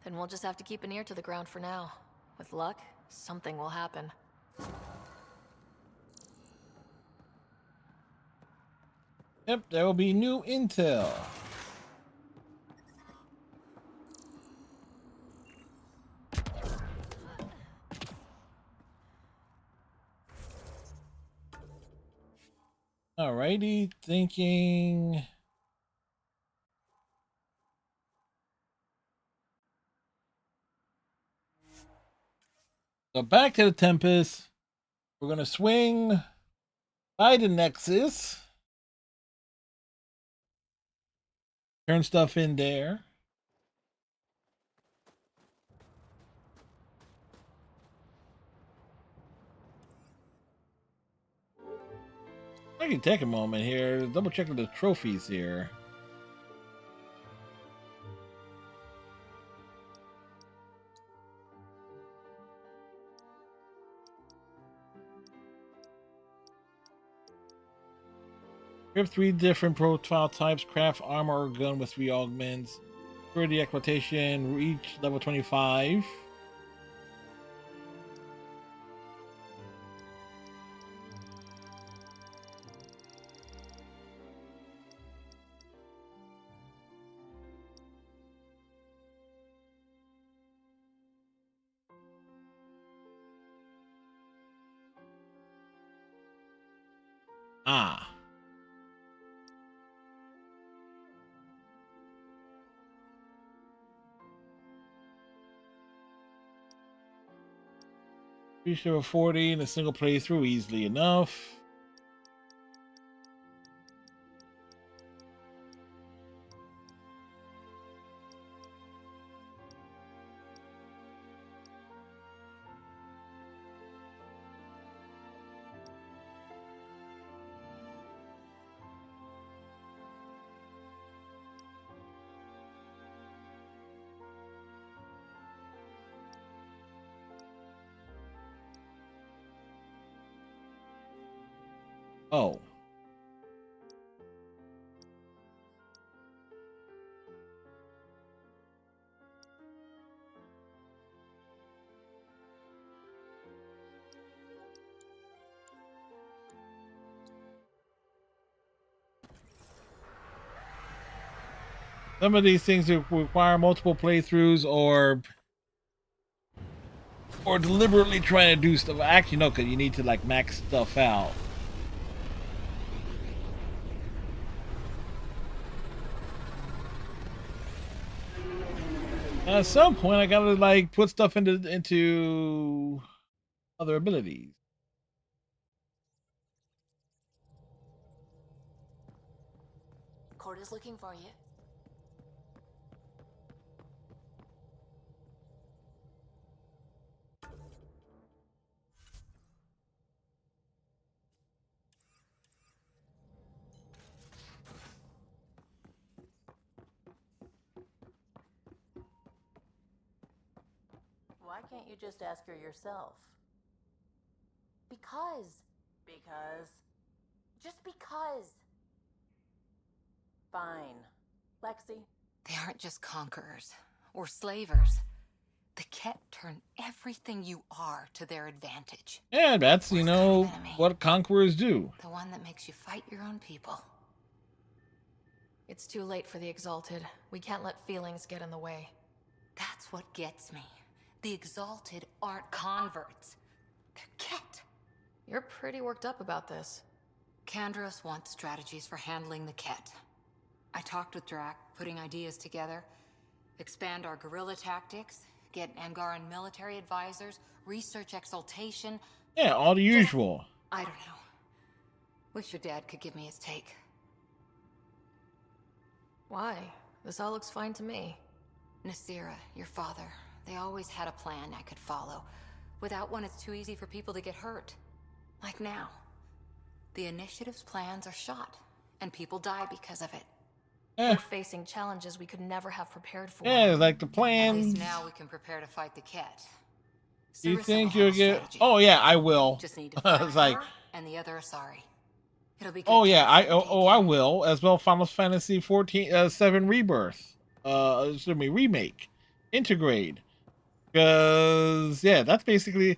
Then we'll just have to keep an ear to the ground for now. With luck, something will happen. Yep, there will be new intel. Alrighty, thinking. So back to the Tempest. We're gonna swing by the Nexus. Turn stuff in there. I can take a moment here, double check the trophies here. We have 3 different profile types: craft armor or gun with 3 augments. For the Exaltation, reach level 25. Ah. Reach level 40 in a single playthrough easily enough. Oh. Some of these things require multiple playthroughs or deliberately trying to do stuff. Actually, no, because you need to like max stuff out. At some point, I gotta like put stuff into other abilities. Corda's looking for you. Why can't you just ask her yourself? Because. Because? Just because. Fine. Lexi? They aren't just conquerors or slavers. The Ket turn everything you are to their advantage. Yeah, that's, you know, what conquerors do. The one that makes you fight your own people. It's too late for the Exalted. We can't let feelings get in the way. That's what gets me. The Exalted aren't converts. They're Ket. You're pretty worked up about this. Kandros wants strategies for handling the Ket. I talked with Drac, putting ideas together. Expand our guerrilla tactics, get Angaran military advisors, research Exaltation. Yeah, all the usual. I don't know. Wish your dad could give me his take. Why? This all looks fine to me. Nasira, your father, they always had a plan I could follow. Without one, it's too easy for people to get hurt. Like now. The Initiative's plans are shot, and people die because of it. We're facing challenges we could never have prepared for. Yeah, like the At plans. least now we can prepare to fight the Ket. You Sarissa think will you'll have a get? strategy. Oh yeah, I will. Just need to find It's like, her and the other Asari. It'll be good oh to yeah, have them I will as well. Final Fantasy 7 Rebirth, remake, integrate. Because yeah, that's basically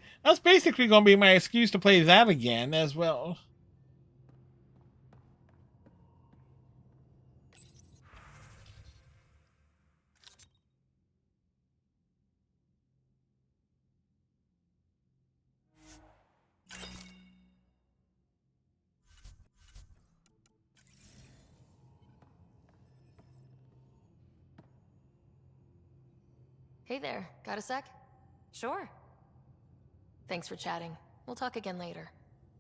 gonna be my excuse to play that again as well. Hey there, got a sec? Sure. Thanks for chatting. We'll talk again later.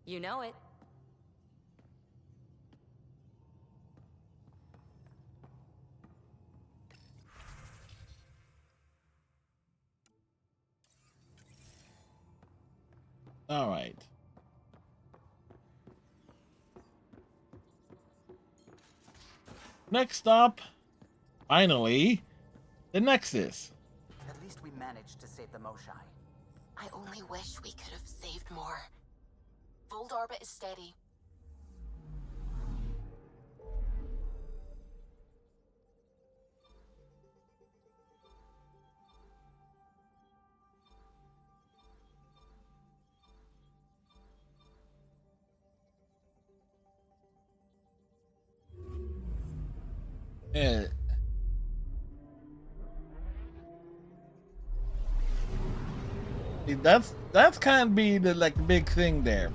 You know it. All right. Next up, finally, the Nexus. At least we managed to save the Moshai. I only wish we could have saved more. Vold orbit is steady. Yeah. See, that's kind of be the like big thing there.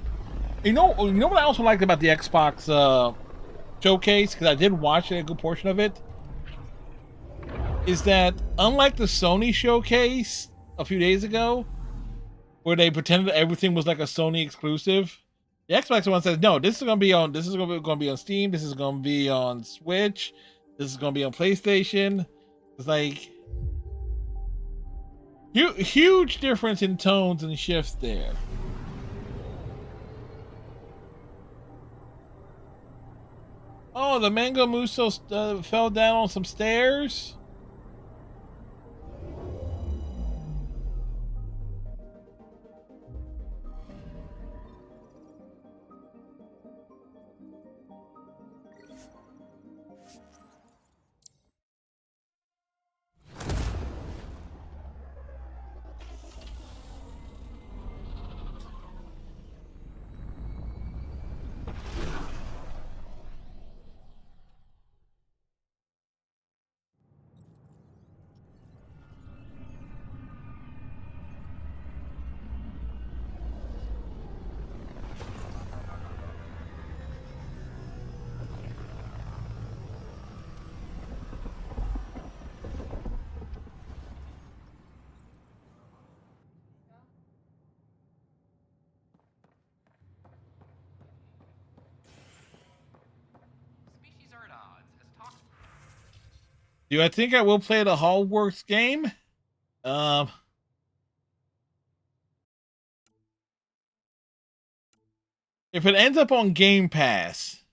You know what I also liked about the Xbox showcase, because I did watch a good portion of it, is that unlike the Sony showcase a few days ago, where they pretended everything was like a Sony exclusive, the Xbox one says no. This is going to be on Steam. This is going to be on Switch. This is going to be on PlayStation. It's like huge difference in tones and shifts there. Oh, the Mango Muso fell down on some stairs. Do I think I will play the Hallworks game? If it ends up on Game Pass,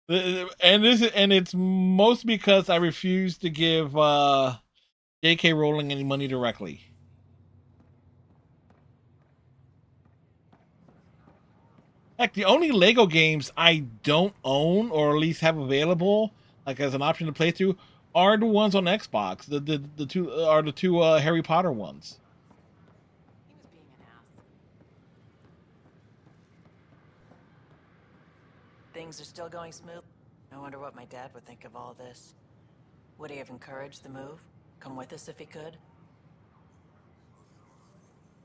and it's most because I refuse to give J.K. Rowling any money directly. Heck, the only Lego games I don't own, or at least have available, like as an option to play through, are the ones on Xbox. The two Harry Potter ones. Things are still going smooth. I wonder what my dad would think of all this. Would he have encouraged the move? Come with us if he could?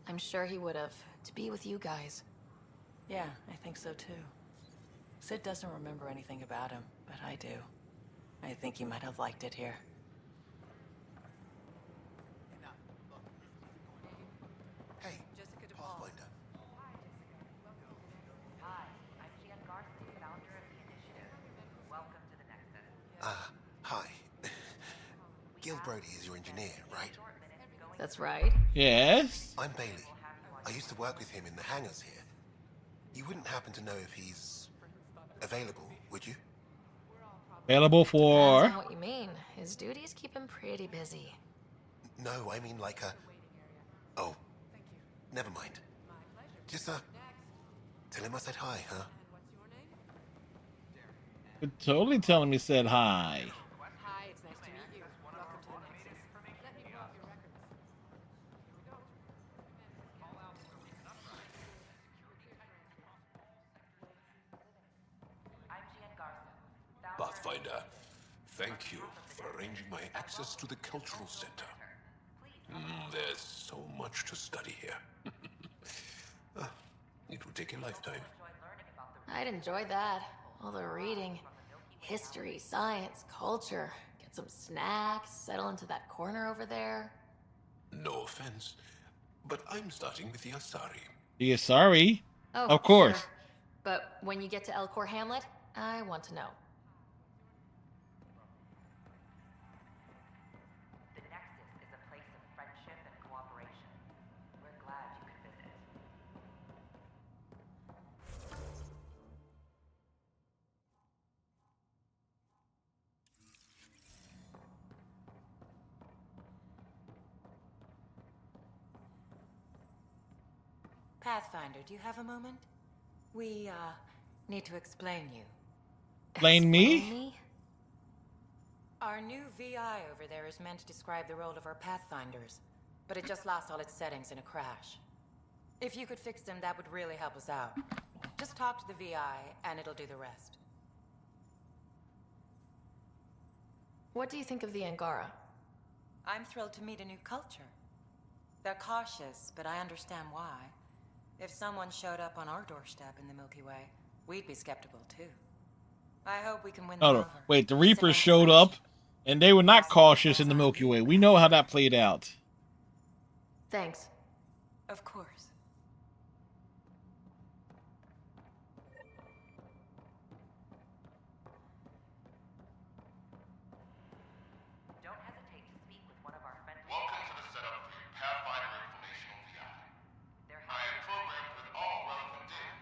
I'm sure he would have, to be with you guys. Yeah, I think so too. Sid doesn't remember anything about him, but I do. I think he might have liked it here. Hey, Pathfinder. Hi, I'm Gian Garson, founder of the initiative. Welcome to the Nexus. Hi. Gil Brody is your engineer, right? That's right. Yes. I'm Bailey. I used to work with him in the hangars here. You wouldn't happen to know if he's available, would you? Available for... Depends on what you mean. His duties keep him pretty busy. No, I mean like a... Oh, never mind. Just, tell him I said hi, huh? You're totally telling me said hi. Hi, it's nice to meet you. Welcome to the Nexus. Let me pull up your records. I'm Gian Garson. Pathfinder, thank you for arranging my access to the cultural center. There's so much to study here. It will take a lifetime. I'd enjoy that. All the reading. History, science, culture. Get some snacks, settle into that corner over there. No offense, but I'm starting with the Asari. The Asari? Oh, of course. Sure. But when you get to Elcor Hamlet, I want to know. The Nexus is a place of friendship and cooperation. We're glad you could visit. Pathfinder, do you have a moment? We, need to explain you. Explain me? Our new VI over there is meant to describe the role of our Pathfinders, but it just lost all its settings in a crash. If you could fix them, that would really help us out. Just talk to the VI, and it'll do the rest. What do you think of the Angara? I'm thrilled to meet a new culture. They're cautious, but I understand why. If someone showed up on our doorstep in the Milky Way, we'd be skeptical too. I hope we can win them Oh, over. wait, the Reapers showed up, and they were not cautious in the Milky Way. We know how that played out. Thanks. Of course. Don't hesitate to speak with one of our friendly... Welcome to the setup for your Pathfinder Informational VI. I am programmed with all relevant data.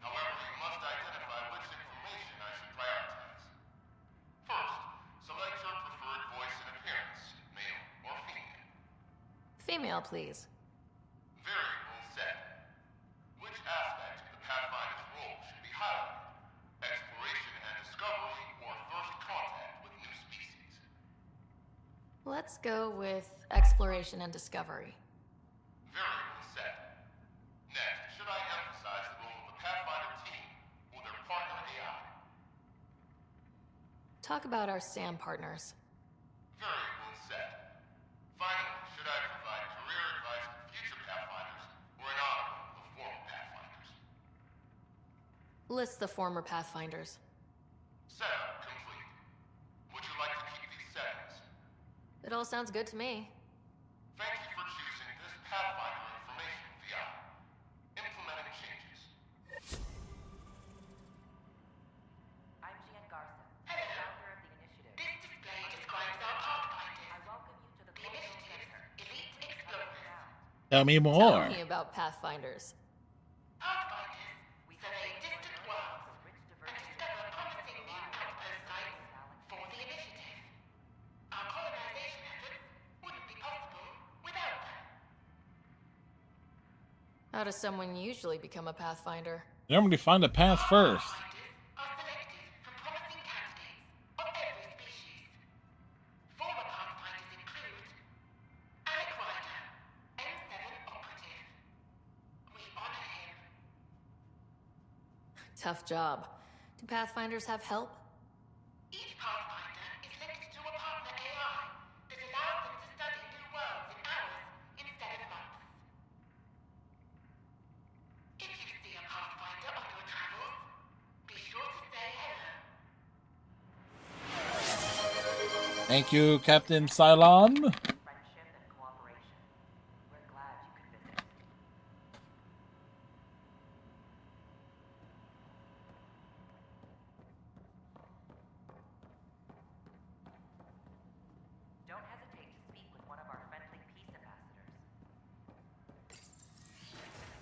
However, you must identify which information I should prioritize. First, select your preferred voice and appearance, male or female. Female, please. Variable set. Which aspect of the Pathfinder's role should be highlighted? Exploration and discovery or first contact with new species? Let's go with exploration and discovery. Variable set. Next, should I emphasize the role of the Pathfinder team or their partner AI? Talk about our SAM partners. Variable set. Finally, should I provide career advice for future Pathfinders or an honor of the former Pathfinders? List the former Pathfinders. Setup complete. Would you like to keep these settings? It all sounds good to me. Thank you for choosing this Pathfinder Information VI. Implementing changes. I'm Gian Garza, Hello. founder of the initiative. This display describes our Pathfinders. I welcome you to the The initiative's elite explorers. Tell me Tell more. me about Pathfinders. Pathfinders survey distant worlds and discover promising new outpost sites for the initiative. Our colonization efforts wouldn't be possible without them. How does someone usually become a Pathfinder? Normally find a path first. Pathfinders are selected from promising candidates of every species. Former Pathfinders include Alec Ryder, N7 operative. We honor him. Tough job. Do Pathfinders have help? Each Pathfinder is linked to a partner AI that allows them to study new worlds in hours instead of months. If you see a Pathfinder on your travels, be sure to say hello. Thank you, Captain Cylon. Friendship and cooperation. We're glad you could visit. Don't hesitate to speak with one of our friendly peace ambassadors.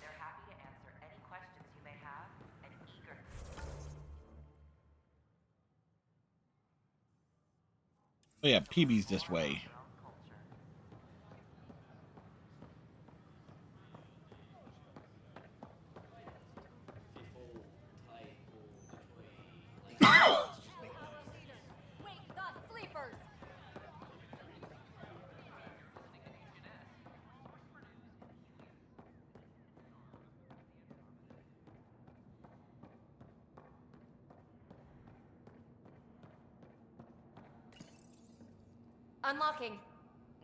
They're happy to answer any questions you may have and eager. Oh yeah, PB's this way. Wake the sleepers! Unlocking.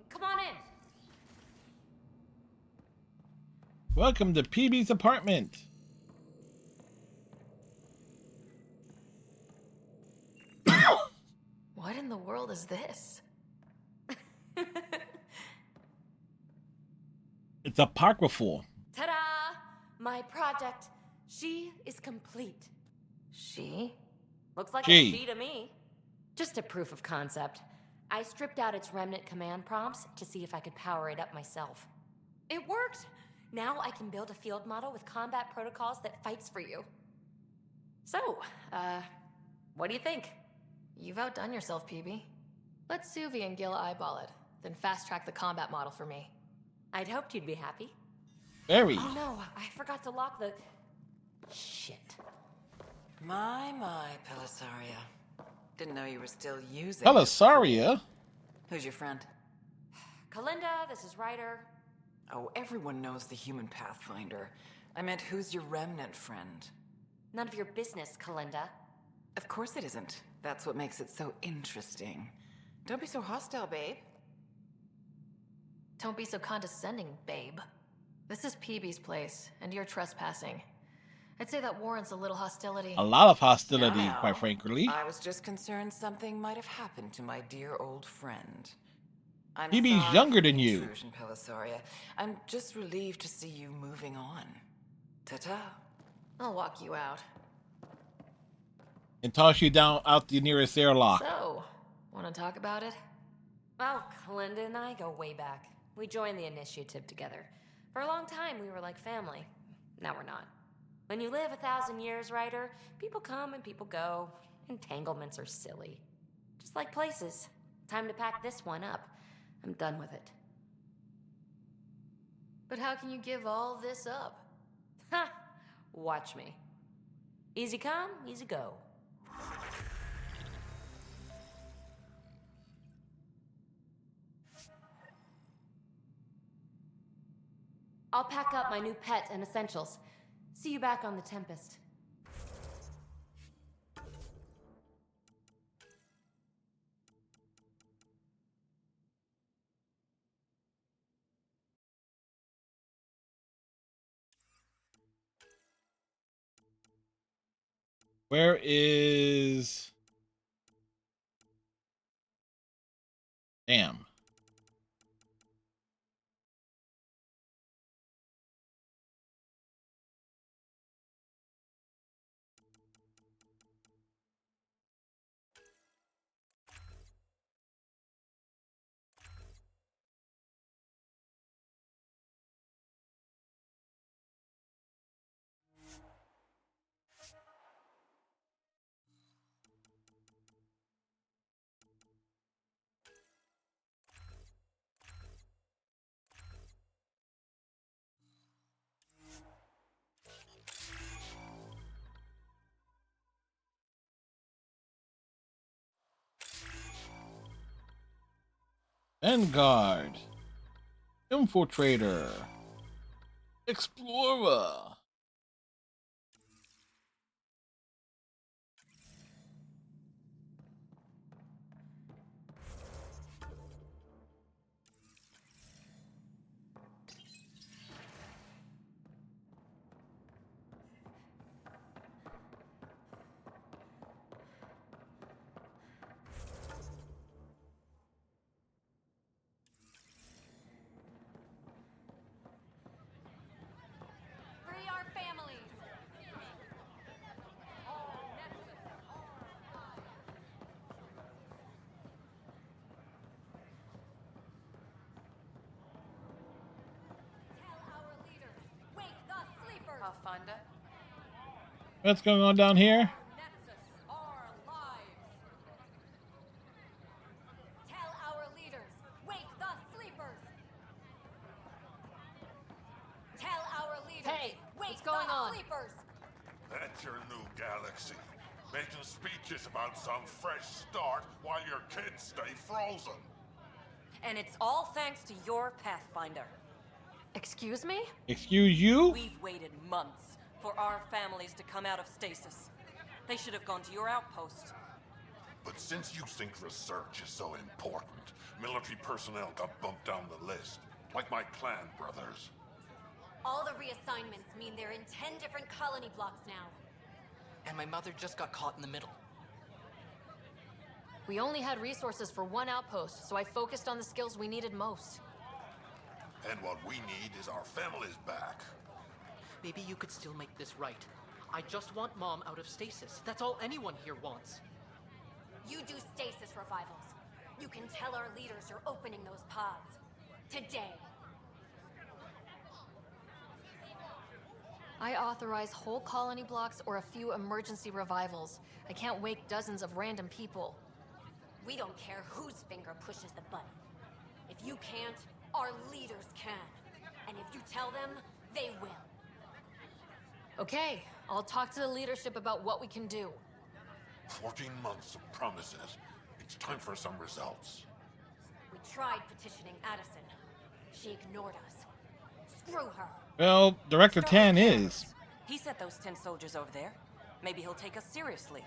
Come on in. Welcome to PB's apartment. What in the world is this? It's apocryphal. Ta-da! My project. She is complete. She? Looks like She. a she to me. Just a proof of concept. I stripped out its remnant command prompts to see if I could power it up myself. It worked! Now I can build a field model with combat protocols that fights for you. So, what do you think? You've outdone yourself, PB. Let Suvi and Gil eyeball it, then fast-track the combat model for me. I'd hoped you'd be happy. Very. Oh no, I forgot to lock the... Shit. My, Pelisaria. Didn't know you were still using... Pelisaria? Who's your friend? Kalinda, this is Ryder. Oh, everyone knows the human Pathfinder. I meant, who's your remnant friend? None of your business, Kalinda. Of course it isn't. That's what makes it so interesting. Don't be so hostile, babe. Don't be so condescending, babe. This is PB's place, and you're trespassing. I'd say that warrants a little hostility. A lot of hostility, Now, quite frankly. I was just concerned something might have happened to my dear old friend. I'm PB's sorry younger for the than you. intrusion, Pelisaria. I'm just relieved to see you moving on. Ta-ta. I'll walk you out. And toss you down out the nearest airlock. So, want to talk about it? Well, Kalinda and I go way back. We joined the initiative together. For a long time, we were like family. Now we're not. When you live 1,000 years, Ryder, people come and people go. Entanglements are silly. Just like places. Time to pack this one up. I'm done with it. But how can you give all this up? Ha! Watch me. Easy come, easy go. I'll pack up my new pet and essentials. See you back on the Tempest. Where is... Damn. Vanguard, Infiltrator, Explorer. Free our families! Pathfinder? What's going on down here? Tell our leaders, wake the sleepers! Tell our leaders, Hey, wake what's going the on? sleepers! That's your new galaxy. Making speeches about some fresh start while your kids stay frozen. And it's all thanks to your Pathfinder. Excuse me? Excuse you? We've waited months for our families to come out of stasis. They should have gone to your outpost. But since you think research is so important, military personnel got bumped down the list. Like my clan brothers. All the reassignments mean they're in 10 different colony blocks now. And my mother just got caught in the middle. We only had resources for one outpost, so I focused on the skills we needed most. And what we need is our families back. Maybe you could still make this right. I just want Mom out of stasis. That's all anyone here wants. You do stasis revivals. You can tell our leaders you're opening those pods. Today. I authorize whole colony blocks or a few emergency revivals. I can't wake dozens of random people. We don't care whose finger pushes the button. If you can't, our leaders can. And if you tell them, they will. Okay, I'll talk to the leadership about what we can do. 14 months of promises. It's time for some results. We tried petitioning Addison. She ignored us. Screw her. Well, Director Tan is. He sent those 10 soldiers over there. Maybe he'll take us seriously.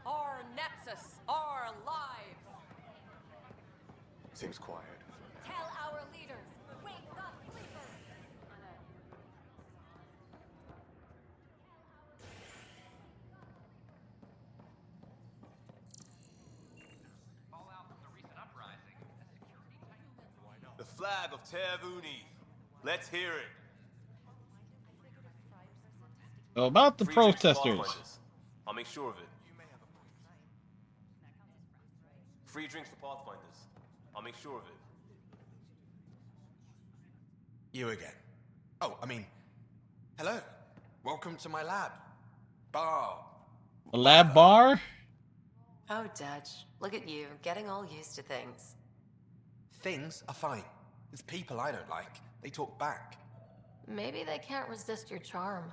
Our Nexus, our lives! Seems quiet. Tell our leaders, wake the sleepers! The flag of Tervuni. Let's hear it. So about the Free drinks for protesters. Pathfinders. I'll make sure of it. Free drinks for Pathfinders. I'll make sure of it. You again. Oh, I mean, hello. Welcome to my lab. Bar. The lab bar? Oh, Dutch. Look at you, getting all used to things. Things are fine. It's people I don't like. They talk back. Maybe they can't resist your charm.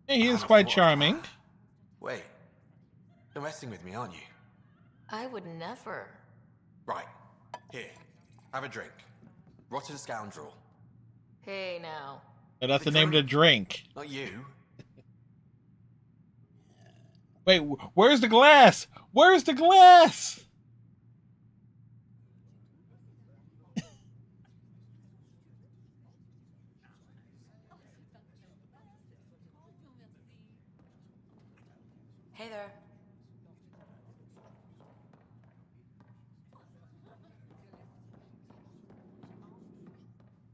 Yeah, he is quite charming. Wait. You're messing with me, aren't you? I would never. Right. Here. Have a drink. Rotten scoundrel. Hey, now. And that's the name of the drink. Not you. Wait, where's the glass? Where's the glass? Hey there.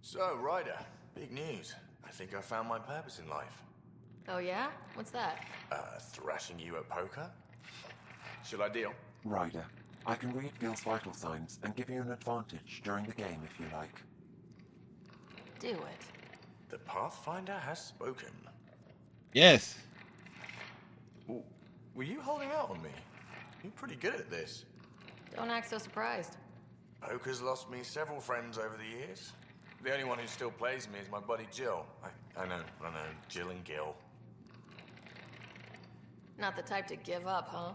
So, Ryder, big news. I think I found my purpose in life. Oh, yeah? What's that? Thrashing you at poker? Shall I deal? Ryder, I can read Gil's vital signs and give you an advantage during the game if you like. Do it. The Pathfinder has spoken. Yes. Ooh, were you holding out on me? You're pretty good at this. Don't act so surprised. Poker's lost me several friends over the years. The only one who still plays me is my buddy Jill. I know, Jill and Gil. Not the type to give up, huh?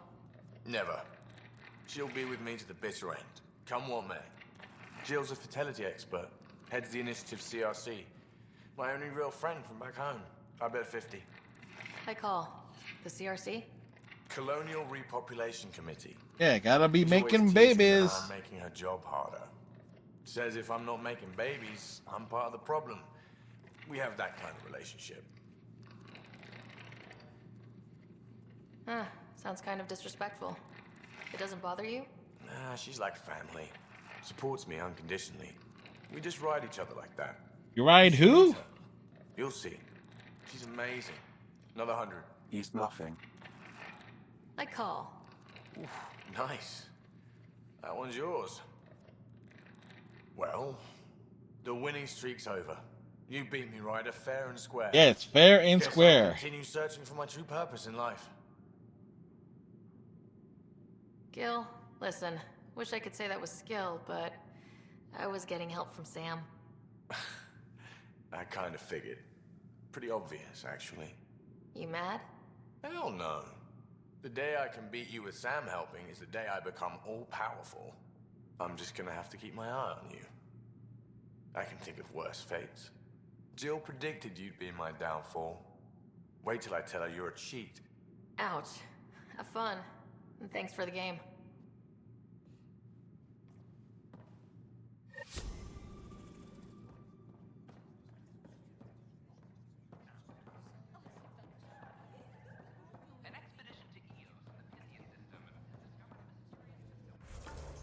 Never. She'll be with me to the bitter end, come what may. Jill's a fertility expert, heads the initiative CRC. My only real friend from back home. I bet 50. I call. The CRC? Colonial Repopulation Committee. Yeah, gotta be She's making always teasing babies. that I'm making her job harder. Says if I'm not making babies, I'm part of the problem. We have that kind of relationship. Huh, sounds kind of disrespectful. It doesn't bother you? Nah, she's like family. Supports me unconditionally. We just ride each other like that. You ride who? You'll see. She's amazing. Another 100. He's bluffing. I call. Oof, nice. That one's yours. Well, the winning streak's over. You beat me, Ryder, fair and square. Yes, fair and Guess square. I'll continue searching for my true purpose in life. Gil, listen. Wish I could say that was skill, but I was getting help from Sam. I kind of figured. Pretty obvious, actually. You mad? Hell no. The day I can beat you with Sam helping is the day I become all-powerful. I'm just gonna have to keep my eye on you. I can think of worse fates. Jill predicted you'd be my downfall. Wait till I tell her you're a cheat. Ouch. Have fun. And thanks for the game. An expedition to Eos, the Pythia system, has discovered a mysterious...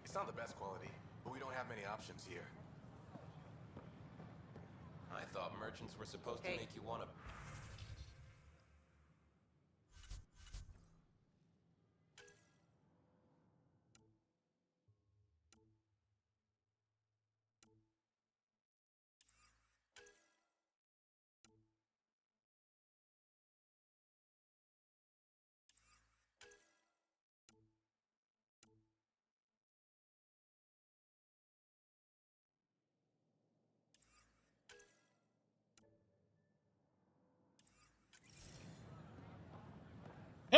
It's not the best quality, but we don't have many options here. I thought merchants were supposed to make you want to...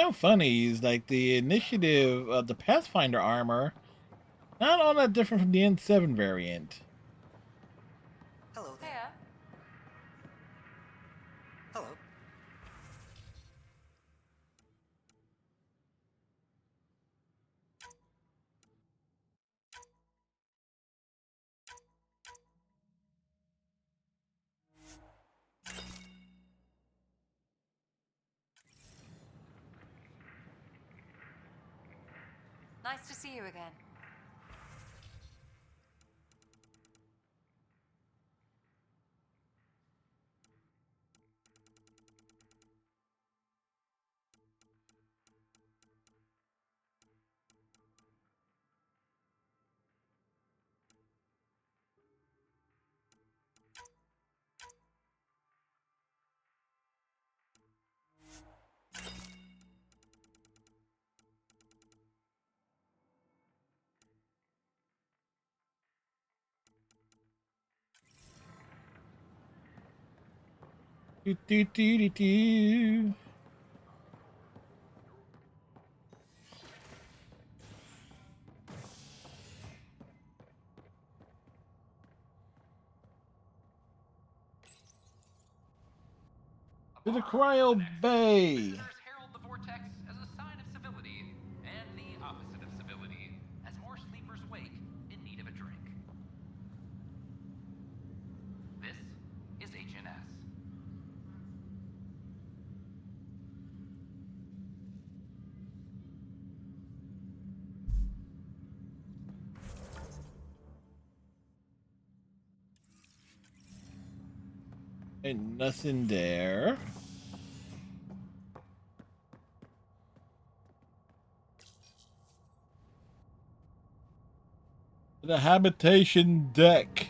kind of funny is like the initiative, the Pathfinder armor, not all that different from the N7 variant. Hello there. Hello. Nice to see you again. Do, do, do, do, do. To the Cryo Bay. Herald the vortex as a sign of civility, and the opposite of civility, as more sleepers wake in need of a drink. This is HNS. Ain't nothing there. The habitation deck.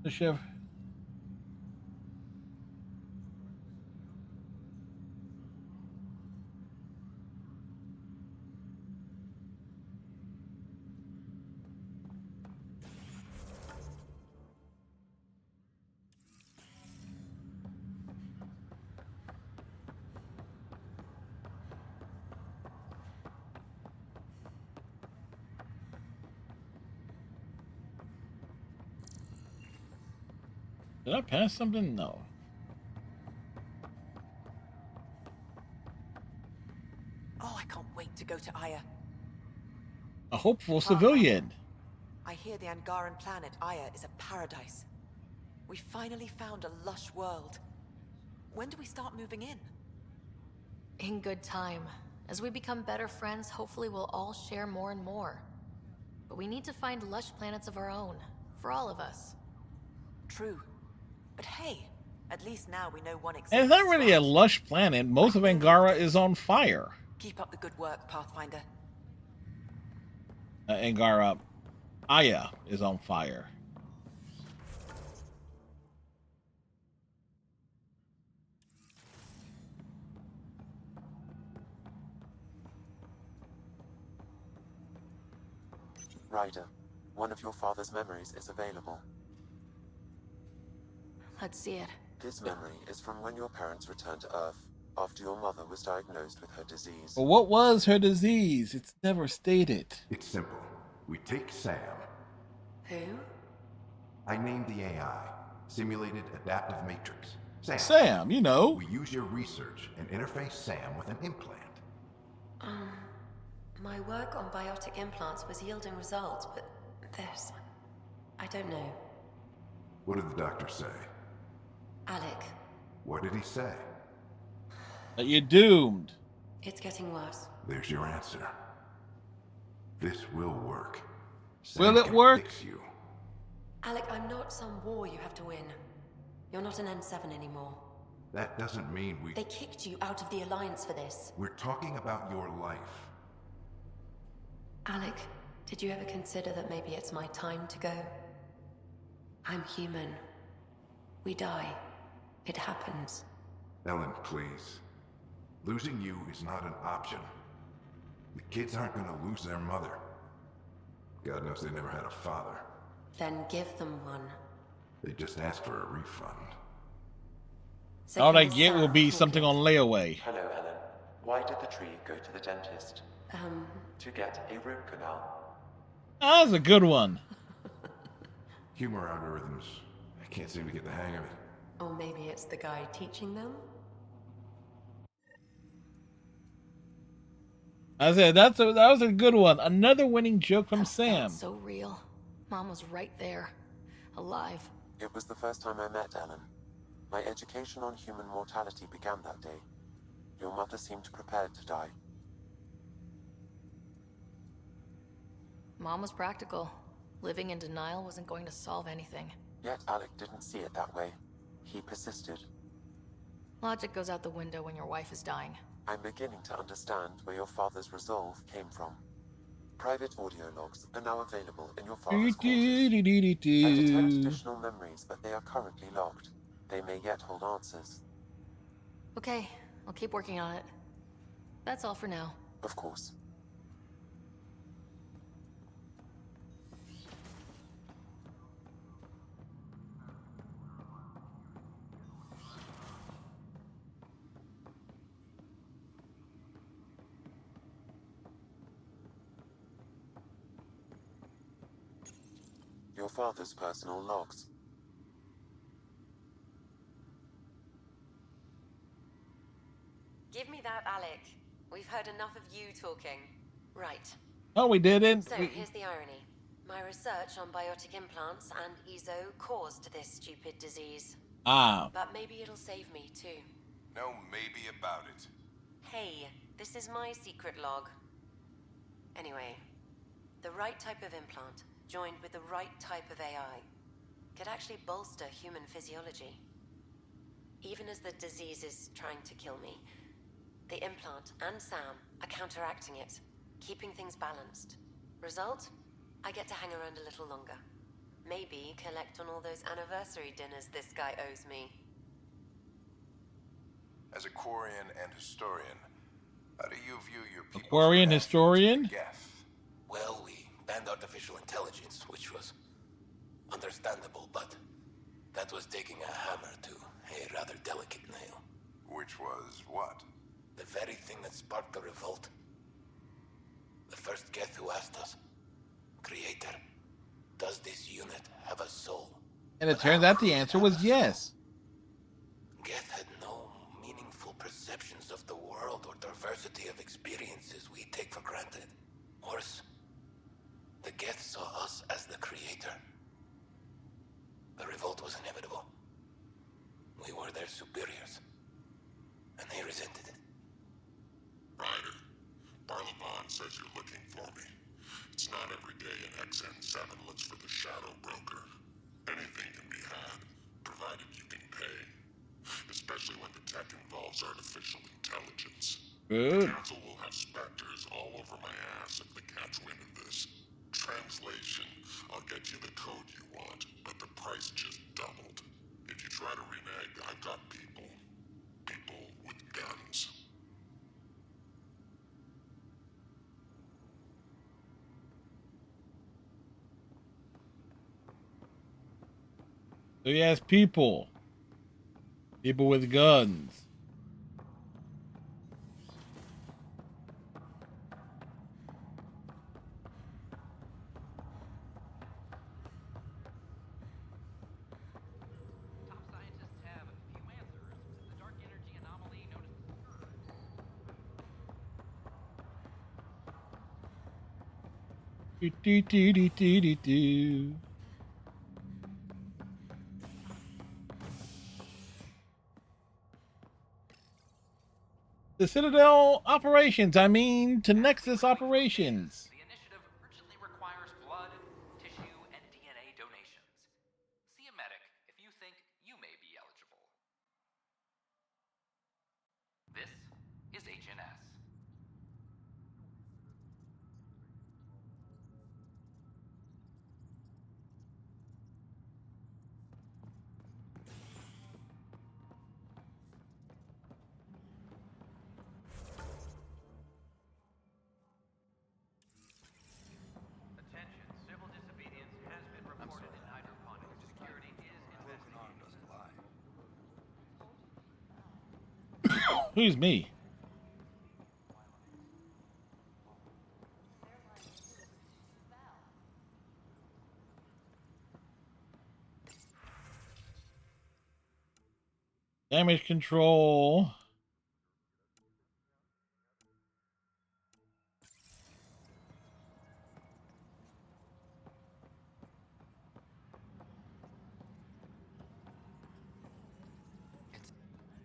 The chef. Did I pass something? No. Oh, I can't wait to go to Aya. A hopeful civilian. I hear the Angaran planet Aya is a paradise. We finally found a lush world. When do we start moving in? In good time. As we become better friends, hopefully we'll all share more and more. But we need to find lush planets of our own. For all of us. True. But hey, at least now we know one exists. And it's not really a lush planet. Most of Angara is on fire. Keep up the good work, Pathfinder. Angara, Aya is on fire. Ryder, one of your father's memories is available. Let's see it. This memory is from when your parents returned to Earth, after your mother was diagnosed with her disease. But what was her disease? It's never stated. It's simple. We take Sam. Who? I named the AI. Simulated Adaptive Matrix. Sam, you know. We use your research and interface Sam with an implant. My work on biotic implants was yielding results, but this... I don't know. What did the doctor say? Alec, What did he say? That you're doomed. it's getting worse. There's your answer. This will work. Will it work? Fix you. Alec, I'm not some war you have to win. You're not an N7 anymore. That doesn't mean we... They kicked you out of the Alliance for this. We're talking about your life. Alec, did you ever consider that maybe it's my time to go? I'm human. We die. It happens. Ellen, please. Losing you is not an option. The kids aren't gonna lose their mother. God knows they never had a father. Then give them one. They just asked for a refund. So All I can get will Sam be take something it? on layaway. Hello, Ellen. Why did the tree go to the dentist? To get a root canal. Ah, that's a good one. Humor algorithms. I can't seem to get the hang of it. Or maybe it's the guy teaching them? I said that was a good one. Another winning joke from Sam. So real. Mom was right there, alive. It was the first time I met Ellen. My education on human mortality began that day. Your mother seemed prepared to die. Mom was practical. Living in denial wasn't going to solve anything. Yet Alec didn't see it that way. He persisted. Logic goes out the window when your wife is dying. I'm beginning to understand where your father's resolve came from. Private audio logs are now available in your father's quarters. I detect additional memories, but they are currently logged. They may yet hold answers. Okay, I'll keep working on it. That's all for now. Of course. Your father's personal logs. Give me that, Alec. We've heard enough of you talking. Right. Oh, we didn't. So here's the irony. My research on biotic implants and EZO caused this stupid disease. Ah. But maybe it'll save me, too. No maybe about it. Hey, this is my secret log. Anyway, the right type of implant, joined with the right type of AI, could actually bolster human physiology. Even as the disease is trying to kill me, the implant and Sam are counteracting it, keeping things balanced. Result? I get to hang around a little longer. Maybe collect on all those anniversary dinners this guy owes me. As a Quarian and historian, how do you view your people's Aquarian reaction historian? to Geth? Well, we banned artificial intelligence, which was understandable, but that was taking a hammer to a rather delicate nail. Which was what? The very thing that sparked the revolt. The first Geth who asked us, Creator, does this unit have a soul? And it turns out the answer was yes. Geth had no meaningful perceptions of the world or diversity of experiences we take for granted. Worse, the Geth saw us as the Creator. The revolt was inevitable. We were their superiors, and they resented it. Ryder, Barlavon says you're looking for me. It's not every day an XN7 looks for the Shadow Broker. Anything can be had, provided you can pay. Especially when the tech involves artificial intelligence. Good. The Council will have specters all over my ass if they catch wind of this. Translation, I'll get you the code you want, but the price just doubled. If you try to renege, I've got people. People with guns. So he has people. People with guns. Top scientists have few answers, but the dark energy anomaly known as Do, do, do, do, do, do, do. The Citadel operations, I mean, to Nexus operations. the initiative urgently requires blood, tissue, and DNA donations. See a medic if you think you may be eligible. This is HNS. Who's me? Damage control.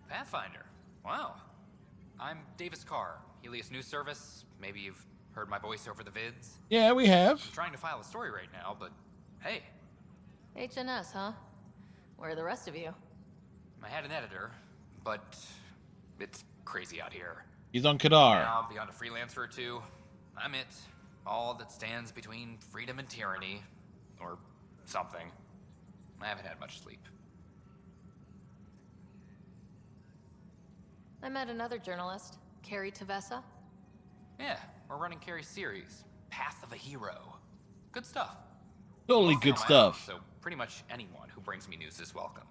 Pathfinder. Wow. I'm Davis Carr, Helios News Service. Maybe you've heard my voice over the vids. Yeah, we have. I'm trying to file a story right now, but hey, HNS, huh? Where are the rest of you? I had an editor, but it's crazy out here. He's on Kadar. Now, beyond a freelancer or two, I'm it. All that stands between freedom and tyranny. Or something. I haven't had much sleep. I met another journalist, Carrie Tavessa. Yeah, we're running Carrie's series, Path of a Hero. Good stuff. Totally Mostly good on my stuff. own, so pretty much anyone who brings me news is welcome.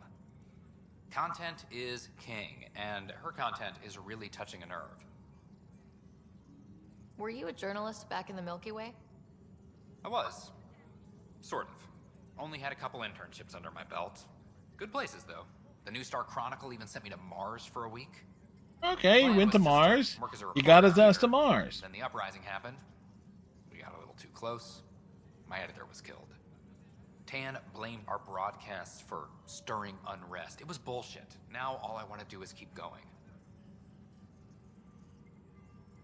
Content is king, and her content is really touching a nerve. Were you a journalist back in the Milky Way? I was. Sort of. Only had a couple internships under my belt. Good places, though. The New Star Chronicle even sent me to Mars for a week. Okay, you Plan went to was just Mars. work as a You got his reporter ass to here. Mars. Then the uprising happened. We got a little too close. My editor was killed. Tan blamed our broadcasts for stirring unrest. It was bullshit. Now all I want to do is keep going.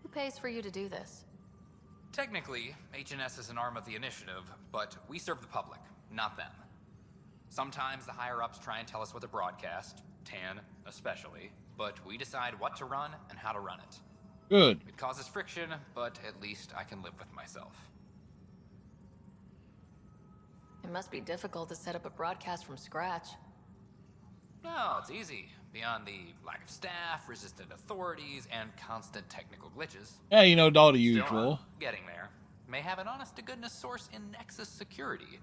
Who pays for you to do this? Technically, HNS is an arm of the initiative, but we serve the public, not them. Sometimes the higher-ups try and tell us what to broadcast, Tan especially, but we decide what to run and how to run it. Good. It causes friction, but at least I can live with myself. It must be difficult to set up a broadcast from scratch. No, it's easy. Beyond the lack of staff, resistant authorities, and constant technical glitches. Yeah, you know, all the Still, usual. I'm getting there. May have an honest-to-goodness source in Nexus Security,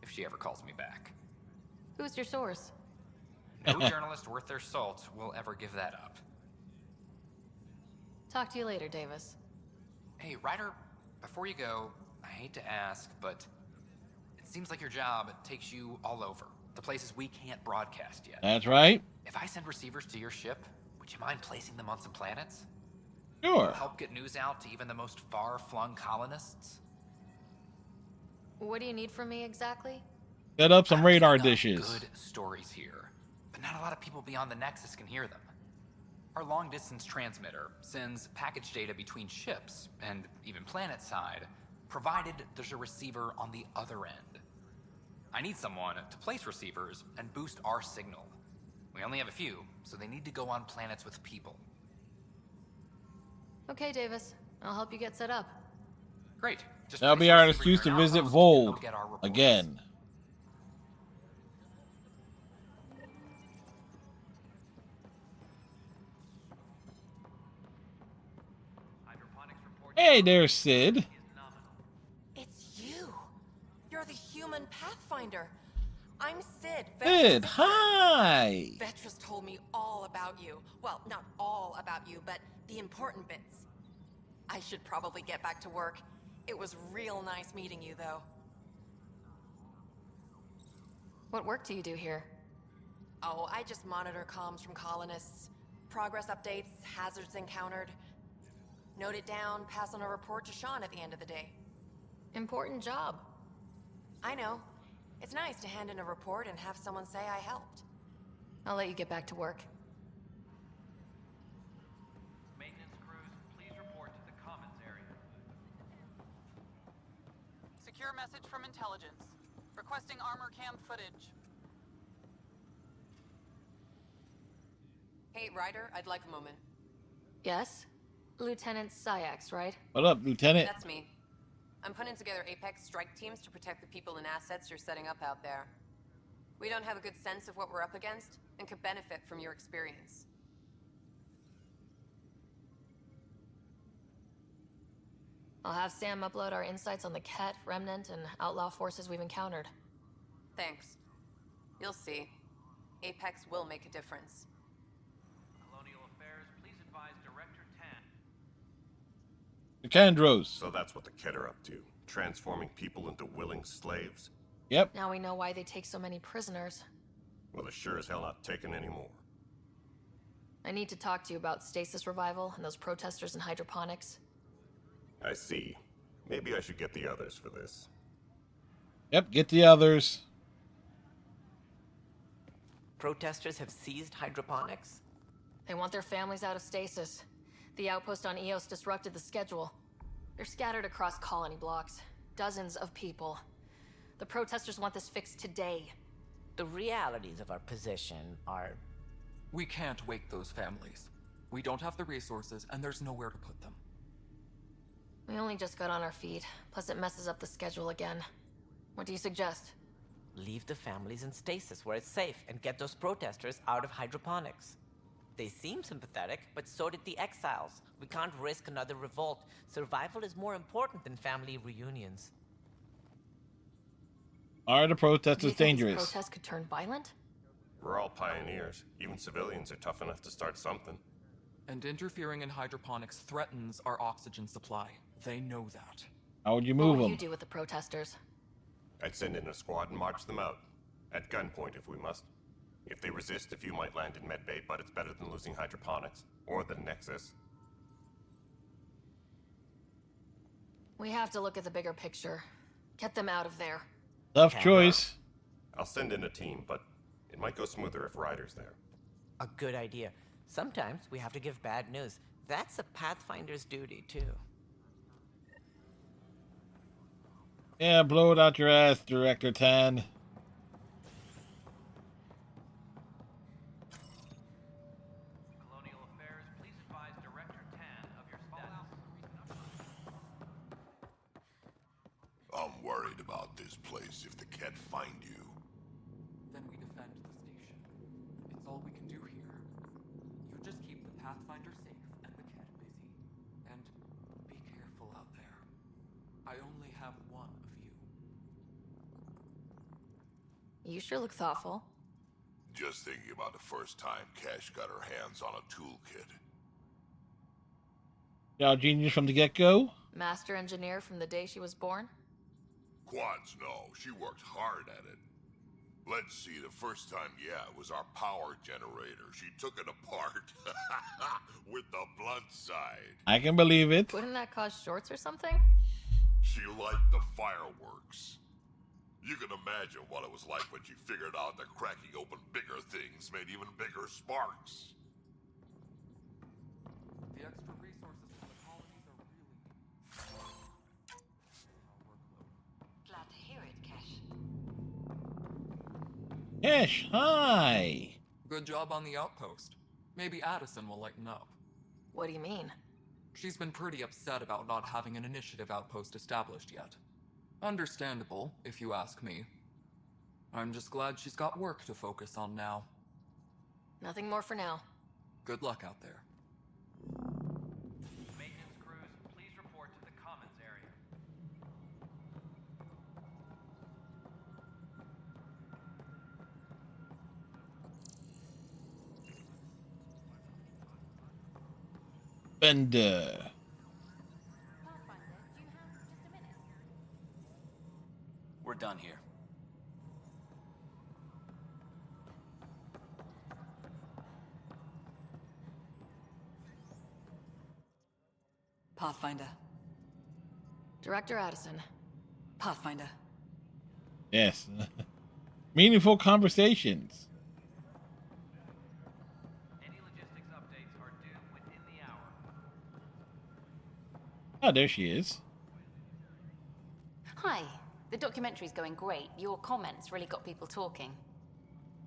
if she ever calls me back. Who's your source? No journalist worth their salt will ever give that up. Talk to you later, Davis. Hey, Ryder, before you go, I hate to ask, but it seems like your job takes you all over. The places we can't broadcast yet. That's right. If I send receivers to your ship, would you mind placing them on some planets? Sure. Help get news out to even the most far-flung colonists? What do you need from me exactly? Set up some radar Enough dishes. Good stories here, but not a lot of people beyond the Nexus can hear them. Our long-distance transmitter sends package data between ships and even planet side, provided there's a receiver on the other end. I need someone to place receivers and boost our signal. We only have a few, so they need to go on planets with people. Okay, Davis. I'll help you get set up. Great. Just That'll place be a our receiver excuse to near our visit host, and Vold they'll get our reports. again. Hey, there's Sid. It's you. You're the human Pathfinder. I'm Sid. Sid, hi. Vetras told me all about you. Well, not all about you, but the important bits. I should probably get back to work. It was real nice meeting you, though. What work do you do here? Oh, I just monitor comms from colonists. Progress updates, hazards encountered. Note it down, pass on a report to Sean at the end of the day. Important job. I know. It's nice to hand in a report and have someone say I helped. I'll let you get back to work. Maintenance crews, please report to the commons area. Secure message from intelligence. Requesting armor cam footage. Hey, Ryder, I'd like a moment. Yes? Lieutenant Syax, right? What up, Lieutenant? That's me. I'm putting together Apex strike teams to protect the people and assets you're setting up out there. We don't have a good sense of what we're up against, and could benefit from your experience. I'll have Sam upload our insights on the Ket, Remnant, and outlaw forces we've encountered. Thanks. You'll see. Apex will make a difference. Colonial Affairs, please advise Nicandros. So that's what the Kett are up to, transforming people into willing slaves? Yep. Now we know why they take so many prisoners. Well, they're sure as hell not taking any more. I need to talk to you about stasis revival and those protesters in hydroponics. I see. Maybe I should get the others for this. Yep, get the others. Protesters have seized hydroponics? They want their families out of stasis. The outpost on Eos disrupted the schedule. They're scattered across colony blocks. Dozens of people. The protesters want this fixed today. The realities of our position are... We can't wake those families. We don't have the resources, and there's nowhere to put them. We only just got on our feet. Plus it messes up the schedule again. What do you suggest? Leave the families in stasis where it's safe and get those protesters out of hydroponics. They seem sympathetic, but so did the exiles. We can't risk another revolt. Survival is more important than family reunions. Are the protesters dangerous? These protests could turn violent? We're all pioneers. Even civilians are tough enough to start something. And interfering in hydroponics threatens our oxygen supply. They know that. How would you move them? What would you do with the protesters? I'd send in a squad and march them out. At gunpoint if we must. If they resist, a few might land in medbay, but it's better than losing hydroponics. Or the Nexus. We have to look at the bigger picture. Get them out of there. Tough choice. I'll send in a team, but it might go smoother if Ryder's there. A good idea. Sometimes we have to give bad news. That's a Pathfinder's duty, too. Yeah, blow it out your ass, Director Tan. Colonial Affairs, please advise Director Tan of your status. I'm worried about this place if the Kett find you. Then we defend the station. It's all we can do here. You just keep the Pathfinder safe and the Kett busy. And be careful out there. I only have one of you. You sure look thoughtful. Just thinking about the first time Cash got her hands on a toolkit. Y'all genius from the get-go? Master engineer from the day she was born? Quads, no. She worked hard at it. Let's see, the first time, yeah, it was our power generator. She took it apart. With the blunt side. I can believe it. Wouldn't that cause shorts or something? She liked the fireworks. You can imagine what it was like when she figured out that cracking open bigger things made even bigger sparks. The extra resources from the colonies are really... Glad to hear it, Kesh. Cash, hi. Good job on the outpost. Maybe Addison will lighten up. What do you mean? She's been pretty upset about not having an initiative outpost established yet. Understandable, if you ask me. I'm just glad she's got work to focus on now. Nothing more for now. Good luck out there. Maintenance crews, please report to the commons area. Bender. We're done here. Pathfinder. Director Addison. Pathfinder. Yes. Meaningful conversations. Any logistics updates are due within the hour. Oh, there she is. Hi. The documentary's going great. Your comments really got people talking.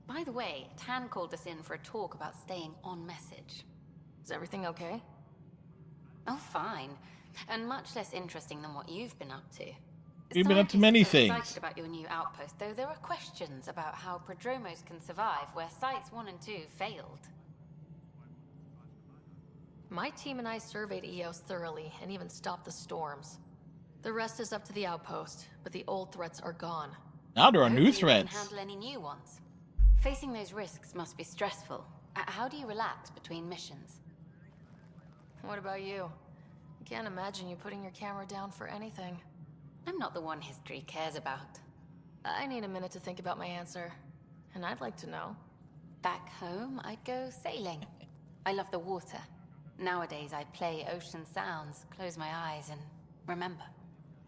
By the way, Tan called us in for a talk about staying on message. Is everything okay? Oh, fine. And much less interesting than what you've been up to. We've been up to many Scientists are things. excited about your new outpost, though there are questions about how prodromos can survive where sites 1 and 2 failed. My team and I surveyed Eos thoroughly and even stopped the storms. The rest is up to the outpost, but the old threats are gone. Now there are new Hopefully threats. You can handle any new ones. Facing those risks must be stressful. How do you relax between missions? What about you? I can't imagine you putting your camera down for anything. I'm not the one history cares about. I need a minute to think about my answer. And I'd like to know. Back home, I'd go sailing. I love the water. Nowadays, I play ocean sounds, close my eyes, and remember.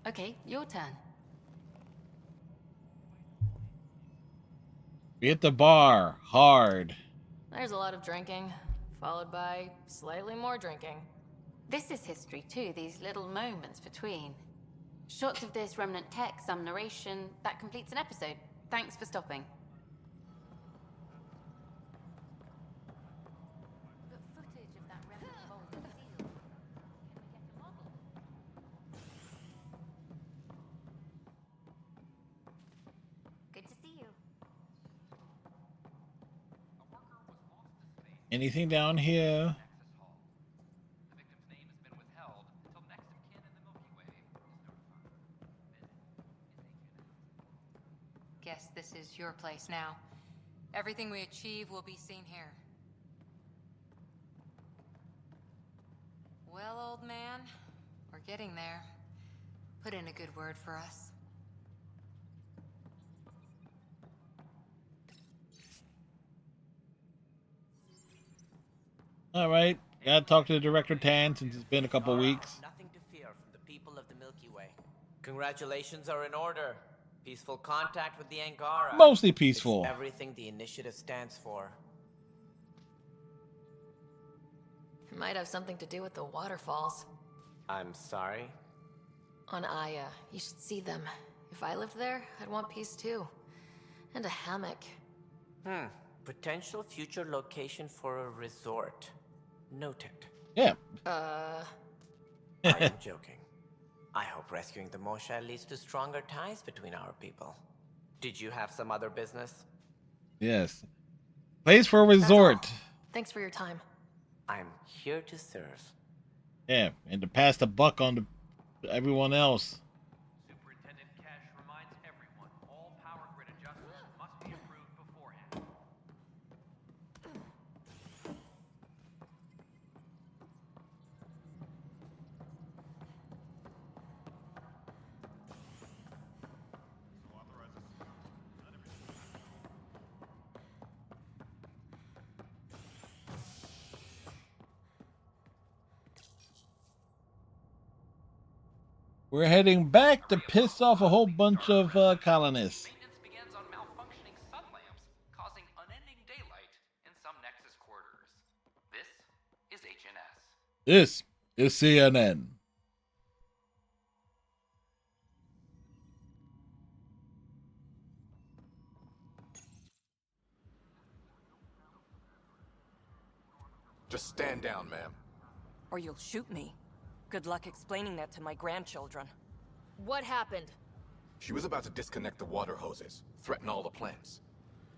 Okay, your turn. Be at the bar. Hard. There's a lot of drinking, followed by slightly more drinking. This is history too, these little moments between. Shots of this remnant tech, some narration, that completes an episode. Thanks for stopping. But footage of that remnant vault is sealed. Can we get a model? Good to see you. Anything down here? The victim's name has been withheld until next of kin in the Milky Way is notified. Guess this is your place now. Everything we achieve will be seen here. Well, old man, we're getting there. Put in a good word for us. All right. Gotta talk to the director Tan since it's been a couple weeks. Nothing to fear from the people of the Milky Way. Congratulations are in order. Peaceful contact with the Angara. Mostly peaceful. It's everything the initiative stands for. It might have something to do with the waterfalls. I'm sorry? On Aya, you should see them. If I lived there, I'd want peace too. And a hammock. Potential future location for a resort. Noted. Yeah. I am joking. I hope rescuing the Moshe leads to stronger ties between our people. Did you have some other business? Yes. Place for a resort. Thanks for your time. I'm here to serve. Yeah, and to pass the buck on to everyone else. Superintendent Kesh reminds everyone all power grid adjustments must be approved beforehand. We're heading back to piss off a whole bunch of colonists. Maintenance begins on malfunctioning sun lamps, causing unending daylight in some Nexus quarters. This is HNS. This is CNN. Just stand down, ma'am. Or you'll shoot me. Good luck explaining that to my grandchildren. What happened? She was about to disconnect the water hoses, threaten all the plants.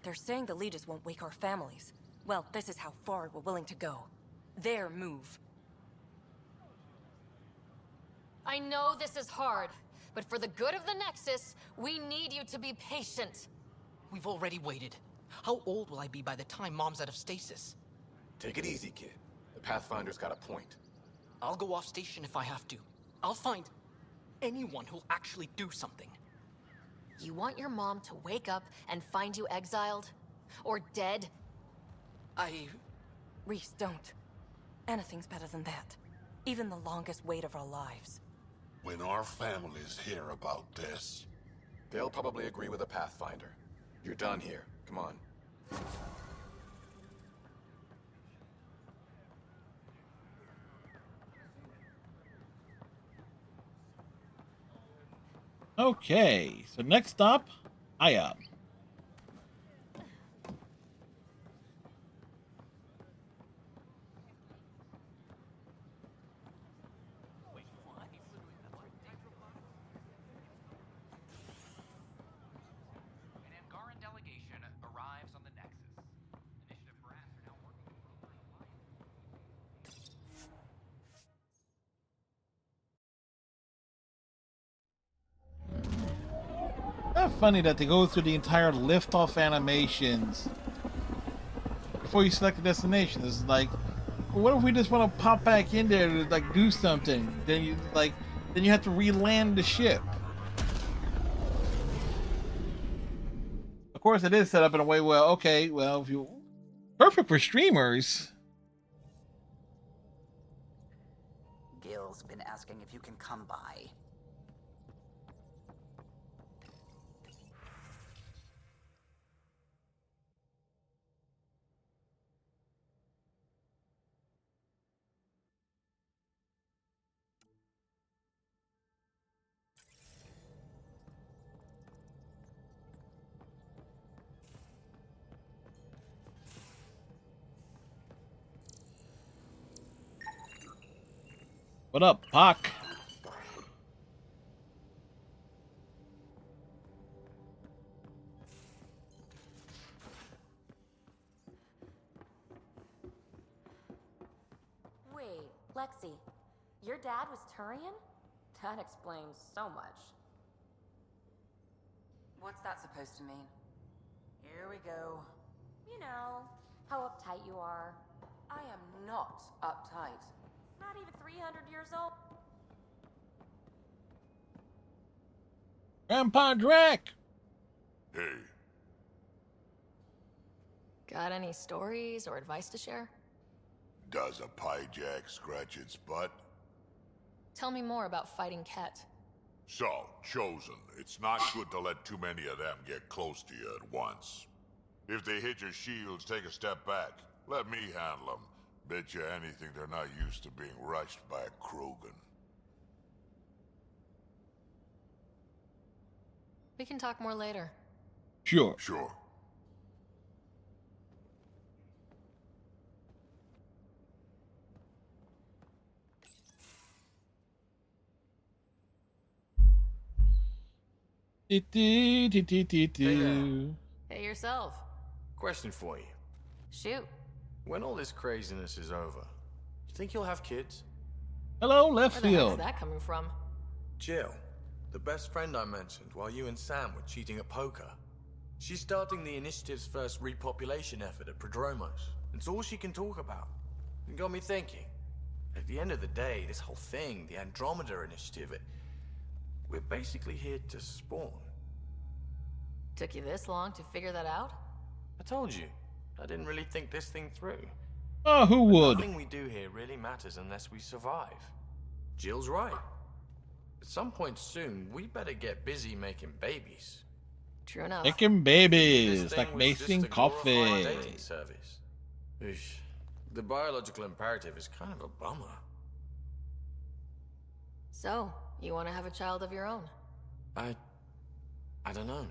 They're saying the leaders won't wake our families. Well, this is how far we're willing to go. Their move. I know this is hard, but for the good of the Nexus, we need you to be patient. We've already waited. How old will I be by the time Mom's out of stasis? Take it easy, kid. The Pathfinder's got a point. I'll go off station if I have to. I'll find anyone who'll actually do something. You want your mom to wake up and find you exiled? Or dead? Reese, don't. Anything's better than that. Even the longest wait of our lives. When our families hear about this... They'll probably agree with the Pathfinder. You're done here. Come on. Okay, so next stop, Aya. An Angaran delegation arrives on the Nexus. Initiative brass are now working to provide Not funny that they go through the entire liftoff animations before you select a destination. It's like What if we just want to pop back in there to like do something? Then you have to re-land the ship. Of course, it is set up in a way. Well, okay, well, if you perfect for streamers. Gil's been asking if you can come by. What up, Pac? Wait, Lexi, your dad was Turian? That explains so much. What's that supposed to mean? Here we go. You know, how uptight you are. I am not uptight. Not even 300 years old. Grandpa Drac. Hey. Got any stories or advice to share? Does a pie jack scratch its butt? Tell me more about fighting Ket. So, Chosen, it's not good to let too many of them get close to you at once. If they hit your shields, take a step back. Let me handle them. Bet you anything they're not used to being rushed by a Krogan. We can talk more later. Sure. Sure. Hey yourself. Question for you. Shoot. When all this craziness is over, you think you'll have kids? Hello, left Where the hell's field. that coming from? Jill, the best friend I mentioned while you and Sam were cheating at poker. She's starting the initiative's first repopulation effort at Prodromos. It's all she can talk about. It got me thinking. At the end of the day, this whole thing, the Andromeda initiative, we're basically here to spawn. Took you this long to figure that out? I told you, I didn't really think this thing through. Oh, who would? Nothing we do here really matters unless we survive. Jill's right. At some point soon, we better get busy making babies. True enough. Making babies, like making coffee. Dating service. Eesh. The biological imperative is kind of a bummer. So, you want to have a child of your own? I don't know.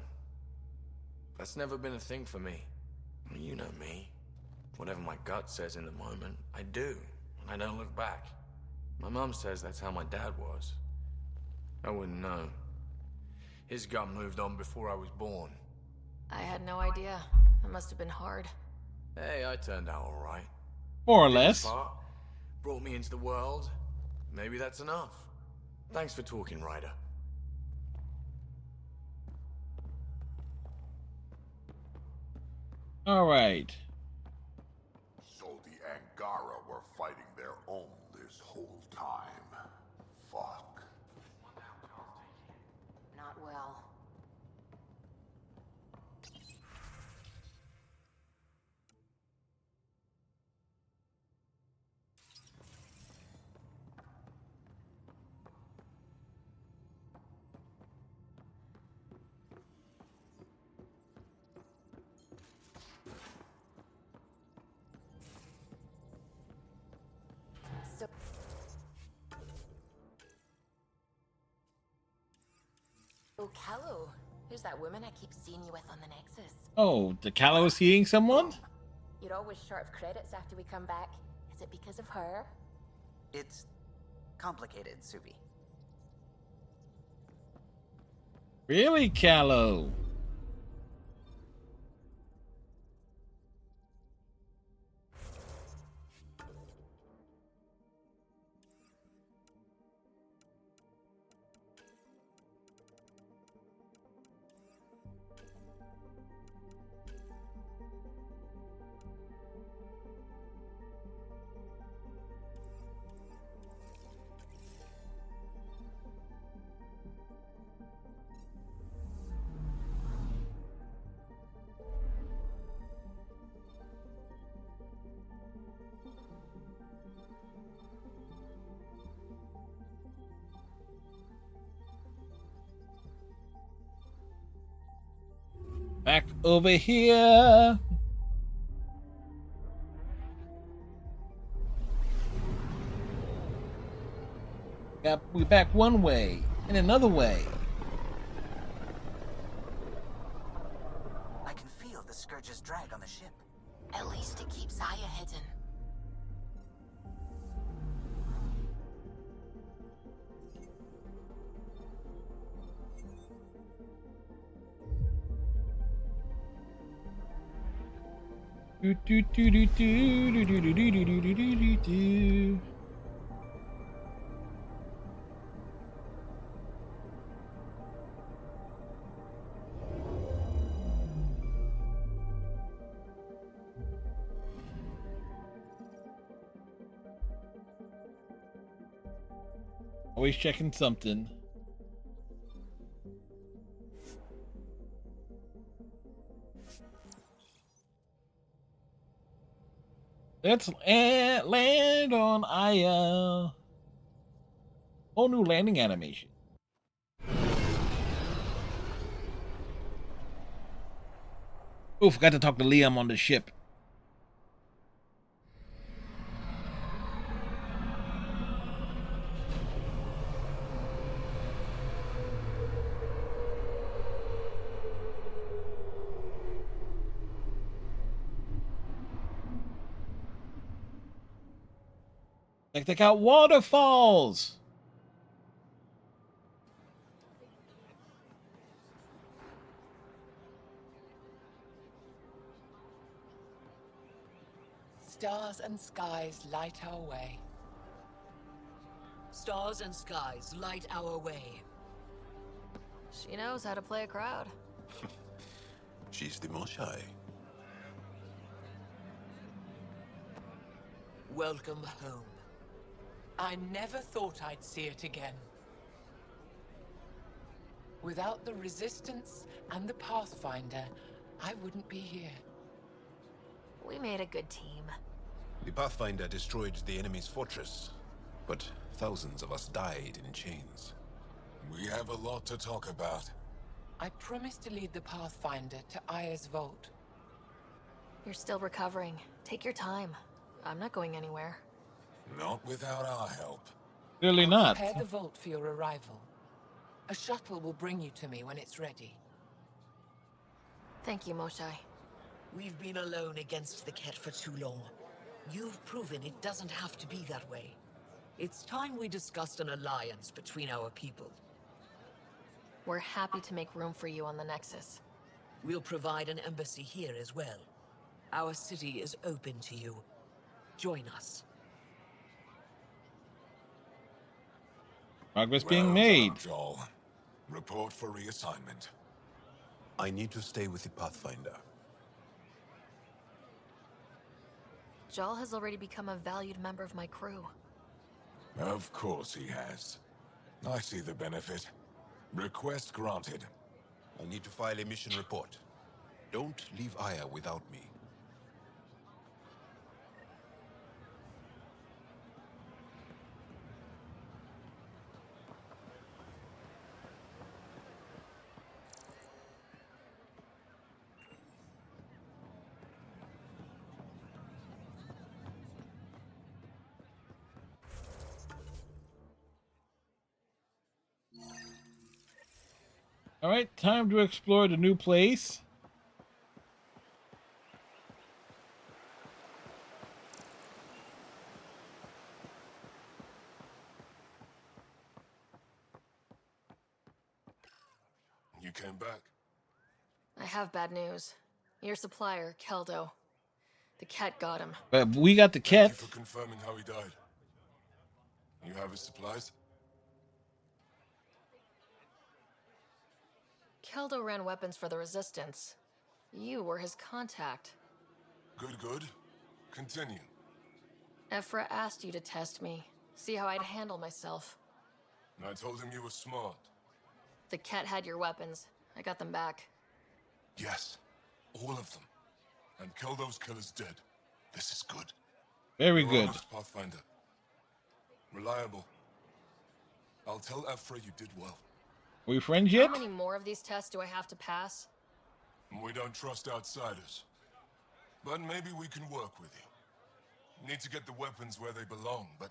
That's never been a thing for me. You know me. Whatever my gut says in the moment, I do, and I don't look back. My mom says that's how my dad was. I wouldn't know. His gut moved on before I was born. I had no idea. It must have been hard. Hey, I turned out all right. More or less. Brought me into the world. Maybe that's enough. Thanks for talking, Ryder. All right. So the Angara were fighting their own this whole time. Fuck. Not well. Oh, Callow. Who's that woman I keep seeing you with on the Nexus? Oh, the Callow is seeing someone? You're always short of credits after we come back. Is it because of her? It's complicated, Suvi. Really, Callow? Back over here. We're back one way and another way. I can feel the Scourge's drag on the ship. At least it keeps Aya hidden. Do do do do do do do do do do do do do. Always checking something. Let's land on Aya. Whole new landing animation. Oh, forgot to talk to Liam on the ship. Check out waterfalls. Stars and skies light our way. Stars and skies light our way. She knows how to play a crowd. She's the Moshai. Welcome home. I never thought I'd see it again. Without the Resistance and the Pathfinder, I wouldn't be here. We made a good team. The Pathfinder destroyed the enemy's fortress, but thousands of us died in chains. We have a lot to talk about. I promised to lead the Pathfinder to Aya's vault. You're still recovering. Take your time. I'm not going anywhere. Not without our help. Clearly not. Prepare the vault for your arrival. A shuttle will bring you to me when it's ready. Thank you, Moshai. We've been alone against the Ket for too long. You've proven it doesn't have to be that way. It's time we discussed an alliance between our people. We're happy to make room for you on the Nexus. We'll provide an embassy here as well. Our city is open to you. Join us. Progress being made. Done, Joel. Report for reassignment. I need to stay with the Pathfinder. Jal has already become a valued member of my crew. Of course he has. I see the benefit. Request granted. I need to file a mission report. Don't leave Aya without me. All right, time to explore the new place. You came back. I have bad news. Your supplier, Keldo. The Ket got him. But we got the Thank Ket. you for confirming how he died. You have his supplies? Keldo ran weapons for the Resistance. You were his contact. Good, good. Continue. Ephra asked you to test me, see how I'd handle myself. And I told him you were smart. The Ket had your weapons. I got them back. Yes, all of them. And Keldo's killer's dead. This is good. Very You're good. honest, Pathfinder. Reliable. I'll tell Ephra you did well. Are we friends yet? How many more of these tests do I have to pass? We don't trust outsiders. But maybe we can work with you. Need to get the weapons where they belong, but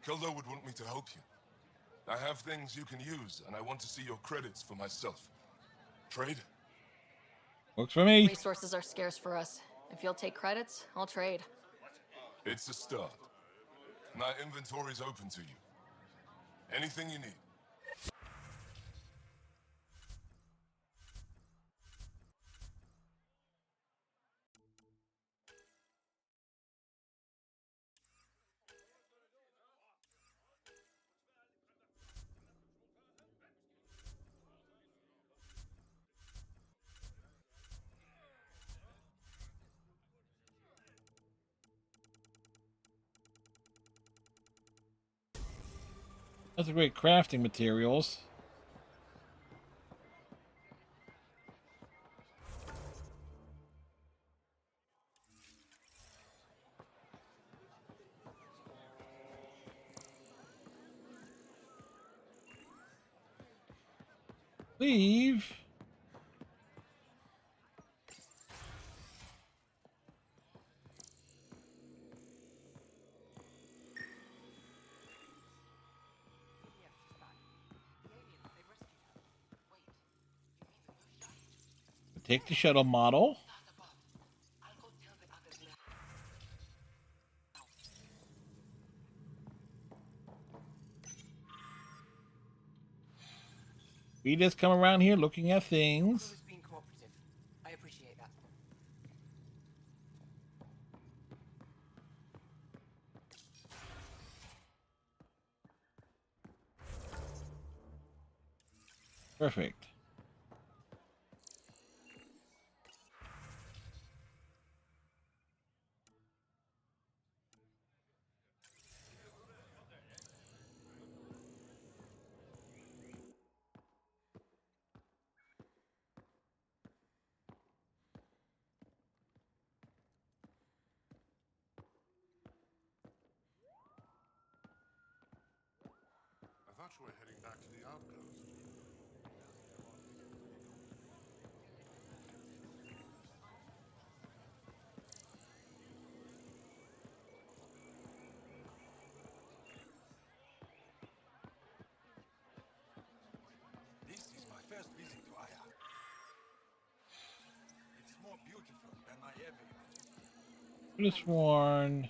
Kildo would want me to help you. I have things you can use, and I want to see your credits for myself. Trade? Works for me. Resources are scarce for us. If you'll take credits, I'll trade. It's a start. My inventory's open to you. Anything you need. That's a great crafting materials. Leave. Take the shuttle model. We just come around here looking at things. Being cooperative. I appreciate that. Perfect. I thought you were heading back to the outpost. This is my first visit to Aya. It's more beautiful than I ever imagined. Could have sworn.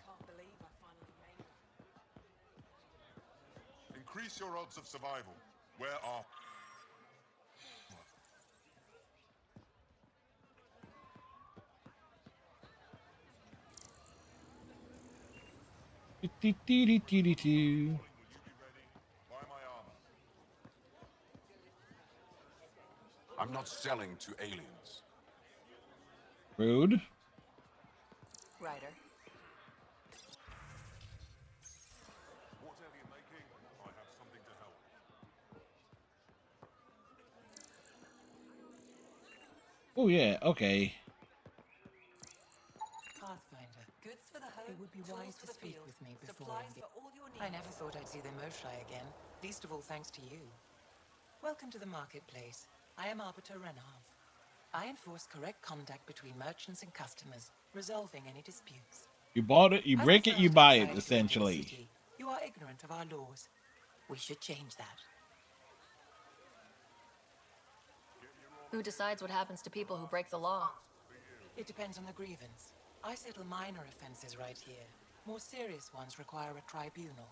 Can't believe I finally made it. Increase your odds of survival. Where are... Do-do-do-do-do-do. Buy my armor. I'm not selling to aliens. Rude. Ryder. Whatever you're making, I have something to help. Oh yeah, okay. Pathfinder. Goods for the home, It would be tools wise for to the speak field, with me before supplies engaging. for all your needs. I never thought I'd see the Moshai again, least of all thanks to you. Welcome to the marketplace. I am Arbiter Renav. I enforce correct contact between merchants and customers, resolving any disputes. You bought it, you As break the it, you first buy it, outsider to enter the essentially. city, you are ignorant of our laws. We should change that. Who decides what happens to people who break the law? It depends on the grievance. I settle minor offenses right here. More serious ones require a tribunal.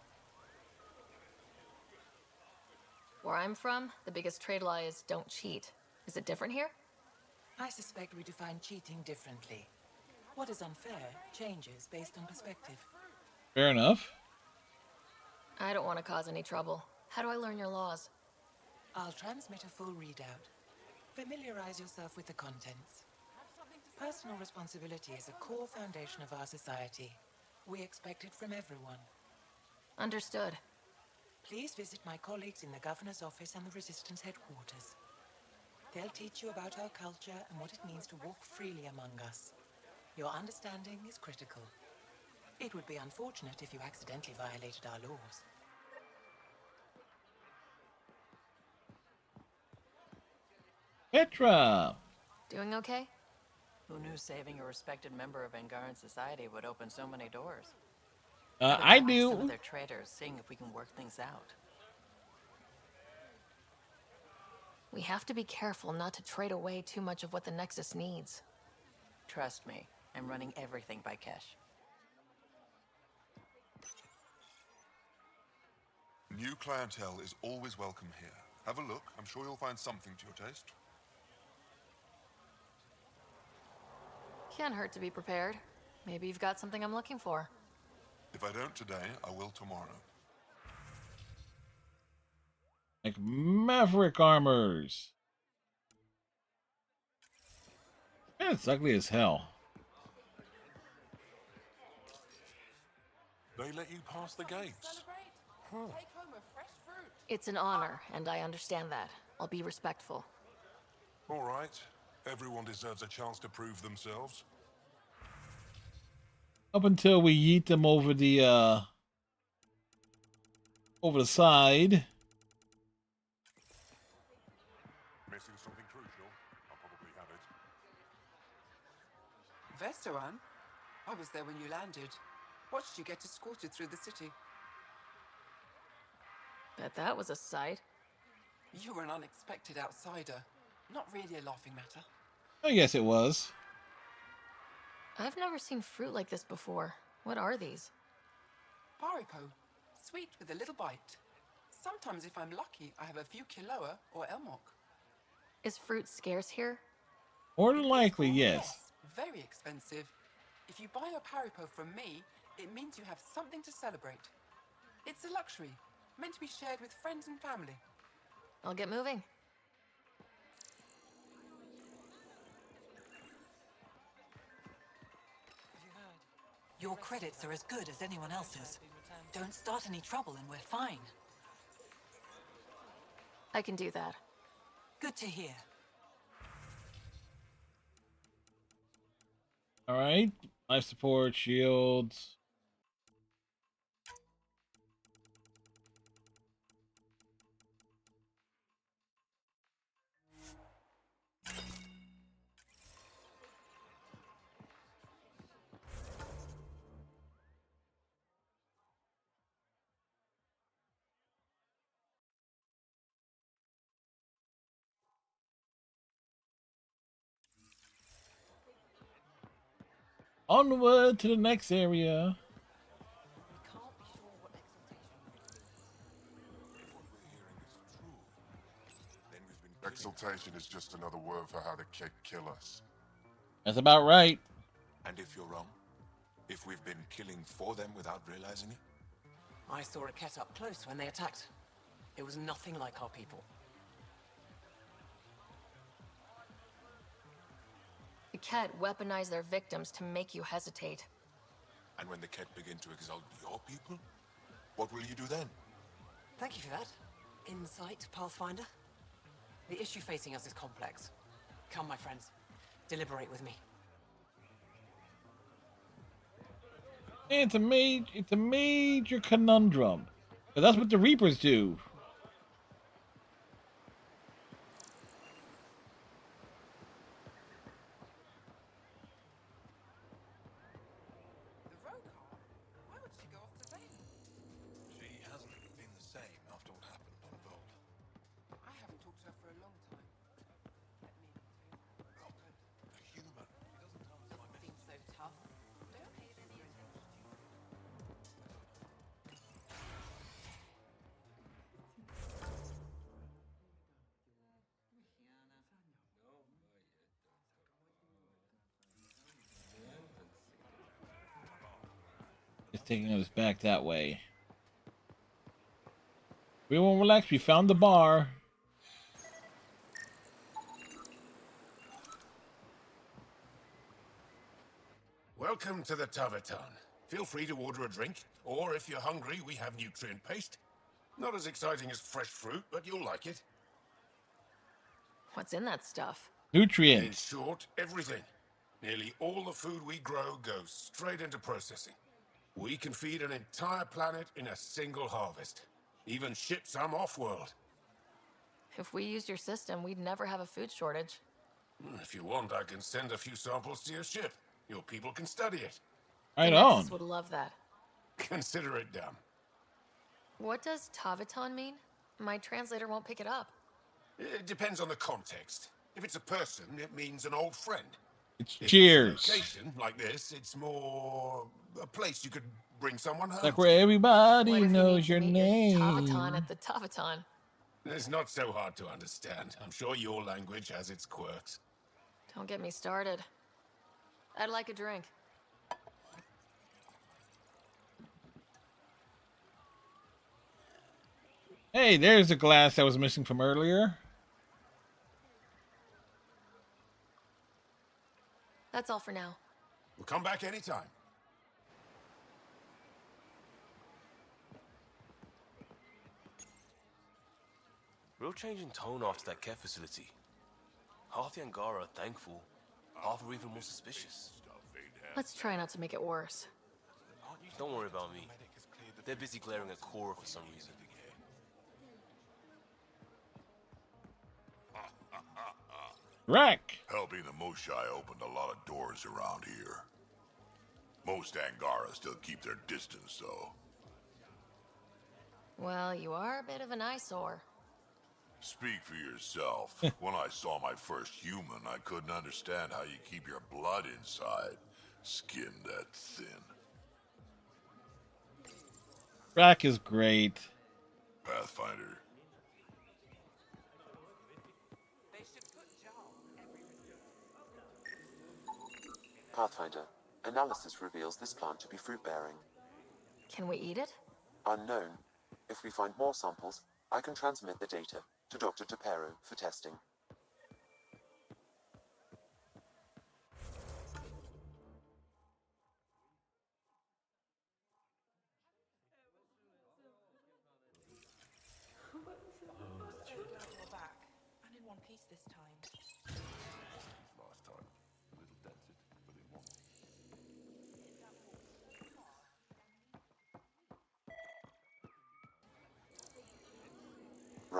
Where I'm from, the biggest trade law is don't cheat. Is it different here? I suspect we define cheating differently. What is unfair changes based on perspective. Fair enough. I don't want to cause any trouble. How do I learn your laws? I'll transmit a full readout. Familiarize yourself with the contents. Personal responsibility is a core foundation of our society. We expect it from everyone. Understood. Please visit my colleagues in the Governor's office and the Resistance headquarters. They'll teach you about our culture and what it means to walk freely among us. Your understanding is critical. It would be unfortunate if you accidentally violated our laws. Petra! Doing okay? Who knew saving a respected member of Angaran society would open so many doors? I Some do. of their traders, seeing if we can work things out. We have to be careful not to trade away too much of what the Nexus needs. Trust me, I'm running everything by Kesh. New clientele is always welcome here. Have a look. I'm sure you'll find something to your taste. Can't hurt to be prepared. Maybe you've got something I'm looking for. If I don't today, I will tomorrow. Like Maverick armors. Man, it's ugly as hell. They let you pass the gates. It's an honor, and I understand that. I'll be respectful. All right. Everyone deserves a chance to prove themselves. Up until we yeet them over the side. Missing something crucial? I'll probably have it. Vestaran? I was there when you landed. Watched you get escorted through the city. Bet that was a sight. You were an unexpected outsider. Not really a laughing matter. Oh, yes, it was. I've never seen fruit like this before. What are these? Paripo. Sweet with a little bite. Sometimes if I'm lucky, I have a few Kiloa or Elmok. Is fruit scarce here? More than likely, yes. Very expensive. If you buy a Paripo from me, it means you have something to celebrate. It's a luxury, meant to be shared with friends and family. I'll get moving. Your credits are as good as anyone else's. Don't start any trouble and we're fine. I can do that. Good to hear. All right. Life support, shields. Onward to the next area. Exaltation is just another word for how the Kett kill us. That's about right. And if you're wrong? If we've been killing for them without realizing it? I saw a Kett up close when they attacked. It was nothing like our people. The Kett weaponize their victims to make you hesitate. And when the Kett begin to exalt your people, what will you do then? Thank you for that. Insight, Pathfinder. The issue facing us is complex. Come, my friends. Deliberate with me. It's a major conundrum. But that's what the Reapers do. She hasn't been the same after what happened on Evolve. I haven't talked to her for a long time. A human. Seems so tough. Don't pay any attention. It's taking us back that way. We won't relax. We found the bar. Welcome to the Taverton. Feel free to order a drink, or if you're hungry, we have nutrient paste. Not as exciting as fresh fruit, but you'll like it. What's in that stuff? Nutrients. In short, everything. Nearly all the food we grow goes straight into processing. We can feed an entire planet in a single harvest. Even ship some off-world. If we used your system, we'd never have a food shortage. If you want, I can send a few samples to your ship. Your people can study it. The Nexus would love that. Consider it done. What does Taviton mean? My translator won't pick it up. It depends on the context. If it's a person, it means an old friend. It's If cheers. It's a location, like this, it's more a place you could bring someone home. Like where everybody What if knows you your need to meet your name. Taviton at the Taviton? It's not so hard to understand. I'm sure your language has its quirks. Don't get me started. I'd like a drink. Hey, there's the glass that was missing from earlier. That's all for now. We'll come back anytime. Real change in tone after that care facility. Half the Angara are thankful, half are even more suspicious. Let's try not to make it worse. Don't worry about me. They're busy glaring at Cora for some reason. Rack. Helping the Moshai opened a lot of doors around here. Most Angara still keep their distance, though. Well, you are a bit of an eyesore. Speak for yourself. When I saw my first human, I couldn't understand how you keep your blood inside. Skin that thin. Rack is great. Pathfinder. Pathfinder, analysis reveals this plant to be fruit-bearing. Can we eat it? Unknown. If we find more samples, I can transmit the data to Dr. Tapero for testing.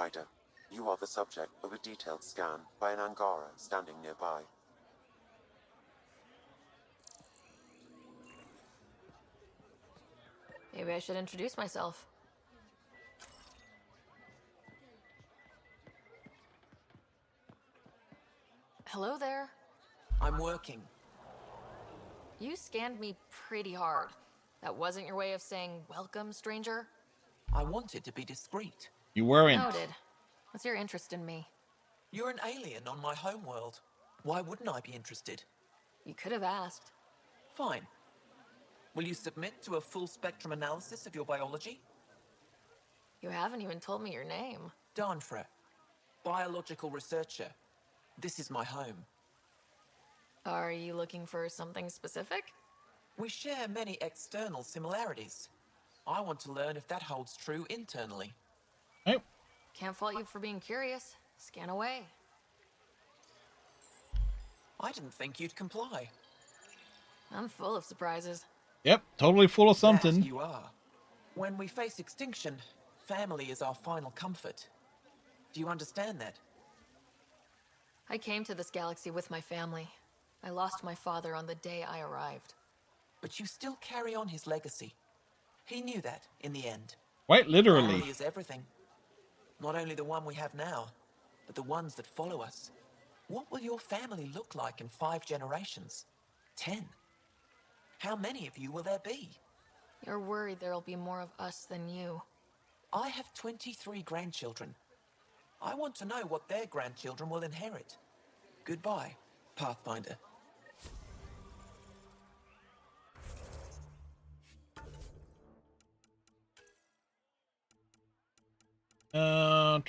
Ryder, you are the subject of a detailed scan by an Angara standing nearby. Maybe I should introduce myself. Hello there. I'm working. You scanned me pretty hard. That wasn't your way of saying welcome, stranger? I wanted to be discreet. You weren't. Noted. What's your interest in me? You're an alien on my homeworld. Why wouldn't I be interested? You could have asked. Fine. Will you submit to a full spectrum analysis of your biology? You haven't even told me your name. Darnfra. Biological researcher. This is my home. Are you looking for something specific? We share many external similarities. I want to learn if that holds true internally. Hey. Can't fault you for being curious. Scan away. I didn't think you'd comply. I'm full of surprises. Yep, totally full of something. That you are. When we face extinction, family is our final comfort. Do you understand that? I came to this galaxy with my family. I lost my father on the day I arrived. But you still carry on his legacy. He knew that, in the end. Quite literally. Family is everything. Not only the one we have now, but the ones that follow us. What will your family look like in 5 generations? 10? How many of you will there be? You're worried there'll be more of us than you. I have 23 grandchildren. I want to know what their grandchildren will inherit. Goodbye, Pathfinder. Uh,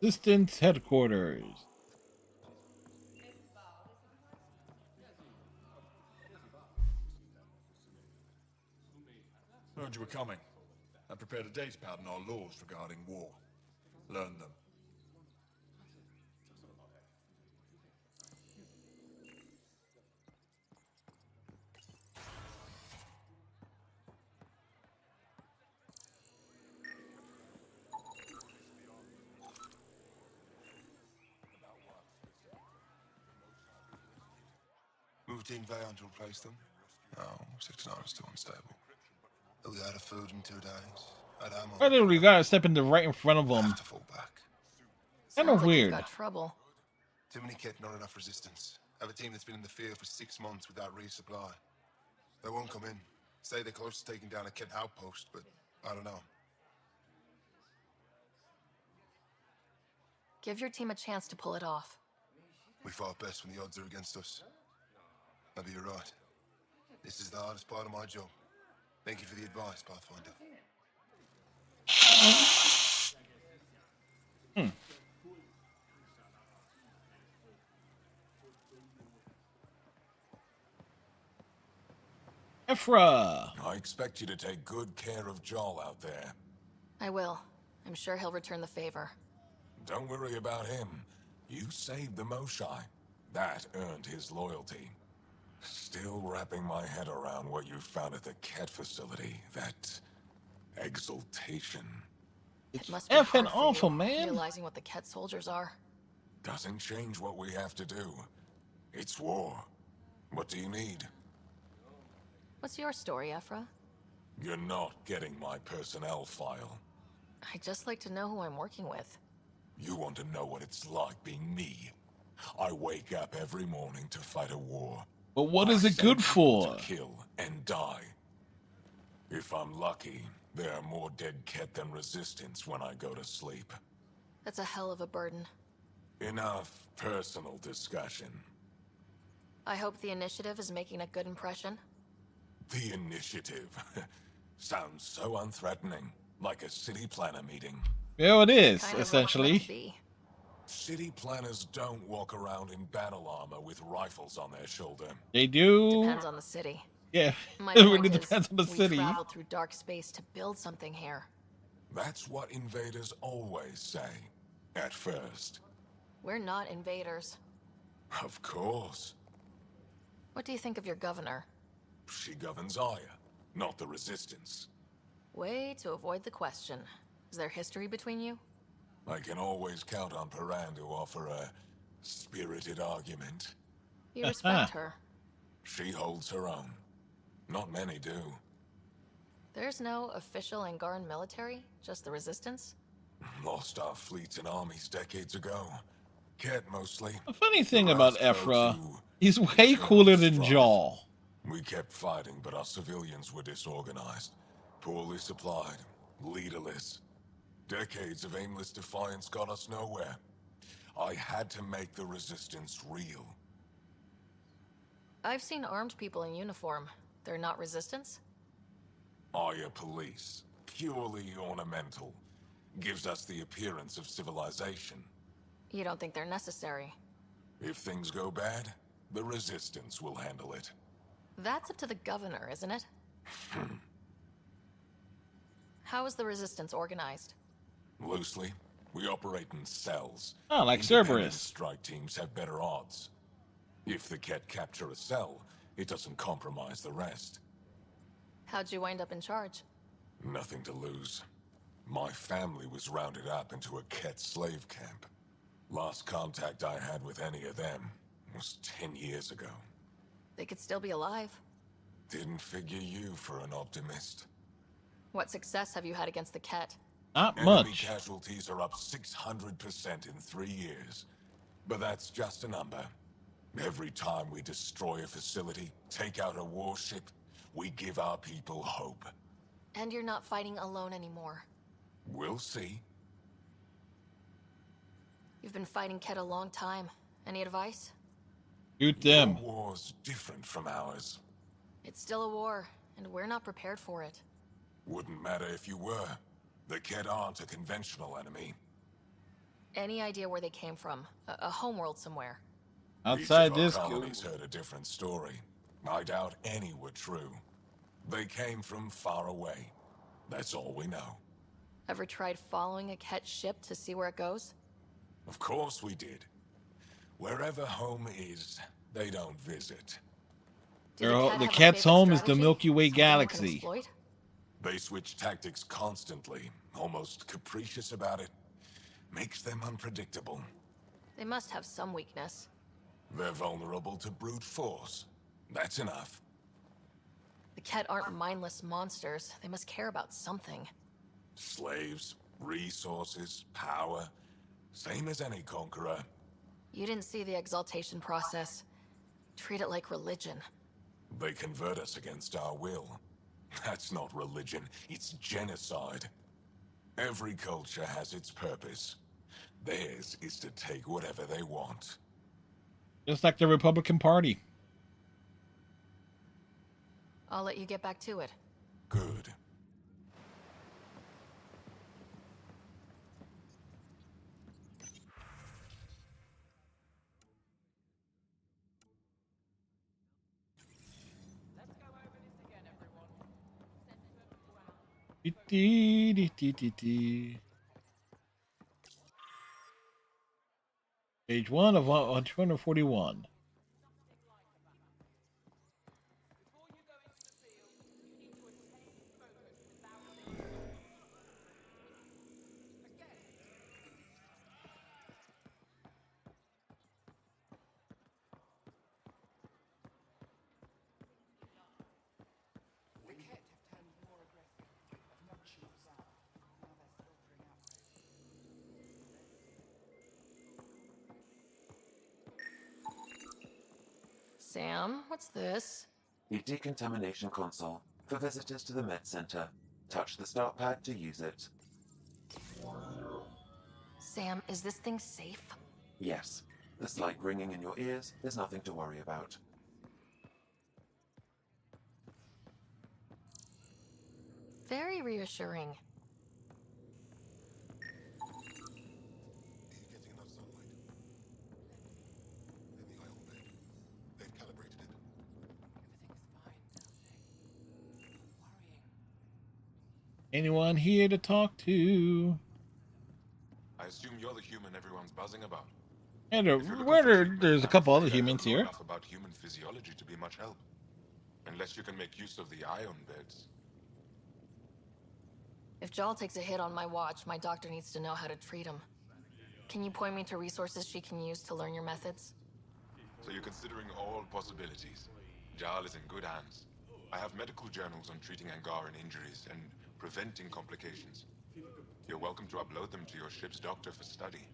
Resistance headquarters. Heard you were coming. I prepared a datapad on our laws regarding war. Learn them. Routine Vayon to replace them? No, 69 is too unstable. We out of food in 2 days. I'd ammo. Why did we gotta step into right in front of them? Have to fall back. Kind Sounds of like you've weird. got trouble. Too many kit, not enough resistance. I have a team that's been in the field for 6 months without resupply. They won't come in. Say they're close to taking down a kit outpost, but I don't know. Give your team a chance to pull it off. We fought best when the odds are against us. Maybe you're right. This is the hardest part of my job. Thank you for the advice, Pathfinder. Ephra. I expect you to take good care of Joel out there. I will. I'm sure he'll return the favor. Don't worry about him. You saved the Moshai. That earned his loyalty. Still wrapping my head around what you found at the Ket facility. That Exaltation. It must be effing hard for awful, you, man. realizing what the Ket soldiers are. Doesn't change what we have to do. It's war. What do you need? What's your story, Ephra? You're not getting my personnel file. I'd just like to know who I'm working with. You want to know what it's like being me. I wake up every morning to fight a war. But what is I it send good people for? To kill and die. If I'm lucky, there are more dead Ket than resistance when I go to sleep. That's a hell of a burden. Enough personal discussion. I hope the initiative is making a good impression. The initiative. Sounds so unthreatening. Like a city planner meeting. Yeah, it is, Kind of essentially. what it's meant to be. City planners don't walk around in battle armor with rifles on their shoulder. They do. Depends on the city. Yeah, My it point really is, depends on the we city. traveled through dark space to build something here. That's what invaders always say. At first. We're not invaders. Of course. What do you think of your governor? She governs Aya, not the Resistance. Way to avoid the question. Is there history between you? I can always count on Paran to offer a spirited argument. You respect her. She holds her own. Not many do. There's no official Angaran military, just the Resistance? Lost our fleets and armies decades ago. Ket mostly. The funny thing about Ephra, he's way cooler than Jaw. We kept fighting, but our civilians were disorganized, poorly supplied, leaderless. Decades of aimless defiance got us nowhere. I had to make the Resistance real. I've seen armed people in uniform. They're not Resistance? Aya police, purely ornamental, gives us the appearance of civilization. You don't think they're necessary? If things go bad, the Resistance will handle it. That's up to the governor, isn't it? How is the Resistance organized? Loosely, we operate in cells. Oh, like Independent Cerberus. strike teams have better odds. If the Ket capture a cell, it doesn't compromise the rest. How'd you wind up in charge? Nothing to lose. My family was rounded up into a Ket slave camp. Last contact I had with any of them was 10 years ago. They could still be alive. Didn't figure you for an optimist. What success have you had against the Ket? Not Enemy much. casualties are up 600% in 3 years. But that's just a number. Every time we destroy a facility, take out a warship, we give our people hope. And you're not fighting alone anymore. We'll see. You've been fighting Ket a long time. Any advice? Shoot them. Your war's different from ours. It's still a war, and we're not prepared for it. Wouldn't matter if you were. The Ket aren't a conventional enemy. Any idea where they came from? A homeworld somewhere. Outside Each of this, our colonies heard a different story. I doubt any were true. They came from far away. That's all we know. Ever tried following a Ket ship to see where it goes? Of course we did. Wherever home is, they don't visit. the Ket's home is the Milky Way galaxy. They switch tactics constantly, almost capricious about it. Makes them unpredictable. They must have some weakness. They're vulnerable to brute force. That's enough. The Ket aren't mindless monsters. They must care about something. Slaves, resources, power. Same as any conqueror. You didn't see the Exaltation process. Treat it like religion. They convert us against our will. That's not religion, it's genocide. Every culture has its purpose. Theirs is to take whatever they want. Just like the Republican Party. I'll let you get back to it. Good. Page 1 of 241. Sam, what's this? The decontamination console for visitors to the med center. Touch the start pad to use it. Sam, is this thing safe? Yes. The slight ringing in your ears is nothing to worry about. Very reassuring. Anyone here to talk to? I assume you're the human everyone's buzzing about. And there's a couple other humans here. Enough about human physiology to be much help. Unless you can make use of the ion beds. If Jal takes a hit on my watch, my doctor needs to know how to treat him. Can you point me to resources she can use to learn your methods? So you're considering all possibilities. Jal is in good hands. I have medical journals on treating Angaran injuries and preventing complications. You're welcome to upload them to your ship's doctor for study.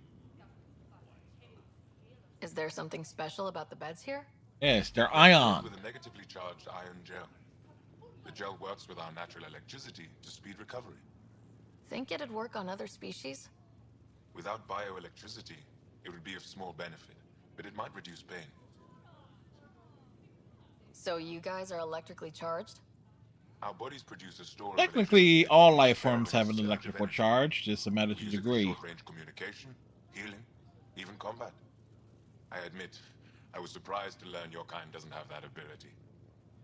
Is there something special about the beds here? Yes, they're ion. With a negatively charged ion gel. The gel works with our natural electricity to speed recovery. Think it'd work on other species? Without bioelectricity, it would be of small benefit, but it might reduce pain. So you guys are electrically charged? Our bodies produce a store Technically, all life forms have an electrical charge, just a matter of degree. Short-range communication, healing, even combat. I admit, I was surprised to learn your kind doesn't have that ability.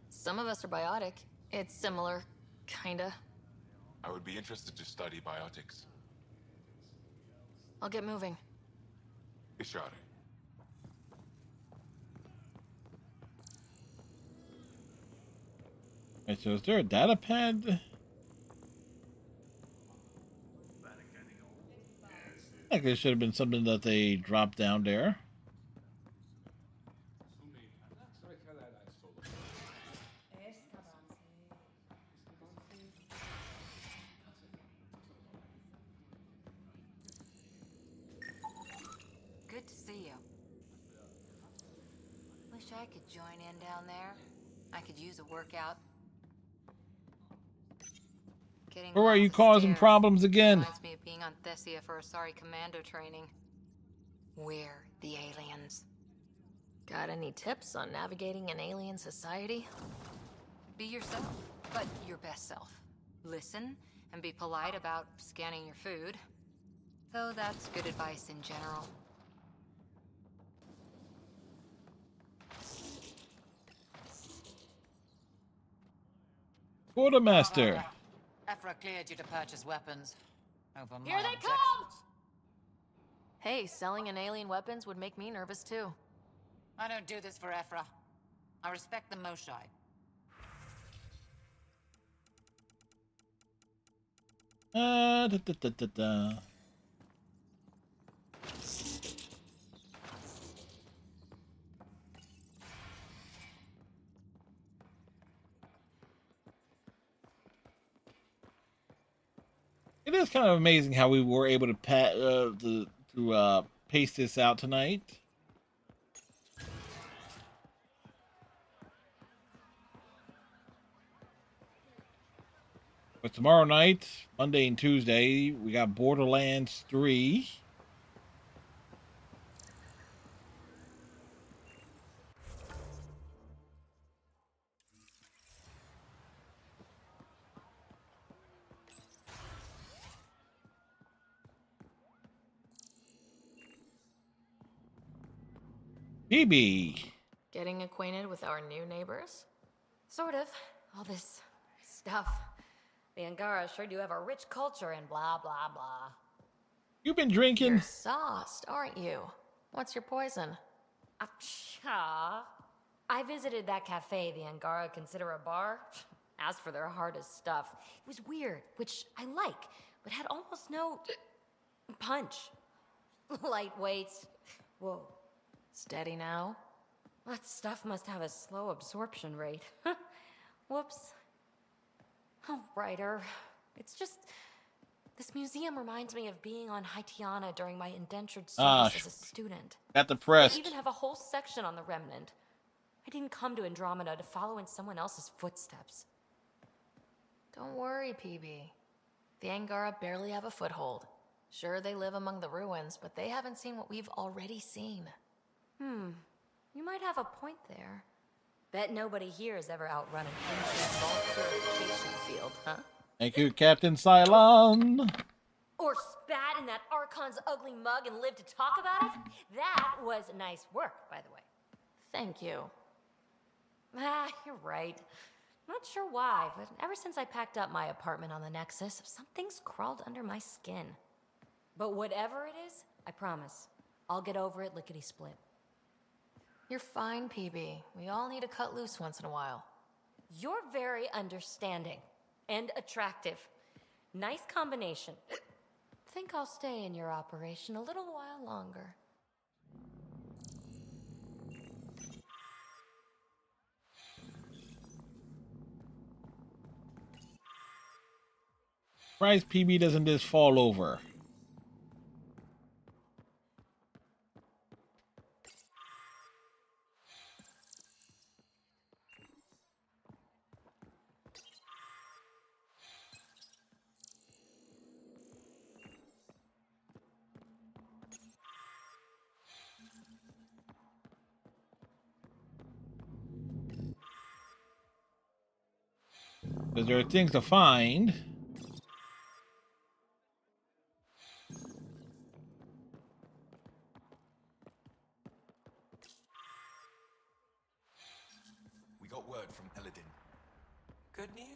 Some of us are biotic. It's similar, kinda. I would be interested to study biotics. I'll get moving. Ishare. Okay, so is there a data pad? I think there should have been something that they dropped down there. Good to see you. Wish I could join in down there. I could use a workout. Or are you causing problems again? Reminds me of being on Thessia for Asari commando training. We're the aliens. Got any tips on navigating an alien society? Be yourself, but your best self. Listen and be polite about scanning your food. Though that's good advice in general. Quartermaster. Ephra cleared you to purchase weapons. Over my Here they objections. come! Hey, selling an alien weapons would make me nervous too. I don't do this for Ephra. I respect the Moshai. Da, da, da, da, da. It is kind of amazing how we were able to pace this out tonight. But tomorrow night, Monday and Tuesday, we got Borderlands 3. PB. Getting acquainted with our new neighbors? Sort of. All this stuff. The Angara assured you have a rich culture and blah, blah, blah. You've been drinking? You're sauced, aren't you? What's your poison? I visited that cafe the Angara consider a bar. Asked for their hardest stuff. It was weird, which I like, but had almost no punch. Lightweight. Whoa. Steady now? That stuff must have a slow absorption rate. Whoops. Oh, writer. It's just... This museum reminds me of being on Haitiana during my indentured service as a student. Got depressed. They even have a whole section on the Remnant. I didn't come to Andromeda to follow in someone else's footsteps. Don't worry, PB. The Angara barely have a foothold. Sure, they live among the ruins, but they haven't seen what we've already seen. You might have a point there. Bet nobody here has ever outrun an ancient vault purification field, huh? Thank you, Captain Cylon. Or spat in that Archon's ugly mug and lived to talk about it? That was nice work, by the way. Thank you. You're right. Not sure why, but ever since I packed up my apartment on the Nexus, something's crawled under my skin. But whatever it is, I promise, I'll get over it lickety-split. You're fine, PB. We all need to cut loose once in a while. You're very understanding and attractive. Nice combination. Think I'll stay in your operation a little while longer. Surprised PB doesn't just fall over. Because there are things to find. We got word from Eladin. Good news?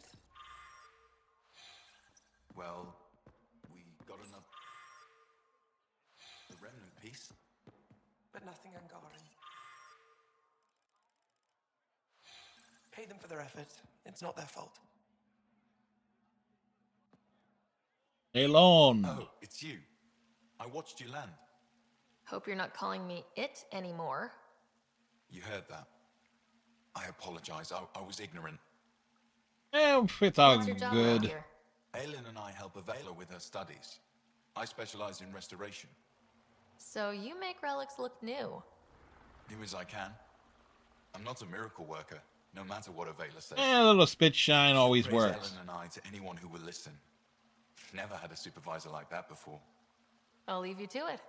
Well, we got enough... the remnant piece. But nothing Angaran. Pay them for their effort. It's not their fault. Elon. Oh, it's you. I watched you land. Hope you're not calling me it anymore. You heard that. I apologize. I was ignorant. It's all What's your job good. around here? Aylin and I help Avela with her studies. I specialize in restoration. So you make relics look new. Do as I can. I'm not a miracle worker, no matter what Avela says. A little spit shine always Praise works. Aylin and I to anyone who will listen. Never had a supervisor like that before. I'll leave you to it.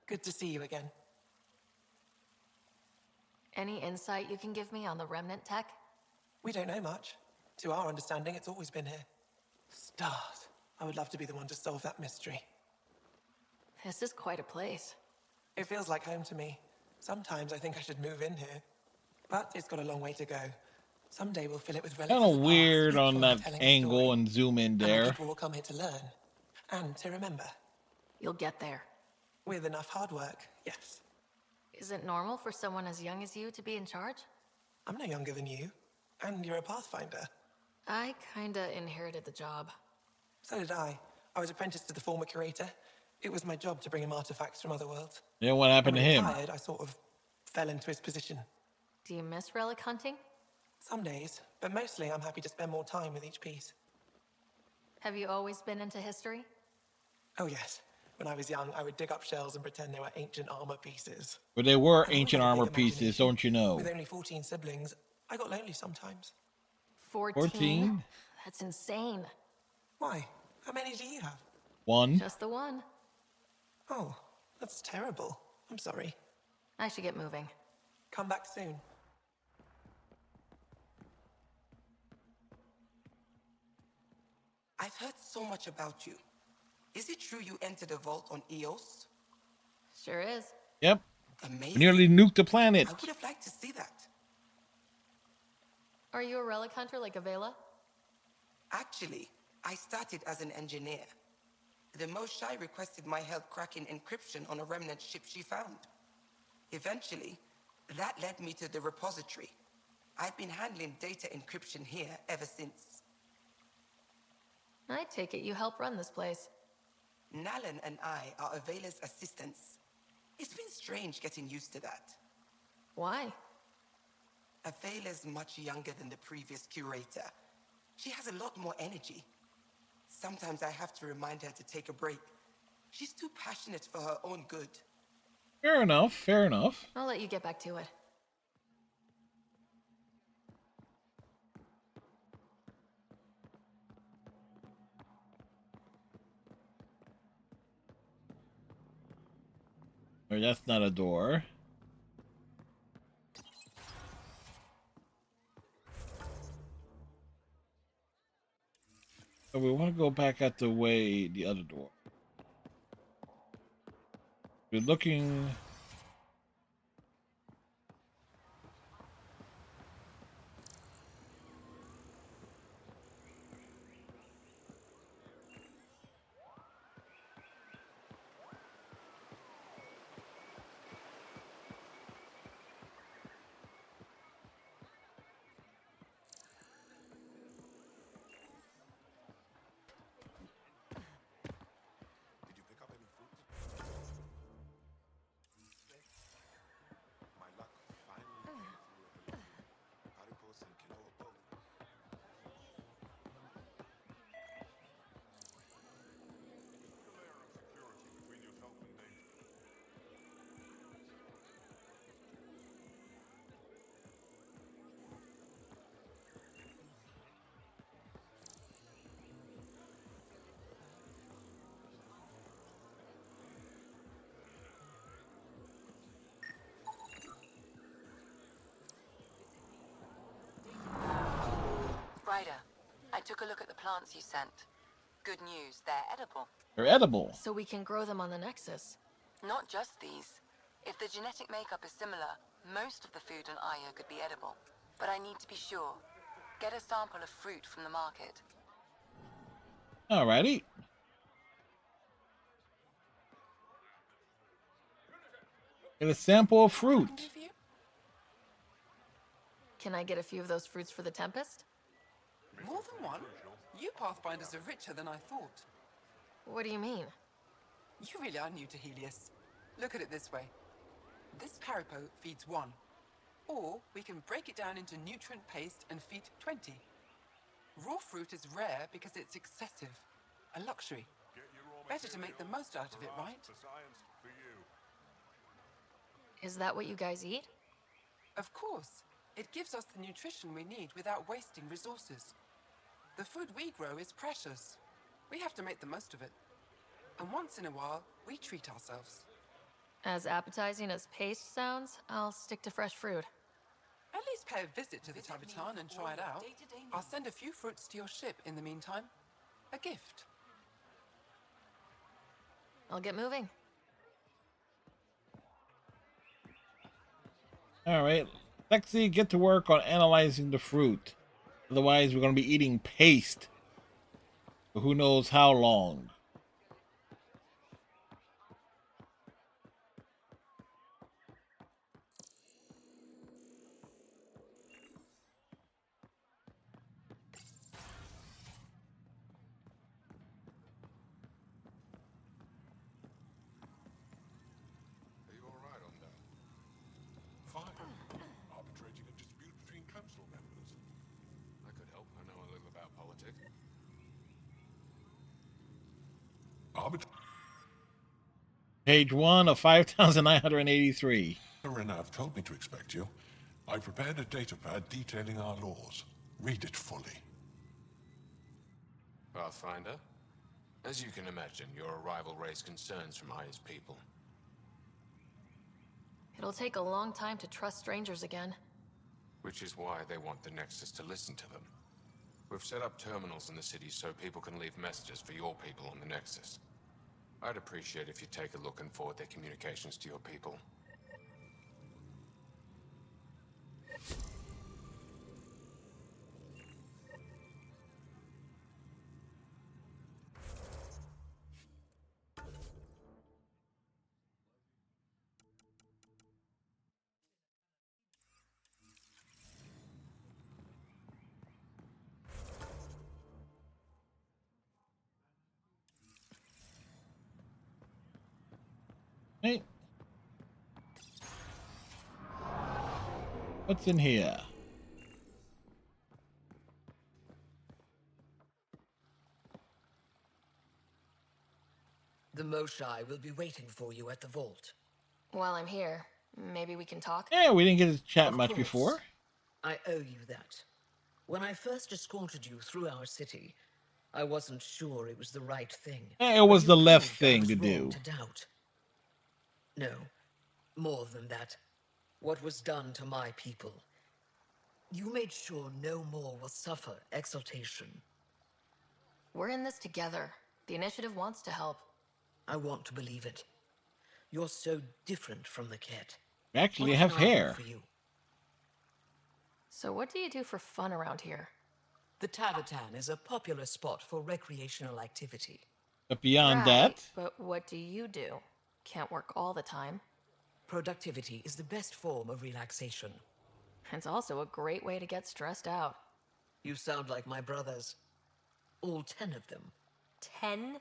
Good to see you again. Any insight you can give me on the Remnant tech? We don't know much. To our understanding, it's always been here. Stars. I would love to be the one to solve that mystery. This is quite a place. It feels like home to me. Sometimes I think I should move in here. But it's got a long way to go. Someday we'll fill it with relics Kind of of the past, weird each on one that telling a angle story. and zoom in And the there. people will come here to learn. And to remember. You'll get there. With enough hard work, yes. Is it normal for someone as young as you to be in charge? I'm no younger than you. And you're a Pathfinder. I kinda inherited the job. So did I. I was apprenticed to the former curator. It was my job to bring him artifacts from other worlds. Then what happened When to he him? retired, I sort of fell into his position. Do you miss relic hunting? Some days, but mostly I'm happy to spend more time with each piece. Have you always been into history? Oh yes. When I was young, I would dig up shells and pretend they were ancient armor pieces. But they were I always ancient had a armor big pieces, imagination. don't you know? With only 14 siblings, I got lonely sometimes. 14? That's insane. Why? How many do you have? 1. Just the one. Oh, that's terrible. I'm sorry. I should get moving. Come back soon. I've heard so much about you. Is it true you entered a vault on Eos? Sure is. Yep. Amazing. We nearly nuked the planet. I would have liked to see that. Are you a relic hunter like Avela? Actually, I started as an engineer. The Moshai requested my help cracking encryption on a remnant ship she found. Eventually, that led me to the repository. I've been handling data encryption here ever since. I take it you help run this place. Nalan and I are Avela's assistants. It's been strange getting used to that. Why? Avela's much younger than the previous curator. She has a lot more energy. Sometimes I have to remind her to take a break. She's too passionate for her own good. Fair enough, fair enough. I'll let you get back to it. Or that's not a door. So we want to go back out the way, the other door. We're looking... Did you pick up any fruit? My luck finally came through at the lake. Haripos and Kilo both. Put a layer of security between yourself and danger. Ryder, I took a look at the plants you sent. Good news, they're edible. They're edible. So we can grow them on the Nexus. Not just these. If the genetic makeup is similar, most of the food on Aya could be edible. But I need to be sure. Get a sample of fruit from the market. Alrighty. Get a sample of fruit. Can I get a few of those fruits for the Tempest? More than one? You Pathfinders are richer than I thought. What do you mean? You really are new to Helios. Look at it this way. This Paripo feeds 1. Or we can break it down into nutrient paste and feed 20. Raw fruit is rare because it's excessive. A luxury. Better to make the most out of it, right? Is that what you guys eat? Of course. It gives us the nutrition we need without wasting resources. The food we grow is precious. We have to make the most of it. And once in a while, we treat ourselves. As appetizing as paste sounds, I'll stick to fresh fruit. At least pay a visit to the Tavitan and try it out. I'll send a few fruits to your ship in the meantime. A gift. I'll get moving. All right. Lexi, get to work on analyzing the fruit. Otherwise, we're going to be eating paste for who knows how long. Are you all right on that? Fine. Arbitrating a dispute between council members. I could help. I know a little about politics. Page 1 of 5,983. Renav told me to expect you. I prepared a datapad detailing our laws. Read it fully. Pathfinder, as you can imagine, your arrival raised concerns from Aya's people. It'll take a long time to trust strangers again. Which is why they want the Nexus to listen to them. We've set up terminals in the city so people can leave messages for your people on the Nexus. I'd appreciate if you take a look and forward their communications to your people. Hey. What's in here? The Moshai will be waiting for you at the vault. While I'm here, maybe we can talk? Yeah, we didn't get to chat Of much course. before. I owe you that. When I first escorted you through our city, I wasn't sure it was the right thing. Yeah, it but was you the left proved I thing was to wrong do. to doubt. No, more than that. What was done to my people. You made sure no more will suffer exaltation. We're in this together. The initiative wants to help. I want to believe it. You're so different from the cat. Actually, What have can I do hair. for you? So what do you do for fun around here? The Tavatan is a popular spot for recreational activity. But beyond Right, that, but what do you do? Can't work all the time. Productivity is the best form of relaxation. It's also a great way to get stressed out. You sound like my brothers. All 10 of them. 10?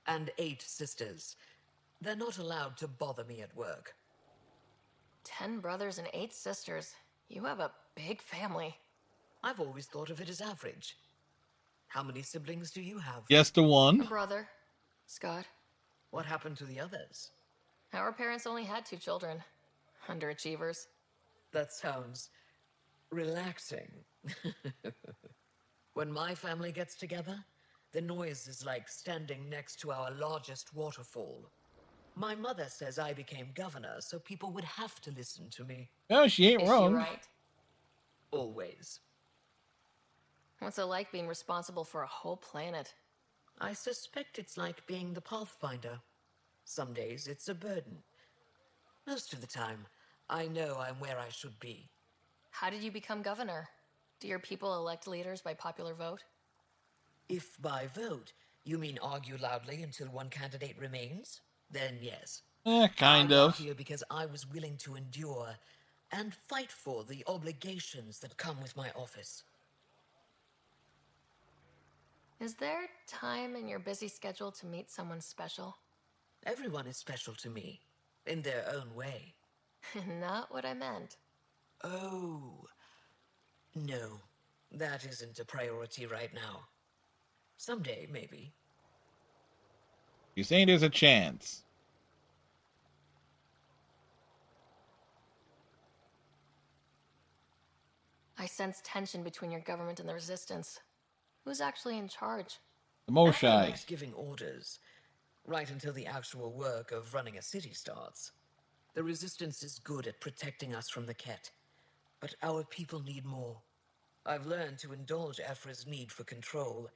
And 8 sisters. They're not allowed to bother me at work. 10 brothers and 8 sisters. You have a big family. I've always thought of it as average. How many siblings do you have? yes, the A one. brother, Scott. What happened to the others? Our parents only had 2 children. Underachievers. That sounds relaxing. When my family gets together, the noise is like standing next to our largest waterfall. My mother says I became governor so people would have to listen to me. No, she ain't Is wrong. she right? Always. What's it like being responsible for a whole planet? I suspect it's like being the Pathfinder. Some days it's a burden. Most of the time, I know I'm where I should be. How did you become governor? Do your people elect leaders by popular vote? If by vote you mean argue loudly until one candidate remains, then yes. Kind I of. got here because I was willing to endure and fight for the obligations that come with my office. Is there time in your busy schedule to meet someone special? Everyone is special to me, in their own way. Not what I meant. Oh. No, that isn't a priority right now. Someday, maybe. You're saying there's a chance. I sense tension between your government and the resistance. Who's actually in charge? The Moshai. Likes giving orders, right until the actual work of running a city starts. The resistance is good at protecting us from the Ket, but our people need more. I've learned to indulge Ephra's need for control,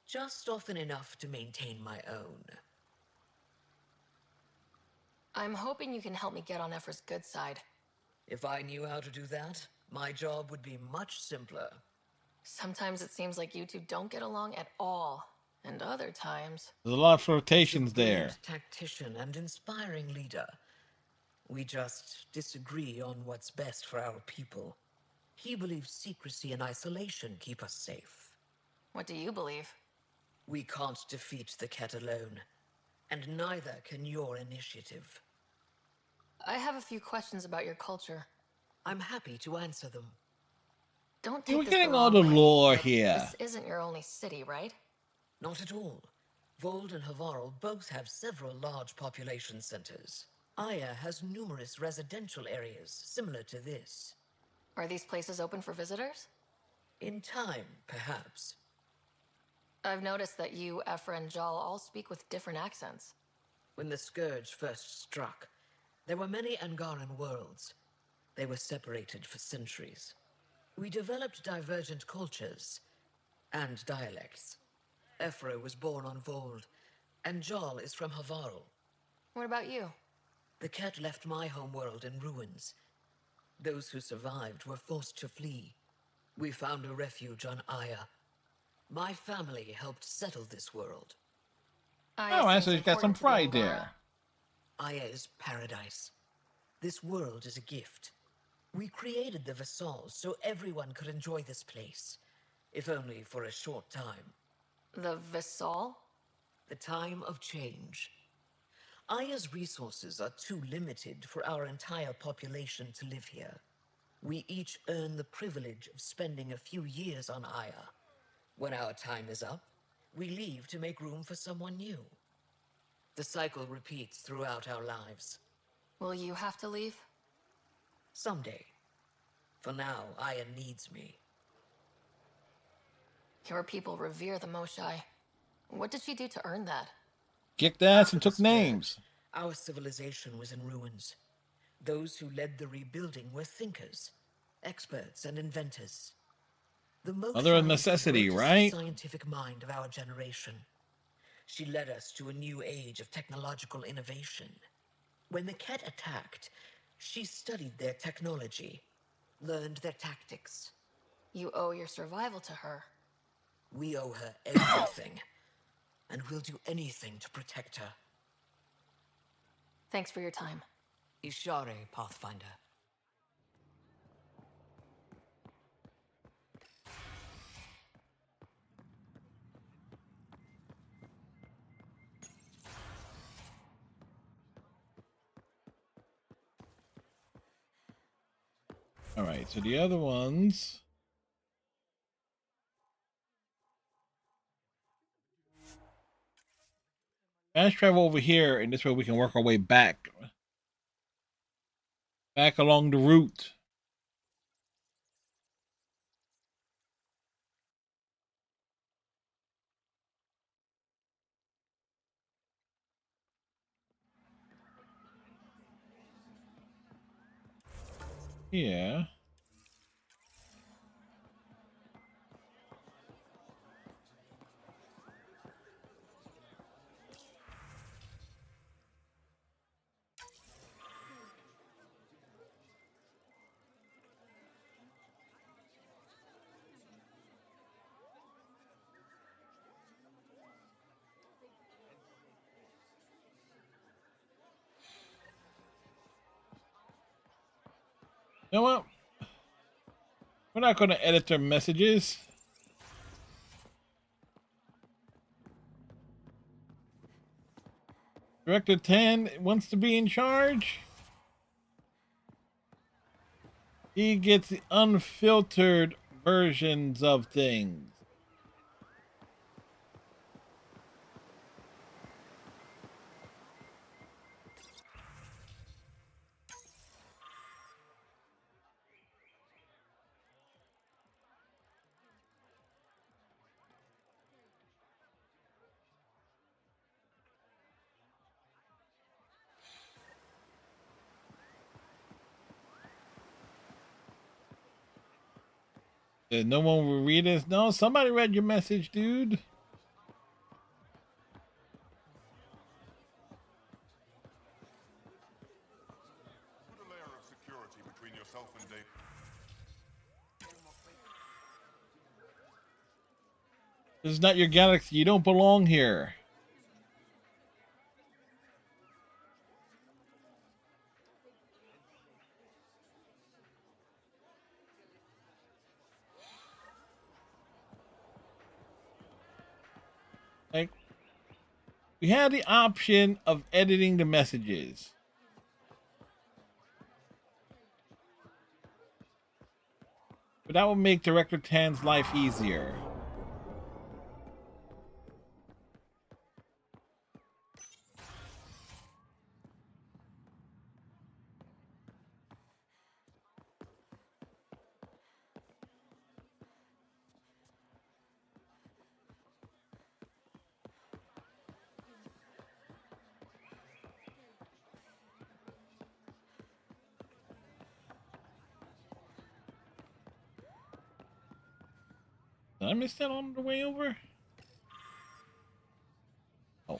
just often enough to maintain my own. I'm hoping you can help me get on Efra's good side. If I knew how to do that, my job would be much simpler. Sometimes it seems like you two don't get along at all, and other times... There's a lot of He's flirtations a there. brilliant tactician and inspiring leader. We just disagree on what's best for our people. He believes secrecy and isolation keep us safe. What do you believe? We can't defeat the cat alone, and neither can your initiative. I have a few questions about your culture. I'm happy to answer them. Don't Hey, take we're this the getting all wrong the way, lore but here. This isn't your only city, right? Not at all. Vold and Havarl both have several large population centers. Aya has numerous residential areas similar to this. Are these places open for visitors? In time, perhaps. I've noticed that you, Efra, and Jal all speak with different accents. When the Scourge first struck, there were many Angaran worlds. They were separated for centuries. We developed divergent cultures and dialects. Efra was born on Vold, and Jal is from Havarl. What about you? The cat left my homeworld in ruins. Those who survived were forced to flee. We found a refuge on Aya. My family helped settle this world. Oh, I actually got some pride there. Aya is paradise. This world is a gift. We created the Vassals so everyone could enjoy this place, if only for a short time. The Vassal? The time of change. Aya's resources are too limited for our entire population to live here. We each earn the privilege of spending a few years on Aya. When our time is up, we leave to make room for someone new. The cycle repeats throughout our lives. Will you have to leave? Someday. For now, Aya needs me. Your people revere the Moshai. What did she do to earn that? Kicked ass After and the took Scourge, names. Our civilization was in ruins. Those who led the rebuilding were thinkers, experts, and inventors. The Mother of Moshai is the necessity, greatest right? scientific mind of our generation. She led us to a new age of technological innovation. When the Ket attacked, she studied their technology, learned their tactics. You owe your survival to her. We owe her everything, and we'll do anything to protect her. Thanks for your time. Ishare, Pathfinder. All right, so the other ones. Let's travel over here, and this way we can work our way back. Back along the route. Yeah. You know what? We're not going to edit their messages. Director 10 wants to be in charge. He gets the unfiltered versions of things. No one will read this. No, somebody read your message, dude. yourself and Dave. This is not your galaxy. You don't belong here. Like, we had the option of editing the messages. But that would make Director Tan's life easier. Did I miss that on the way over? Oh.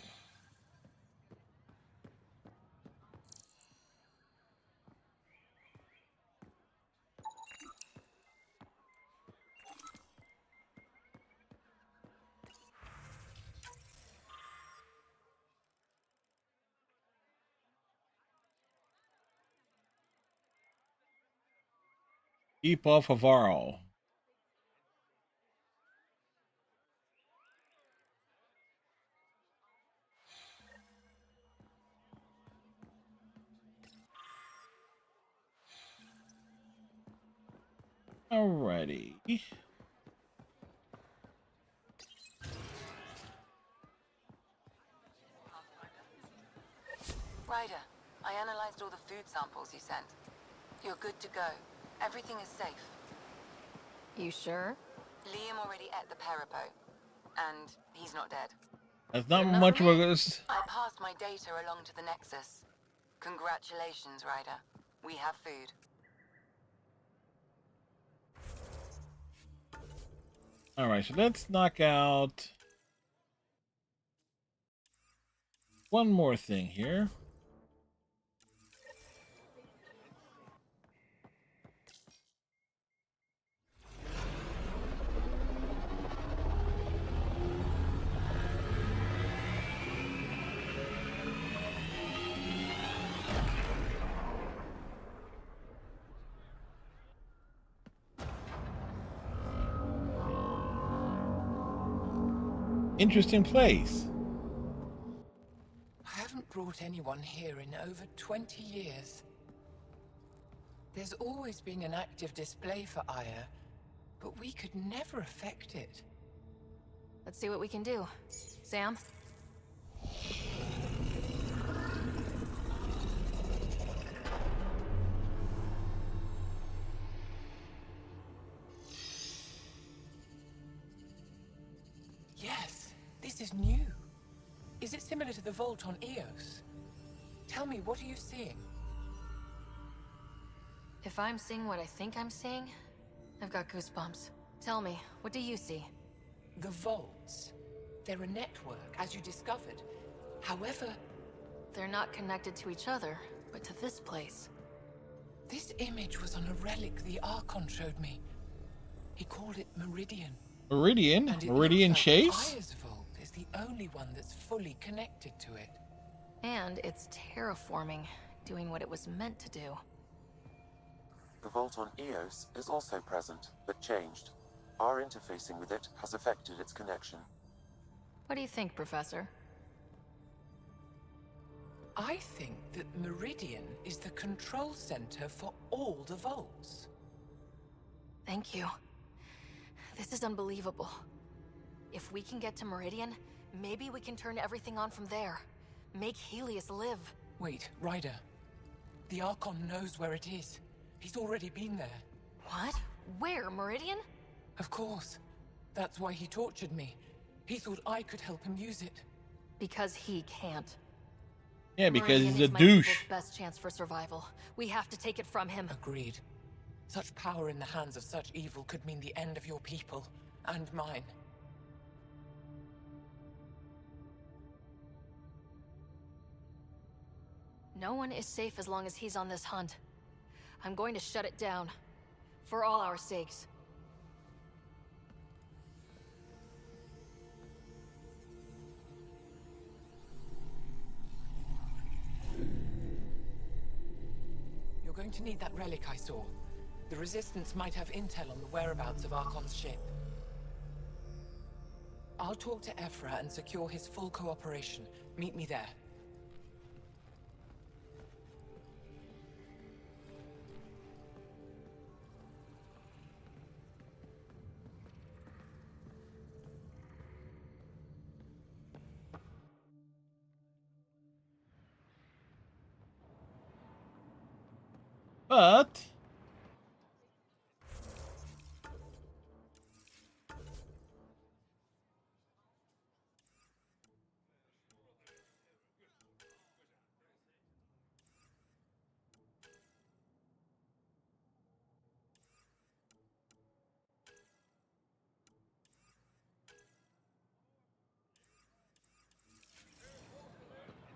Keep off of Varl. Alrighty. Ryder, I analyzed all the food samples you sent. You're good to go. Everything is safe. You sure? Liam already ate the Peripo, and he's not dead. That's not much of a... I passed my data along to the Nexus. Congratulations, Ryder. We have food. Alright, so let's knock out one more thing here. Interesting place. I haven't brought anyone here in over 20 years. There's always been an active display for Aya, but we could never affect it. Let's see what we can do. Sam? Yes, this is new. Is it similar to the vault on Eos? Tell me, what are you seeing? If I'm seeing what I think I'm seeing, I've got goosebumps. Tell me, what do you see? The vaults. They're a network, as you discovered. However... They're not connected to each other, but to this place. This image was on a relic the Archon showed me. He called it Meridian. Meridian? And it Meridian looks like Chase? Aya's vault is the only one that's fully connected to it. And it's terraforming, doing what it was meant to do. The vault on Eos is also present, but changed. Our interfacing with it has affected its connection. What do you think, Professor? I think that Meridian is the control center for all the vaults. Thank you. This is unbelievable. If we can get to Meridian, maybe we can turn everything on from there. Make Helios live. Wait, Ryder. The Archon knows where it is. He's already been there. What? Where? Meridian? Of course. That's why he tortured me. He thought I could help him use it. Because he can't. Yeah, because Meridian he's a is my douche. people's best chance for survival. We have to take it from him. Agreed. Such power in the hands of such evil could mean the end of your people, and mine. No one is safe as long as he's on this hunt. I'm going to shut it down. For all our sakes. You're going to need that relic I saw. The Resistance might have intel on the whereabouts of Archon's ship. I'll talk to Ephra and secure his full cooperation. Meet me there.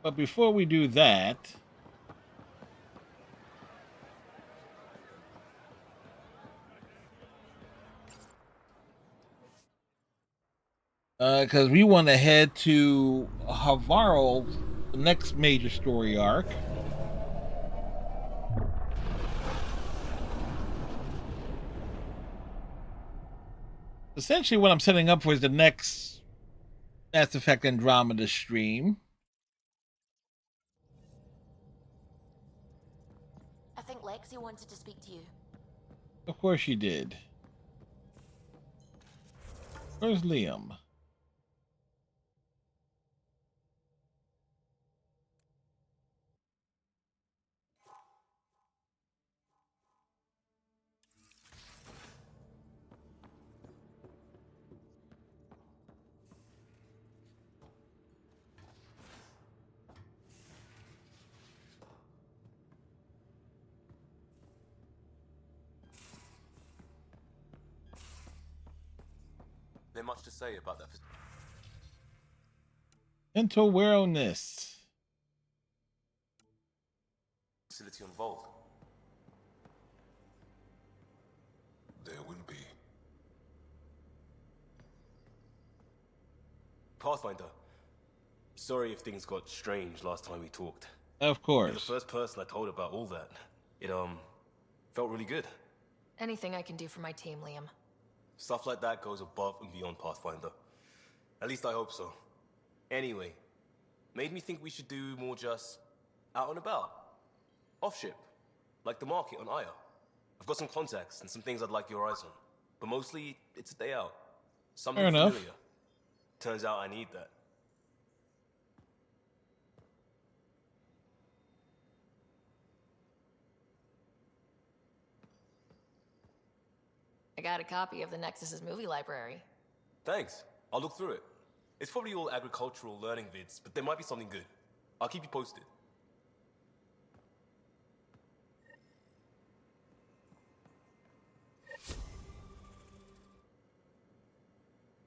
But before we do that, because we want to head to Havarl, the next major story arc. Essentially, what I'm setting up for is the next Mass Effect Andromeda stream. I think Lexi wanted to speak to you. Of course she did. Where's Liam? There's much to say about that Mental awareness. facility involved. There will be. Pathfinder, sorry if things got strange last time we talked. Of You're the course. first person I told about all that. It, felt really good. Anything I can do for my team, Liam. Stuff like that goes above and beyond Pathfinder. At least I hope so. Anyway, made me think we should do more just out and about. Off-ship, like the market on Aya. I've got some contacts and some things I'd like your eyes on. But mostly, it's a day out. Something Fair enough. familiar. Turns out I need that. I got a copy of the Nexus's movie library. Thanks. I'll look through it. It's probably all agricultural learning vids, but there might be something good. I'll keep you posted.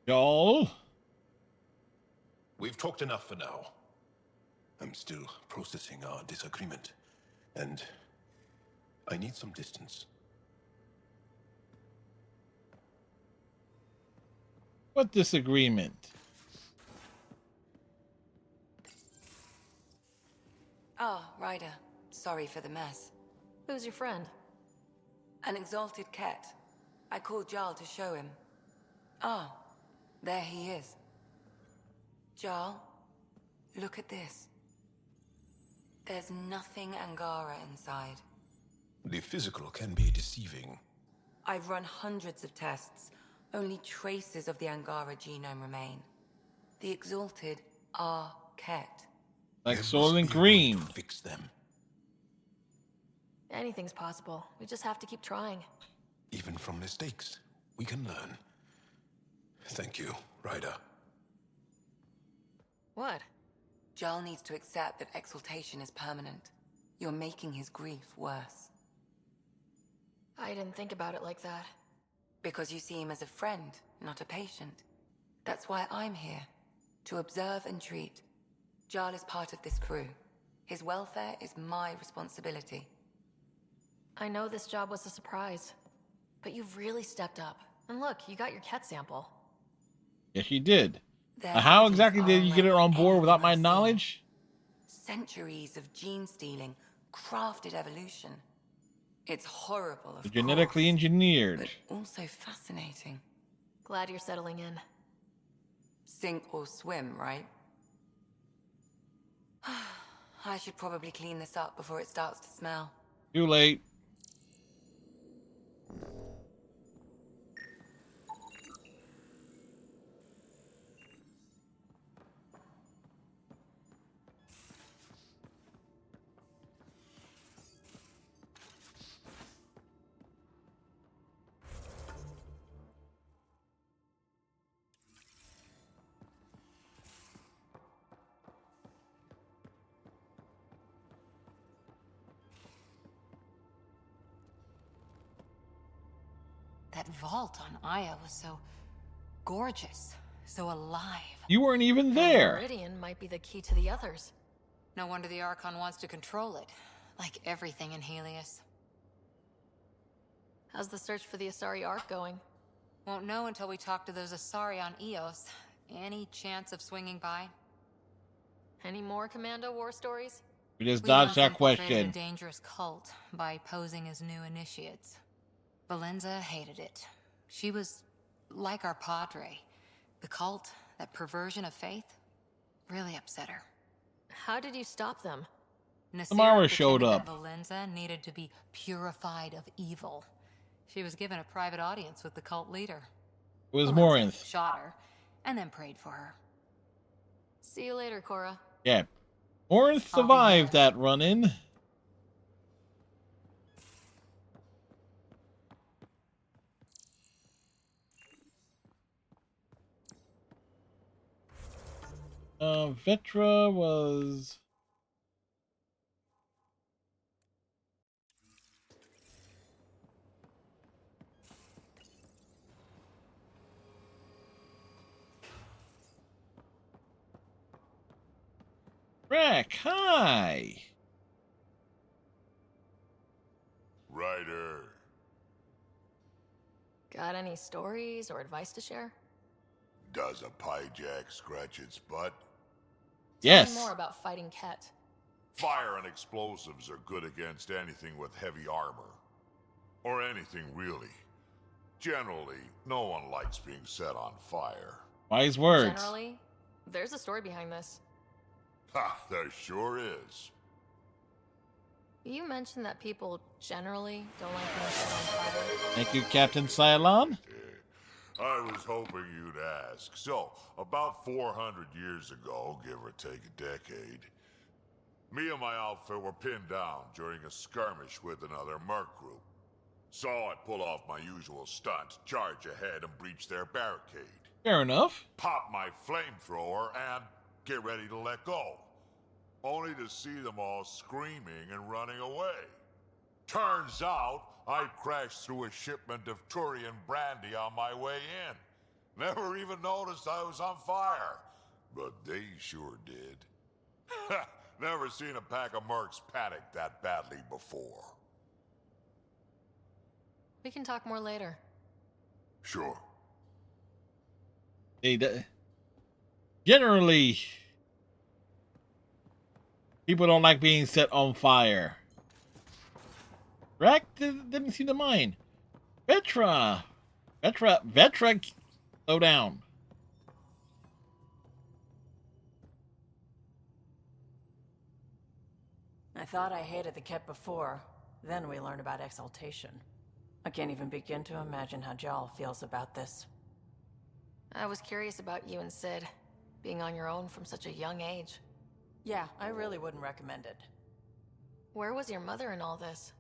Y'all. We've talked enough for now. I'm still processing our disagreement, and I need some distance. What disagreement? Ah, Ryder. Sorry for the mess. Who's your friend? An exalted cat. I called Jarl to show him. Ah, there he is. Jarl, look at this. There's nothing Angara inside. The physical can be deceiving. I've run hundreds of tests. Only traces of the Angara genome remain. The exalted are Ket. Like Soylent Green. Fix them. Anything's possible. We just have to keep trying. Even from mistakes, we can learn. Thank you, Ryder. What? Jarl needs to accept that exaltation is permanent. You're making his grief worse. I didn't think about it like that. Because you see him as a friend, not a patient. That's why I'm here. To observe and treat. Jarl is part of this crew. His welfare is my responsibility. I know this job was a surprise, but you've really stepped up. And look, you got your cat sample. Yes, you did. Their Now, how bodies exactly did are you get it unlike on board without anything my I've seen. knowledge? Centuries of gene stealing, crafted evolution. It's horrible, of Genetically course, engineered. but also fascinating. Glad you're settling in. Sink or swim, right? I should probably clean this up before it starts to smell. Too late. That vault on Aya was so gorgeous, so alive. You weren't even And there. Meridian might be the key to the others. No wonder the Archon wants to control it, like everything in Helios. How's the search for the Asari Ark going? Won't know until we talk to those Asari on Eos. Any chance of swinging by? Any more Commando war stories? We just We dodged once that infiltrated question. a dangerous cult by posing as new initiates. Valenza hated it. She was like our padre. The cult, that perversion of faith, really upset her. How did you stop them? Samara showed pretended up. that Valenza needed to be purified of evil. She was given a private audience with the cult leader. It was Valenza Morinth. shot her, and then prayed for her. See you later, Cora. Yeah. Morinth survived that run-in. Vetra was... Rack, hi! Ryder. Got any stories or advice to share? Does a pyjak scratch its butt? Tell me more about fighting Ket. Fire and explosives are good against anything with heavy armor. Or anything, really. Generally, no one likes being set on fire. Wise words. Generally, there's a story behind this. Ha, there sure is. You mentioned that people generally don't like being set on fire. Thank you, Captain Cylon. I was hoping you'd ask. So, about 400 years ago, give or take a decade, me and my outfit were pinned down during a skirmish with another merc group. So I pull off my usual stunt, charge ahead and breach their barricade. Fair enough. Pop my flamethrower and get ready to let go. Only to see them all screaming and running away. Turns out, I crashed through a shipment of Turian brandy on my way in. Never even noticed I was on fire. But they sure did. Never seen a pack of mercs panic that badly before. We can talk more later. Sure. Hey, generally, people don't like being set on fire. Rack didn't see the mine. Vetra, slow down. I thought I hated the Ket before. Then we learned about Exaltation. I can't even begin to imagine how Jal feels about this. I was curious about you and Sid, being on your own from such a young age. Yeah, I really wouldn't recommend it. Where was your mother in all this?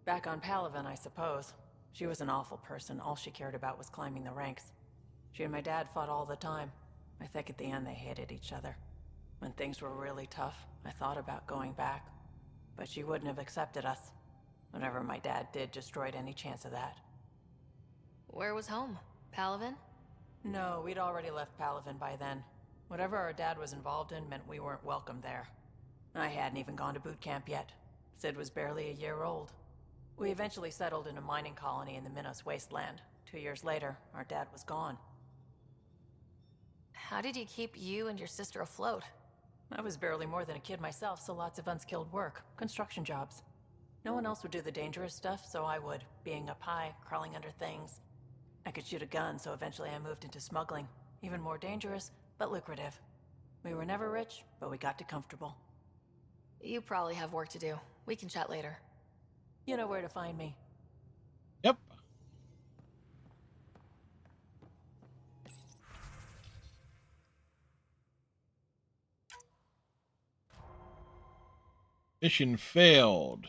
Back on Palaven, I suppose. She was an awful person. All she cared about was climbing the ranks. She and my dad fought all the time. I think at the end they hated each other. When things were really tough, I thought about going back. But she wouldn't have accepted us. Whatever my dad did destroyed any chance of that. Where was home? Palaven? No, we'd already left Palaven by then. Whatever our dad was involved in meant we weren't welcome there. I hadn't even gone to boot camp yet. Sid was barely a year old. We eventually settled in a mining colony in the Minos wasteland. 2 years later, our dad was gone. How did he keep you and your sister afloat? I was barely more than a kid myself, so lots of unskilled work. Construction jobs. No one else would do the dangerous stuff, so I would. Being up high, crawling under things. I could shoot a gun, so eventually I moved into smuggling. Even more dangerous, but lucrative. We were never rich, but we got to comfortable. You probably have work to do. We can chat later. You know where to find me. Yep. Mission failed.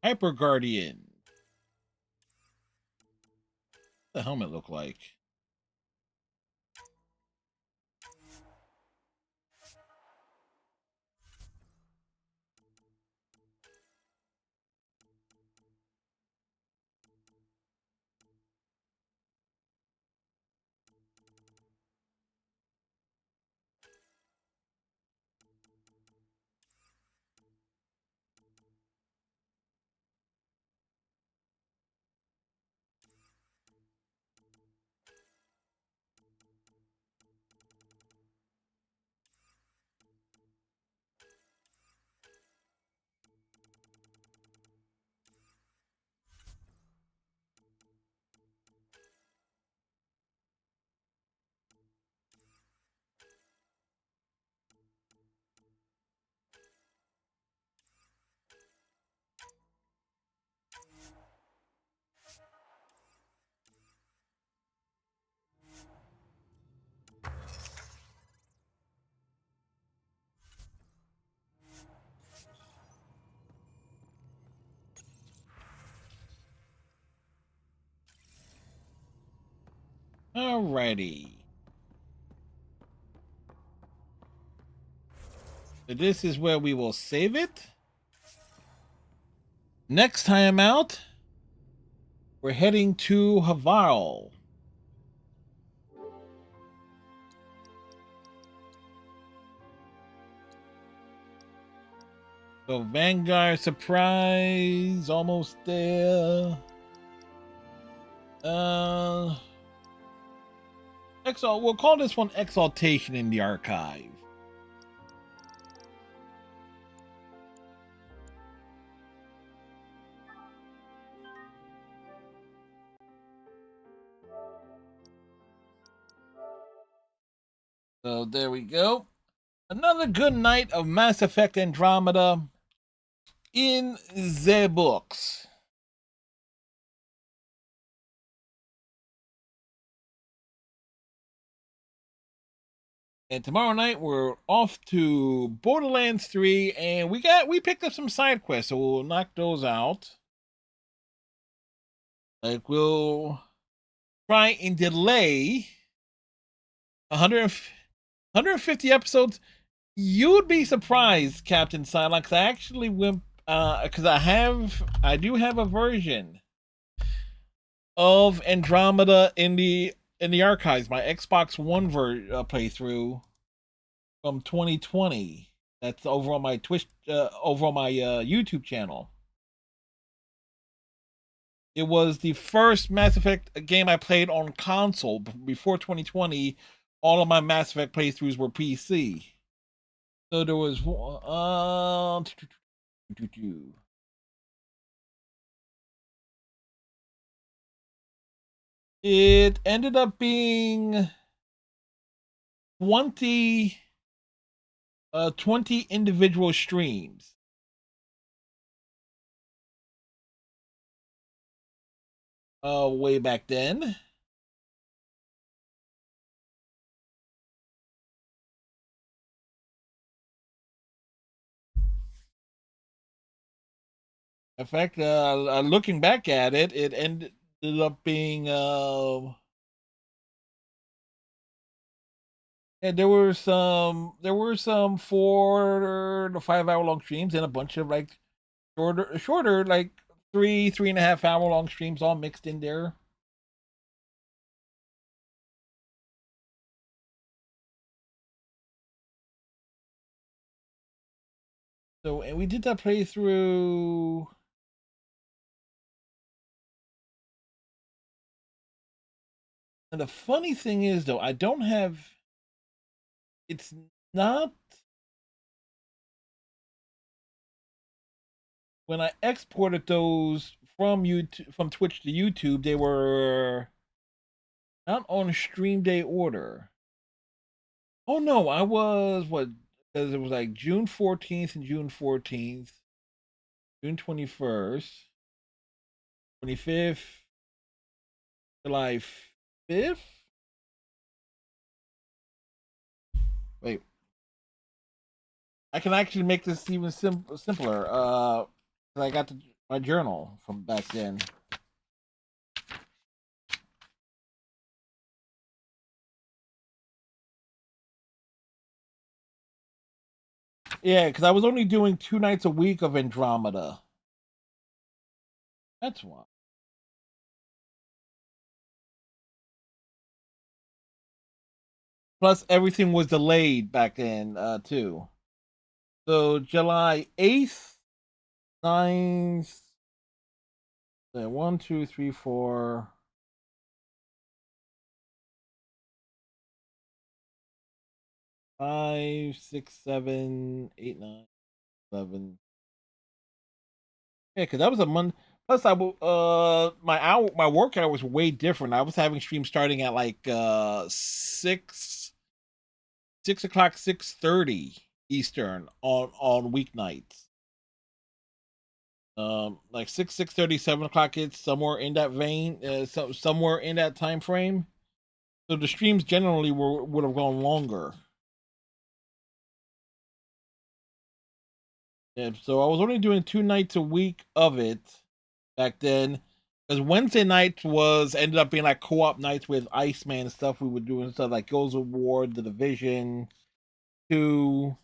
Hyper Guardian. What the helmet look like? Alrighty. So this is where we will save it. Next time out, we're heading to Havarl. So Vanguard surprise, almost there. We'll call this one Exaltation in the archive. So there we go. Another good night of Mass Effect Andromeda in the books. And tomorrow night we're off to Borderlands 3, and we picked up some side quests, so we'll knock those out. Like we'll try and delay 150 episodes. You would be surprised, Captain Silex. I actually went because I do have a version of Andromeda in the archives, my Xbox One playthrough from 2020. That's over on my YouTube channel. It was the first Mass Effect game I played on console. Before 2020, all of my Mass Effect playthroughs were PC. So there was It ended up being 20 20 individual streams. Way back then. In fact, looking back at it, it ended up being and there were some 4 to 5 hour long streams and a bunch of like shorter like 3.5 hour long streams all mixed in there. So, and we did that playthrough. And the funny thing is, though, I don't have. It's not. When I exported those from YouTube, from Twitch to YouTube, they were not on stream day order. Oh no, I was what? Because it was like June 14th and June 14th, June 21st, 25th, July 5th. Wait, I can actually make this even simpler. I got my journal from back then. Yeah, because I was only doing 2 nights a week of Andromeda. That's why. Plus, everything was delayed back then, too. So, July 8th, 9th, 1, 2, 3, 4. 5, 6, 7, 8, 9, 11. Yeah, because that was a month. Plus, my work hour was way different. I was having streams starting at like 6 o'clock, 6:30 Eastern on weeknights. Like 6:30, 7 o'clock. It's somewhere in that vein. Somewhere in that time frame. So the streams generally would have gone longer. Yeah, so I was only doing 2 nights a week of it back then, because Wednesday nights ended up being like co-op nights with Iceman and stuff. We were doing stuff like Ghost of War, The Division 2.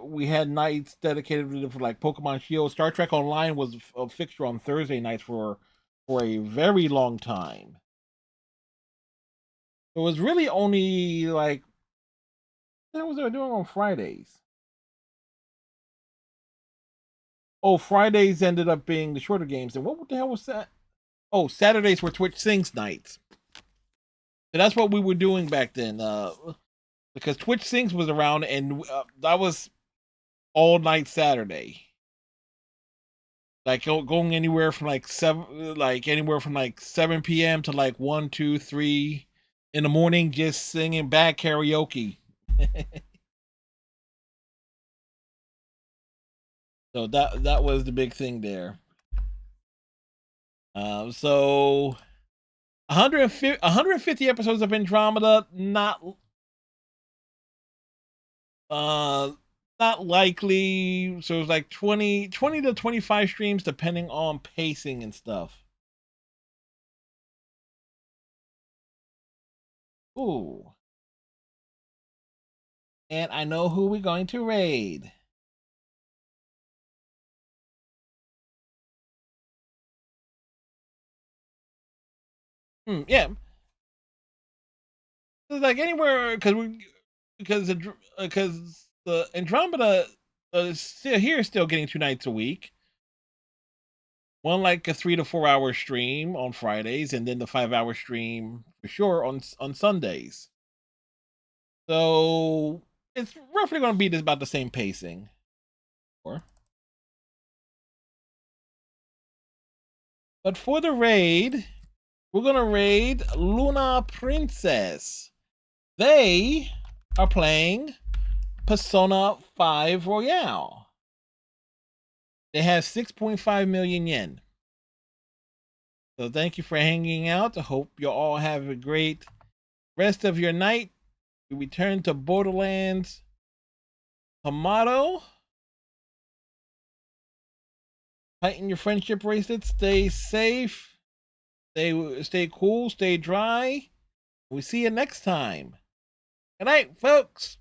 We had nights dedicated for like Pokemon Shield. Star Trek Online was a fixture on Thursday nights for a very long time. It was really only like what was I doing on Fridays? Oh, Fridays ended up being the shorter games. And what the hell was that? Oh, Saturdays were Twitch Sings nights. So that's what we were doing back then. Because Twitch Sings was around, and that was all night Saturday. Like going anywhere from like 7 p.m. to like 1, 2, 3 in the morning, just singing bad karaoke. So that was the big thing there. So 150 episodes of Andromeda, not likely. So it was like 20 to 25 streams depending on pacing and stuff. Ooh. And I know who we're going to raid. Yeah. It's like anywhere because the Andromeda still getting 2 nights a week. One like a 3 to 4 hour stream on Fridays, and then the 5-hour stream for sure on Sundays. So it's roughly going to be about the same pacing. Or But for the raid, we're going to raid Luna Princess. They are playing Persona 5 Royale. They have 6.5 million yen. So thank you for hanging out. I hope you all have a great rest of your night. We return to Borderlands tomorrow. Tighten your friendship bracelets. Stay safe. Stay cool. Stay dry. We see you next time. Good night, folks.